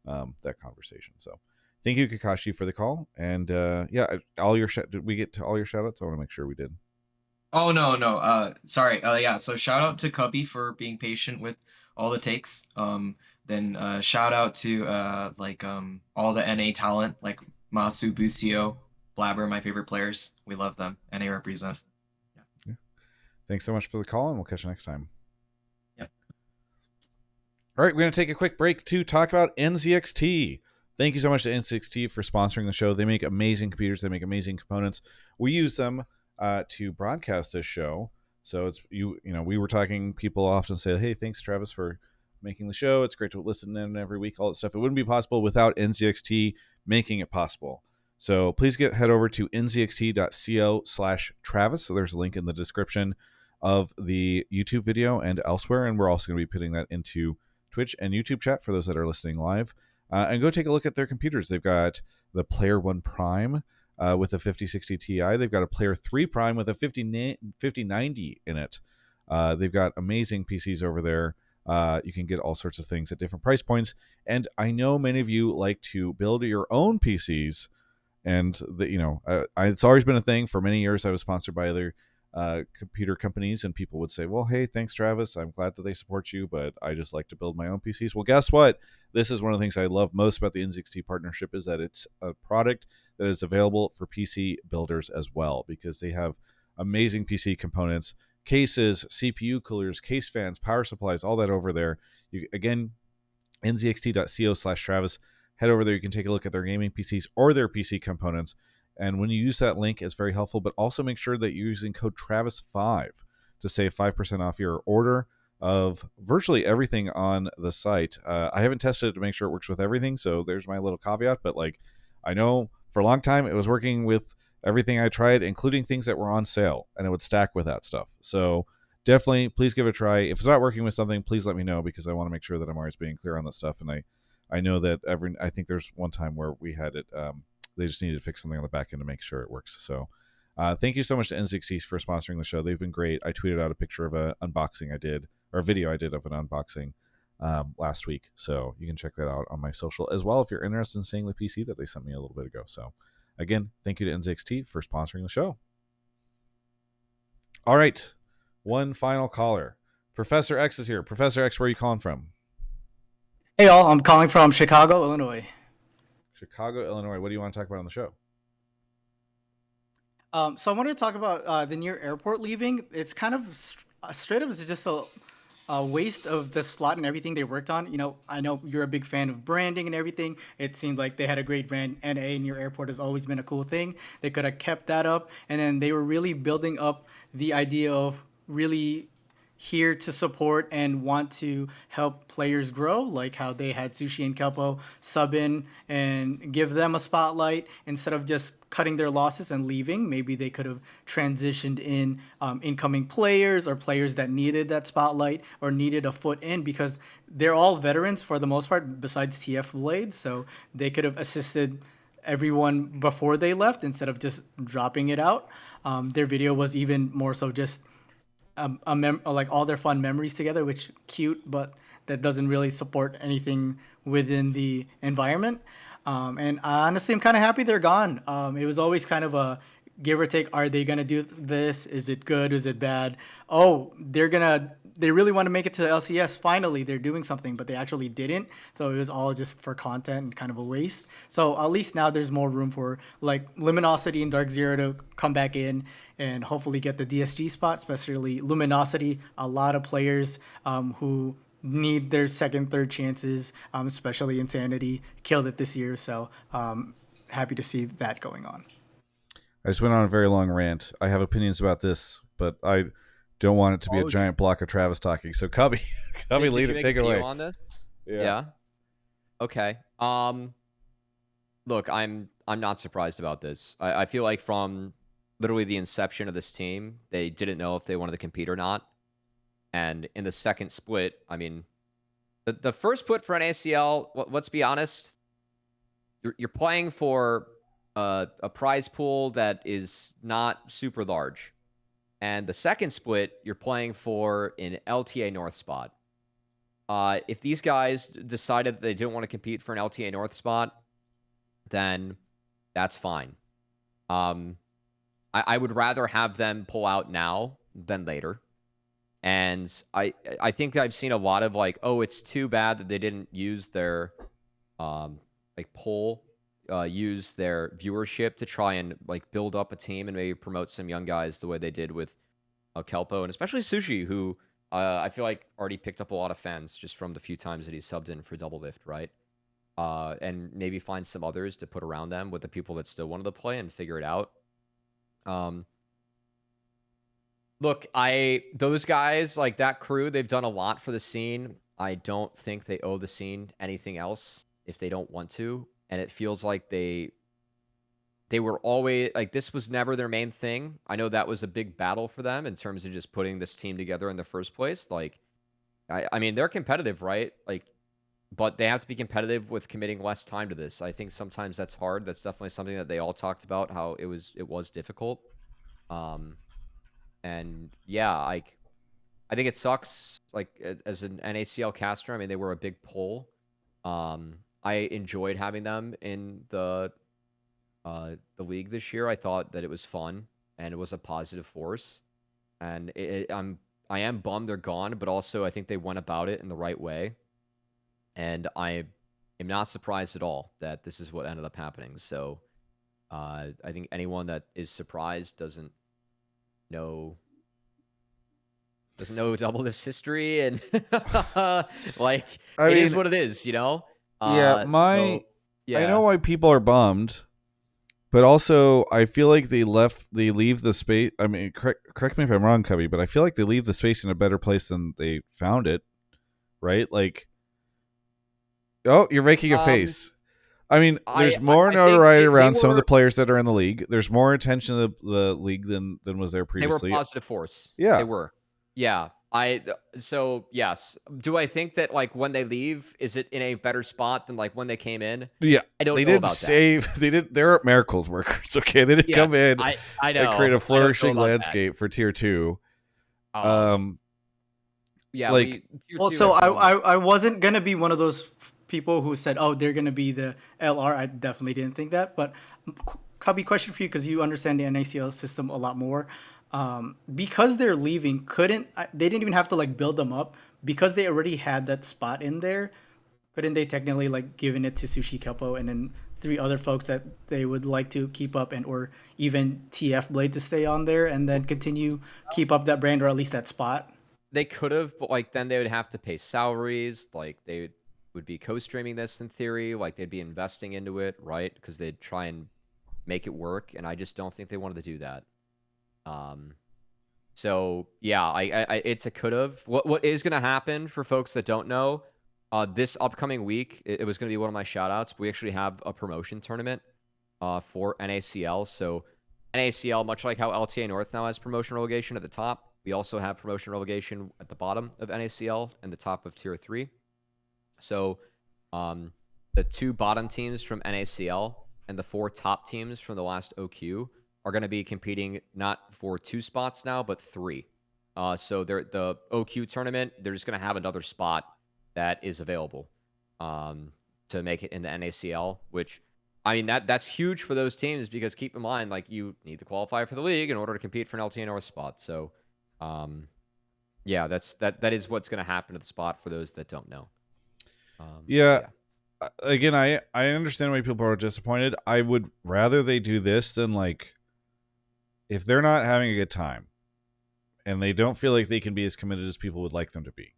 that conversation. So thank you, Kakashi, for the call. And yeah, did we get to all your shout outs? I want to make sure we did. Oh no. Sorry. Yeah. So shout out to Cubby for being patient with all the takes. Then shout out to all the NA talent like Massu, Busio, Blabber, my favorite players. We love them. NA represent. Yeah. Thanks so much for the call, and we'll catch you next time. Yep. All right, we're going to take a quick break to talk about NZXT. Thank you so much to NZXT for sponsoring the show. They make amazing computers. They make amazing components. We use them to broadcast this show. So it's we were talking, people often say, hey, thanks Travis for making the show. It's great to listen in every week, all that stuff. It wouldn't be possible without NZXT making it possible. So please head over to nzxt.co/Travis. So there's a link in the description of the YouTube video and elsewhere. And we're also going to be putting that into Twitch and YouTube chat for those that are listening live. And go take a look at their computers. They've got the Player 1 Prime with a 5060 Ti. They've got a Player 3 Prime with a 5090 in it. They've got amazing PCs over there. You can get all sorts of things at different price points. And I know many of you like to build your own PCs. And it's always been a thing for many years. I was sponsored by other computer companies, and people would say, well, hey, thanks Travis, I'm glad that they support you, but I just like to build my own PCs. Well, guess what? This is one of the things I love most about the NZXT partnership, is that it's a product that is available for PC builders as well, because they have amazing PC components, cases, CPU coolers, case fans, power supplies, all that over there. Again, nzxt.co/Travis. Head over there. You can take a look at their gaming PCs or their PC components. And when you use that link, it's very helpful. But also make sure that you're using code Travis5 to save 5% off your order of virtually everything on the site. I haven't tested it to make sure it works with everything, so there's my little caveat. But like, I know for a long time it was working with everything I tried, including things that were on sale, and it would stack with that stuff. So definitely, please give it a try. If it's not working with something, please let me know, because I want to make sure that I'm always being clear on that stuff. And I know that I think there's one time where we had it. They just needed to fix something on the back end to make sure it works. So thank you so much to NZXT for sponsoring the show. They've been great. I tweeted out a picture of an unboxing I did, or a video I did of an unboxing last week. So you can check that out on my social as well if you're interested in seeing the PC that they sent me a little bit ago. So again, thank you to NZXT for sponsoring the show. All right. One final caller. Professor X is here. Professor X, where are you calling from? Hey, all. I'm calling from Chicago, Illinois. Chicago, Illinois. What do you want to talk about on the show? So I wanted to talk about the near airport leaving. It's kind of straight up is just a waste of the slot and everything they worked on. I know you're a big fan of branding and everything. It seemed like they had a great brand. NA near airport has always been a cool thing. They could have kept that up, and then they were really building up the idea of really here to support and want to help players grow, like how they had Sushi and Kelpo sub in and give them a spotlight instead of just cutting their losses and leaving. Maybe they could have transitioned in incoming players or players that needed that spotlight or needed a foot in, because they're all veterans for the most part besides TF Blades, so they could have assisted everyone before they left instead of just dropping it out. Their video was even more so just like all their fun memories together, which cute, but that doesn't really support anything within the environment. And honestly, I'm kind of happy they're gone. It was always kind of a give or take, are they gonna do this? Is it good? Is it bad? Oh, they really want to make it to the LCS. Finally, they're doing something, but they actually didn't. So it was all just for content and kind of a waste. So at least now there's more room for like Luminosity and Dark Zero to come back in and hopefully get the DSG spot, especially Luminosity. A lot of players who need their second, third chances, especially Insanity, killed it this year. So happy to see that going on. I just went on a very long rant. I have opinions about this, but I don't want it to be a giant block of Travis talking. So Cubby, lead it, take it away. On this? Yeah. Okay. Look, I'm not surprised about this. I feel like from literally the inception of this team, they didn't know if they wanted to compete or not. And in the second split, I mean, the first split for an ACL, let's be honest, you're playing for a prize pool that is not super large. And the second split, you're playing for an LTA North spot. If these guys decided that they didn't want to compete for an LTA North spot, then that's fine. I would rather have them pull out now than later. And I think I've seen a lot of like, oh, it's too bad that they didn't use their use their viewership to try and like build up a team and maybe promote some young guys the way they did with Kelpo and especially Sushi, who I feel like already picked up a lot of fans just from the few times that he subbed in for Double Lift, right? And maybe find some others to put around them with the people that still wanted to play and figure it out. Look, those guys, like that crew, they've done a lot for the scene. I don't think they owe the scene anything else if they don't want to. And it feels like they were always, like, this was never their main thing. I know that was a big battle for them in terms of just putting this team together in the first place. Like, I mean, they're competitive, right? Like, but they have to be competitive with committing less time to this. I think sometimes that's hard. That's definitely something that they all talked about, how it was difficult. And yeah, like, I think it sucks, like, as an NACL caster. I mean, they were a big pull. I enjoyed having them in the league this year. I thought that it was fun and it was a positive force. And I am bummed they're gone, but also I think they went about it in the right way. And I am not surprised at all that this is what ended up happening. So I think anyone that is surprised doesn't know Double Lift's history, and like it is what it is, you know. Yeah, I know why people are bummed, but also I feel like they leave the space. I mean, correct me if I'm wrong, Cubby, but I feel like they leave the space in a better place than they found it. Right? Like, oh, you're making a face. I mean, there's more notoriety around some of the players that are in the league. There's more attention to the league than was there previously. They were a positive force. Yeah, they were. Yeah. So yes. Do I think that like when they leave, is it in a better spot than like when they came in? Yeah. I don't know about that. They did. They're miracles workers. Okay, they didn't come in I know, and create a flourishing landscape for tier 2. Yeah. Like, so I wasn't gonna be one of those people who said, oh, they're gonna be the LR. I definitely didn't think that. But Cubby, question for you, because you understand the NACL system a lot more. Because they're leaving, they didn't even have to like build them up because they already had that spot in there. Couldn't they technically like given it to Sushi, Kelpo, and then 3 other folks that they would like to keep up, and or even TF Blade to stay on there and then continue keep up that brand or at least that spot? They could have, but like then they would have to pay salaries. Like they would be co-streaming this in theory. Like they'd be investing into it, right? Because they'd try and make it work, and I just don't think they wanted to do that. So yeah, it's a could have. What is going to happen for folks that don't know? This upcoming week, it was going to be one of my shout outs. We actually have a promotion tournament for NACL. So NACL, much like how LTA North now has promotion relegation at the top, we also have promotion relegation at the bottom of NACL and the top of tier 3. So the 2 bottom teams from NACL and the 4 top teams from the last OQ are going to be competing not for 2 spots now, but 3. So the OQ tournament, they're just going to have another spot that is available to make it in the NACL, which I mean, that's huge for those teams because keep in mind, like, you need to qualify for the league in order to compete for an LTA North spot. So, yeah, that is what's going to happen to the spot for those that don't know. Yeah. Again, I understand why people are disappointed. I would rather they do this than, like, if they're not having a good time and they don't feel like they can be as committed as people would like them to be.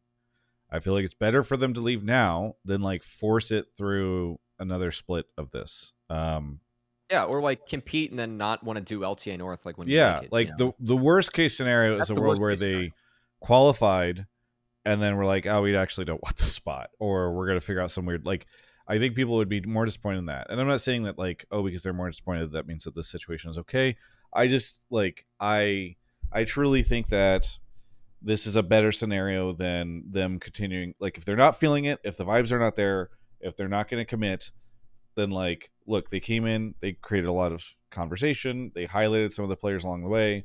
I feel like it's better for them to leave now than, like, force it through another split of this. Yeah, or like compete and then not want to do LTA North like when you Yeah, make it. like You know? the worst case scenario That's is a the world worst where case they scenario. qualified and then we're like, oh, we actually don't want the spot, or we're gonna figure out some weird, like, I think people would be more disappointed in that. And I'm not saying that, like, oh, because they're more disappointed that means that this situation is okay. I just, like, I truly think that this is a better scenario than them continuing. Like, if they're not feeling it, if the vibes are not there, if they're not going to commit, then, like, look, they came in, they created a lot of conversation, they highlighted some of the players along the way.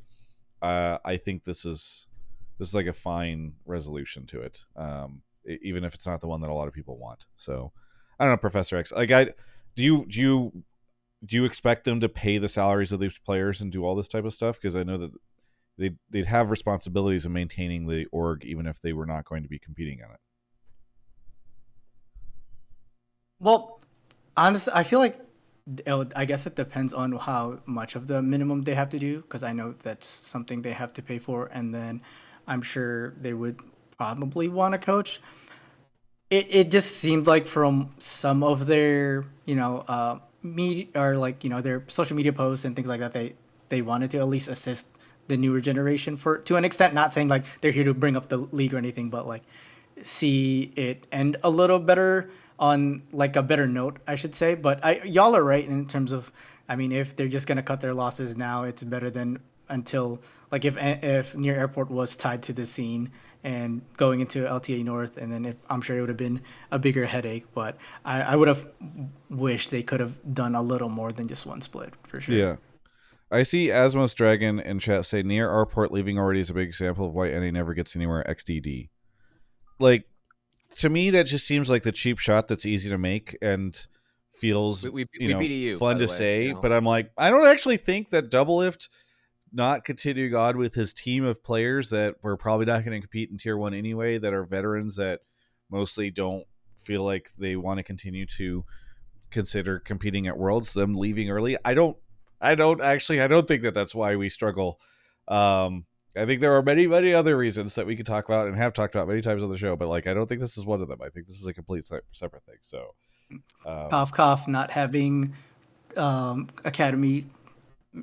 I think this is like a fine resolution to it, even if it's not the one that a lot of people want. So I don't know, Professor X. Like, do you expect them to pay the salaries of these players and do all this type of stuff? Because I know that they'd have responsibilities of maintaining the org, even if they were not going to be competing in it. Well, honestly, I feel like I guess it depends on how much of the minimum they have to do, because I know that's something they have to pay for, and then I'm sure they would probably want a coach. It just seemed like from some of their media, or like their social media posts and things like that, they wanted to at least assist the newer generation for to an extent. Not saying like they're here to bring up the league or anything, but like see it end a little better on like a better note, I should say. But y'all are right in terms of, I mean, if they're just gonna cut their losses now, it's better than until, like, if Near Airport was tied to the scene and going into LTA North, and then I'm sure it would have been a bigger headache. But I would have wished they could have done a little more than just one split for sure. Yeah. I see Asmos Dragon in chat say Near Airport leaving already is a big example of why NA never gets anywhere XDD. Like, to me, that just seems like the cheap shot that's easy to make and feels We beat fun by to the way, say. But I'm like, I don't actually think that Doublelift not continuing on with his team of players that we're probably not going to compete in tier 1 anyway, that are veterans that mostly don't feel like they want to continue to consider competing at Worlds, them leaving early. I don't think that that's why we struggle. I think there are many, many other reasons that we could talk about and have talked about many times on the show, but, like, I don't think this is one of them. I think this is a complete separate thing. So, cough, cough, not having academy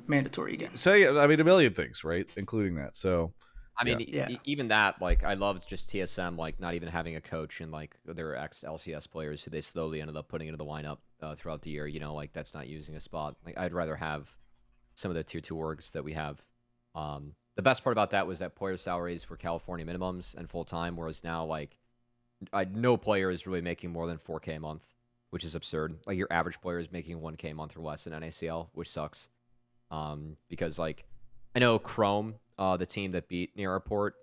mandatory again. So yeah, I mean, a million things, right, including that. So, I mean, Yeah. even that, like, I loved just TSM, like, not even having a coach and, like, their ex-LCS players who they slowly ended up putting into the lineup throughout the year, like, that's not using a spot. Like, I'd rather have some of the tier 2 orgs that we have. The best part about that was that player salaries were California minimums and full-time, whereas now, like, no player is really making more than 4K a month, which is absurd. Like, your average player is making 1K a month or less in NACL, which sucks. Because, like, I know Chrome, the team that beat Near Airport,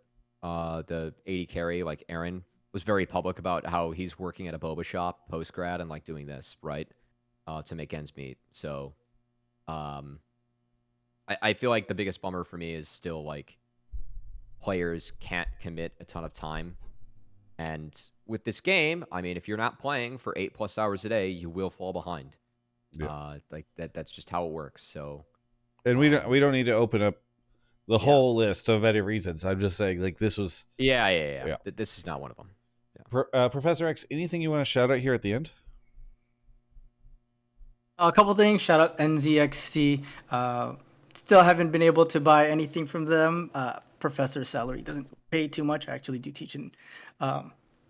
the 80 carry, like, Aaron, was very public about how he's working at a boba shop post-grad and, like, doing this, right, to make ends meet. So, I feel like the biggest bummer for me is still, like, players can't commit a ton of time. And with this game, I mean, if you're not playing for 8+ hours a day, you will fall behind. Yeah. Like, that's just how it works. So, and we don't need to open up the whole list of many reasons. I'm just saying, like, this was yeah. This is not one of them. Yeah. Professor X, anything you want to shout out here at the end? A couple things. Shout out NZXT. Still haven't been able to buy anything from them. Professor's salary doesn't pay too much. I actually do teach in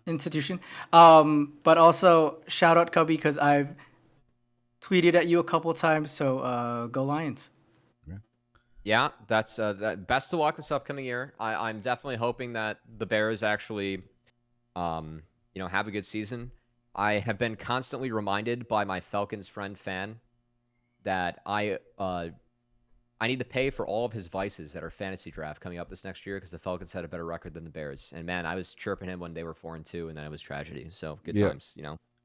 institution. But also shout out Cubby, because I've tweeted at you a couple times. So go Lions. Yeah, that's best of luck this upcoming year. I'm definitely hoping that the Bears actually, have a good season. I have been constantly reminded by my Falcons friend Fan that I need to pay for all of his vices that are fantasy draft coming up this next year, because the Falcons had a better record than the Bears. And man, I was chirping him when they were 4-2, and then it was tragedy. So good times,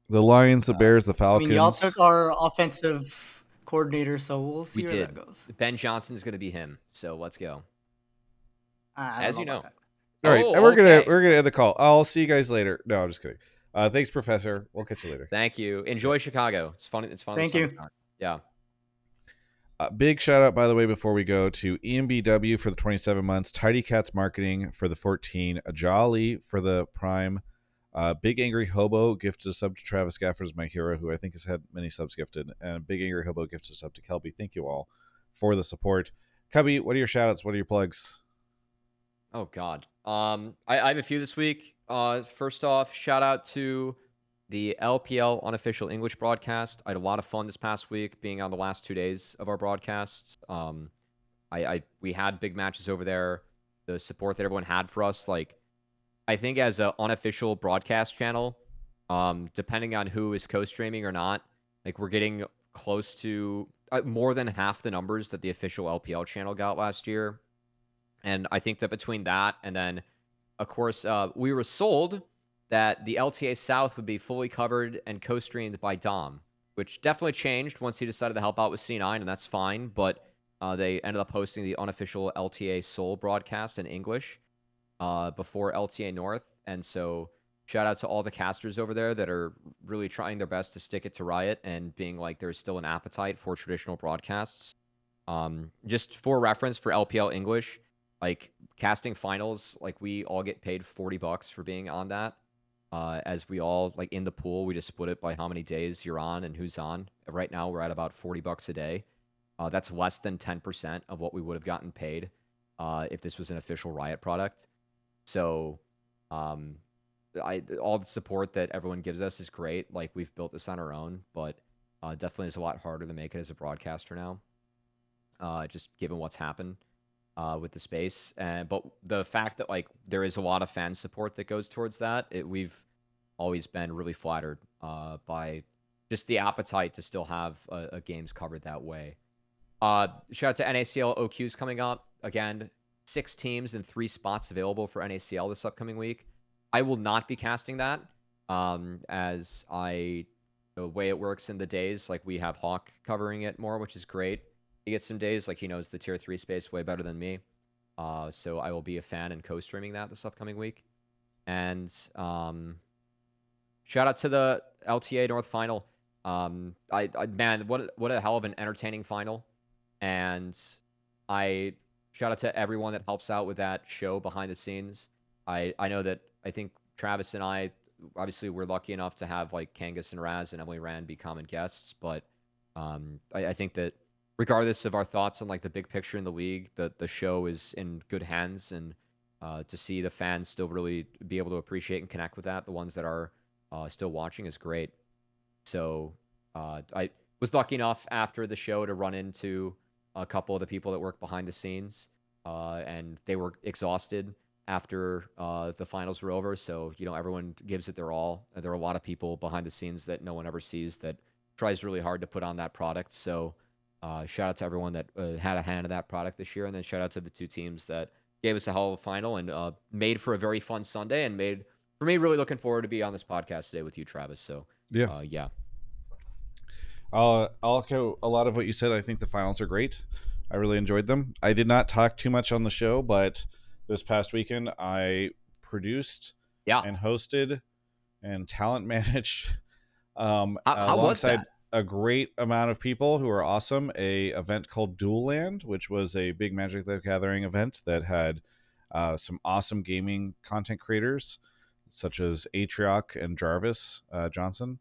The Lions, the Bears, the I Falcons. mean, y'all took our offensive coordinator, so we'll see We where did. that goes. Ben Johnson's going to be him. So let's go. I As don't you know about know. that. All right, Oh, and we're okay. gonna end the call. I'll see you guys later. No, I'm just kidding. Thanks, Professor. We'll catch you later. Thank you. Enjoy Chicago. It's fun. It's fun. in the Thank you. summertime. Yeah. Big shout out, by the way, before we go, to EMBW for the 27 months, Tidy Cats Marketing for the 14, Jolly for the Prime, Big Angry Hobo gifted a sub to Travis Gafford, my hero, who I think has had many subs gifted, and Big Angry Hobo gifted a sub to Kelby. Thank you all for the support. Cubby, what are your shout outs? What are your plugs? Oh God. I have a few this week. First off, shout out to the LPL unofficial English broadcast. I had a lot of fun this past week being on the last 2 days of our broadcasts. We had big matches over there. The support that everyone had for us, like, I think as an unofficial broadcast channel, depending on who is co-streaming or not, like we're getting close to more than half the numbers that the official LPL channel got last year. And I think that between that and then, of course, we were sold that the LTA South would be fully covered and co-streamed by Dom, which definitely changed once he decided to help out with C9, and that's fine. But they ended up hosting the unofficial LTA Seoul broadcast in English before LTA North. And so shout out to all the casters over there that are really trying their best to stick it to Riot and being like there's still an appetite for traditional broadcasts. Just for reference for LPL English, like casting finals, like we all get paid $40 for being on that. As we all like in the pool, we just split it by how many days you're on and who's on. Right now, we're at about $40 a day. That's less than 10% of what we would have gotten paid if this was an official Riot product. So, all the support that everyone gives us is great. Like we've built this on our own, but definitely is a lot harder to make it as a broadcaster now. Just given what's happened with the space, but the fact that like there is a lot of fan support that goes towards that, we've always been really flattered by just the appetite to still have a games covered that way. Shout out to NACL OQs coming up again. 6 teams and 3 spots available for NACL this upcoming week. I will not be casting that, as the way it works in the days, like we have Hawk covering it more, which is great. He gets some days, like he knows the tier 3 space way better than me. So I will be a fan and co-streaming that this upcoming week. And shout out to the LTA North final. Man, what a hell of an entertaining final. And I shout out to everyone that helps out with that show behind the scenes. I know that I think Travis and I, obviously we're lucky enough to have like Kangas and Raz and Emily Rand be common guests, but I think that regardless of our thoughts on like the big picture in the league, the show is in good hands, and to see the fans still really be able to appreciate and connect with that, the ones that are still watching, is great. So I was lucky enough after the show to run into a couple of the people that work behind the scenes, and they were exhausted after the finals were over. So, you know, everyone gives it their all. There are a lot of people behind the scenes that no one ever sees that tries really hard to put on that product. So shout out to everyone that had a hand in that product this year. And then shout out to the 2 teams that gave us a hell of a final and made for a very fun Sunday, and made for me really looking forward to be on this podcast today with you, Travis. So yeah. I'll echo a lot of what you said. I think the finals are great. I really enjoyed them. I did not talk too much on the show, but this past weekend I produced and hosted and talent managed how alongside was that? a great amount of people who are awesome, a event called Dual Land, which was a big Magic the Gathering event that had some awesome gaming content creators such as Atrioc and Jarvis Johnson,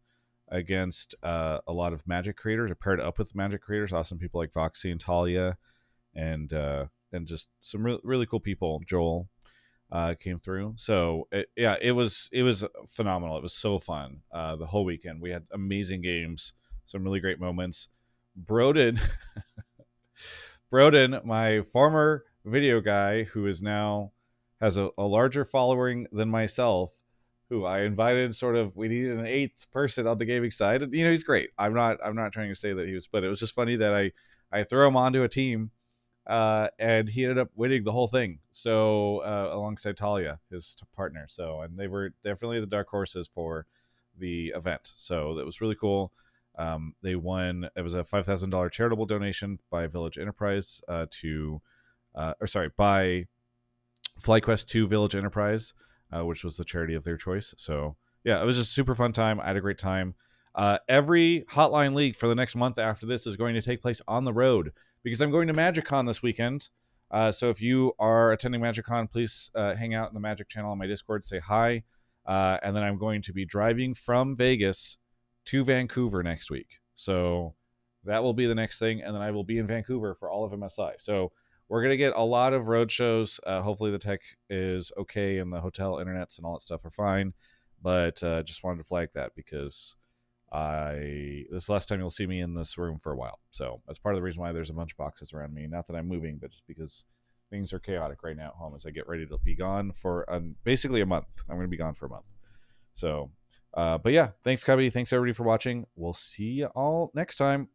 against a lot of Magic creators, or paired up with Magic creators, awesome people like Voxy and Talia, and just some really cool people. Joel came through. So it was phenomenal. It was so fun. The whole weekend we had amazing games, some really great moments. Broden, my former video guy, who is now has a larger following than myself, who I invited. Sort of, we needed an 8th person on the gaming side. You know, he's great. I'm not trying to say that he was, but it was just funny that I throw him onto a team, and he ended up winning the whole thing. So alongside Talia, his partner. So, and they were definitely the dark horses for the event. So that was really cool. They won. It was a $5,000 charitable donation by Village Enterprise by FlyQuest to Village Enterprise, which was the charity of their choice. So yeah, it was just a super fun time. I had a great time. Every Hotline League for the next month after this is going to take place on the road because I'm going to MagicCon this weekend. So if you are attending MagicCon, please hang out in the Magic channel on my Discord, say hi. And then I'm going to be driving from Vegas to Vancouver next week. So that will be the next thing. And then I will be in Vancouver for all of MSI. So we're going to get a lot of road shows. Hopefully the tech is okay and the hotel internets and all that stuff are fine. But just wanted to flag that because this is the last time you'll see me in this room for a while. So that's part of the reason why there's a bunch of boxes around me. Not that I'm moving, but just because things are chaotic right now at home as I get ready to be gone for basically a month. I'm going to be gone for a month. So, but yeah, thanks, Cubby. Thanks, everybody, for watching. We'll see you all next time.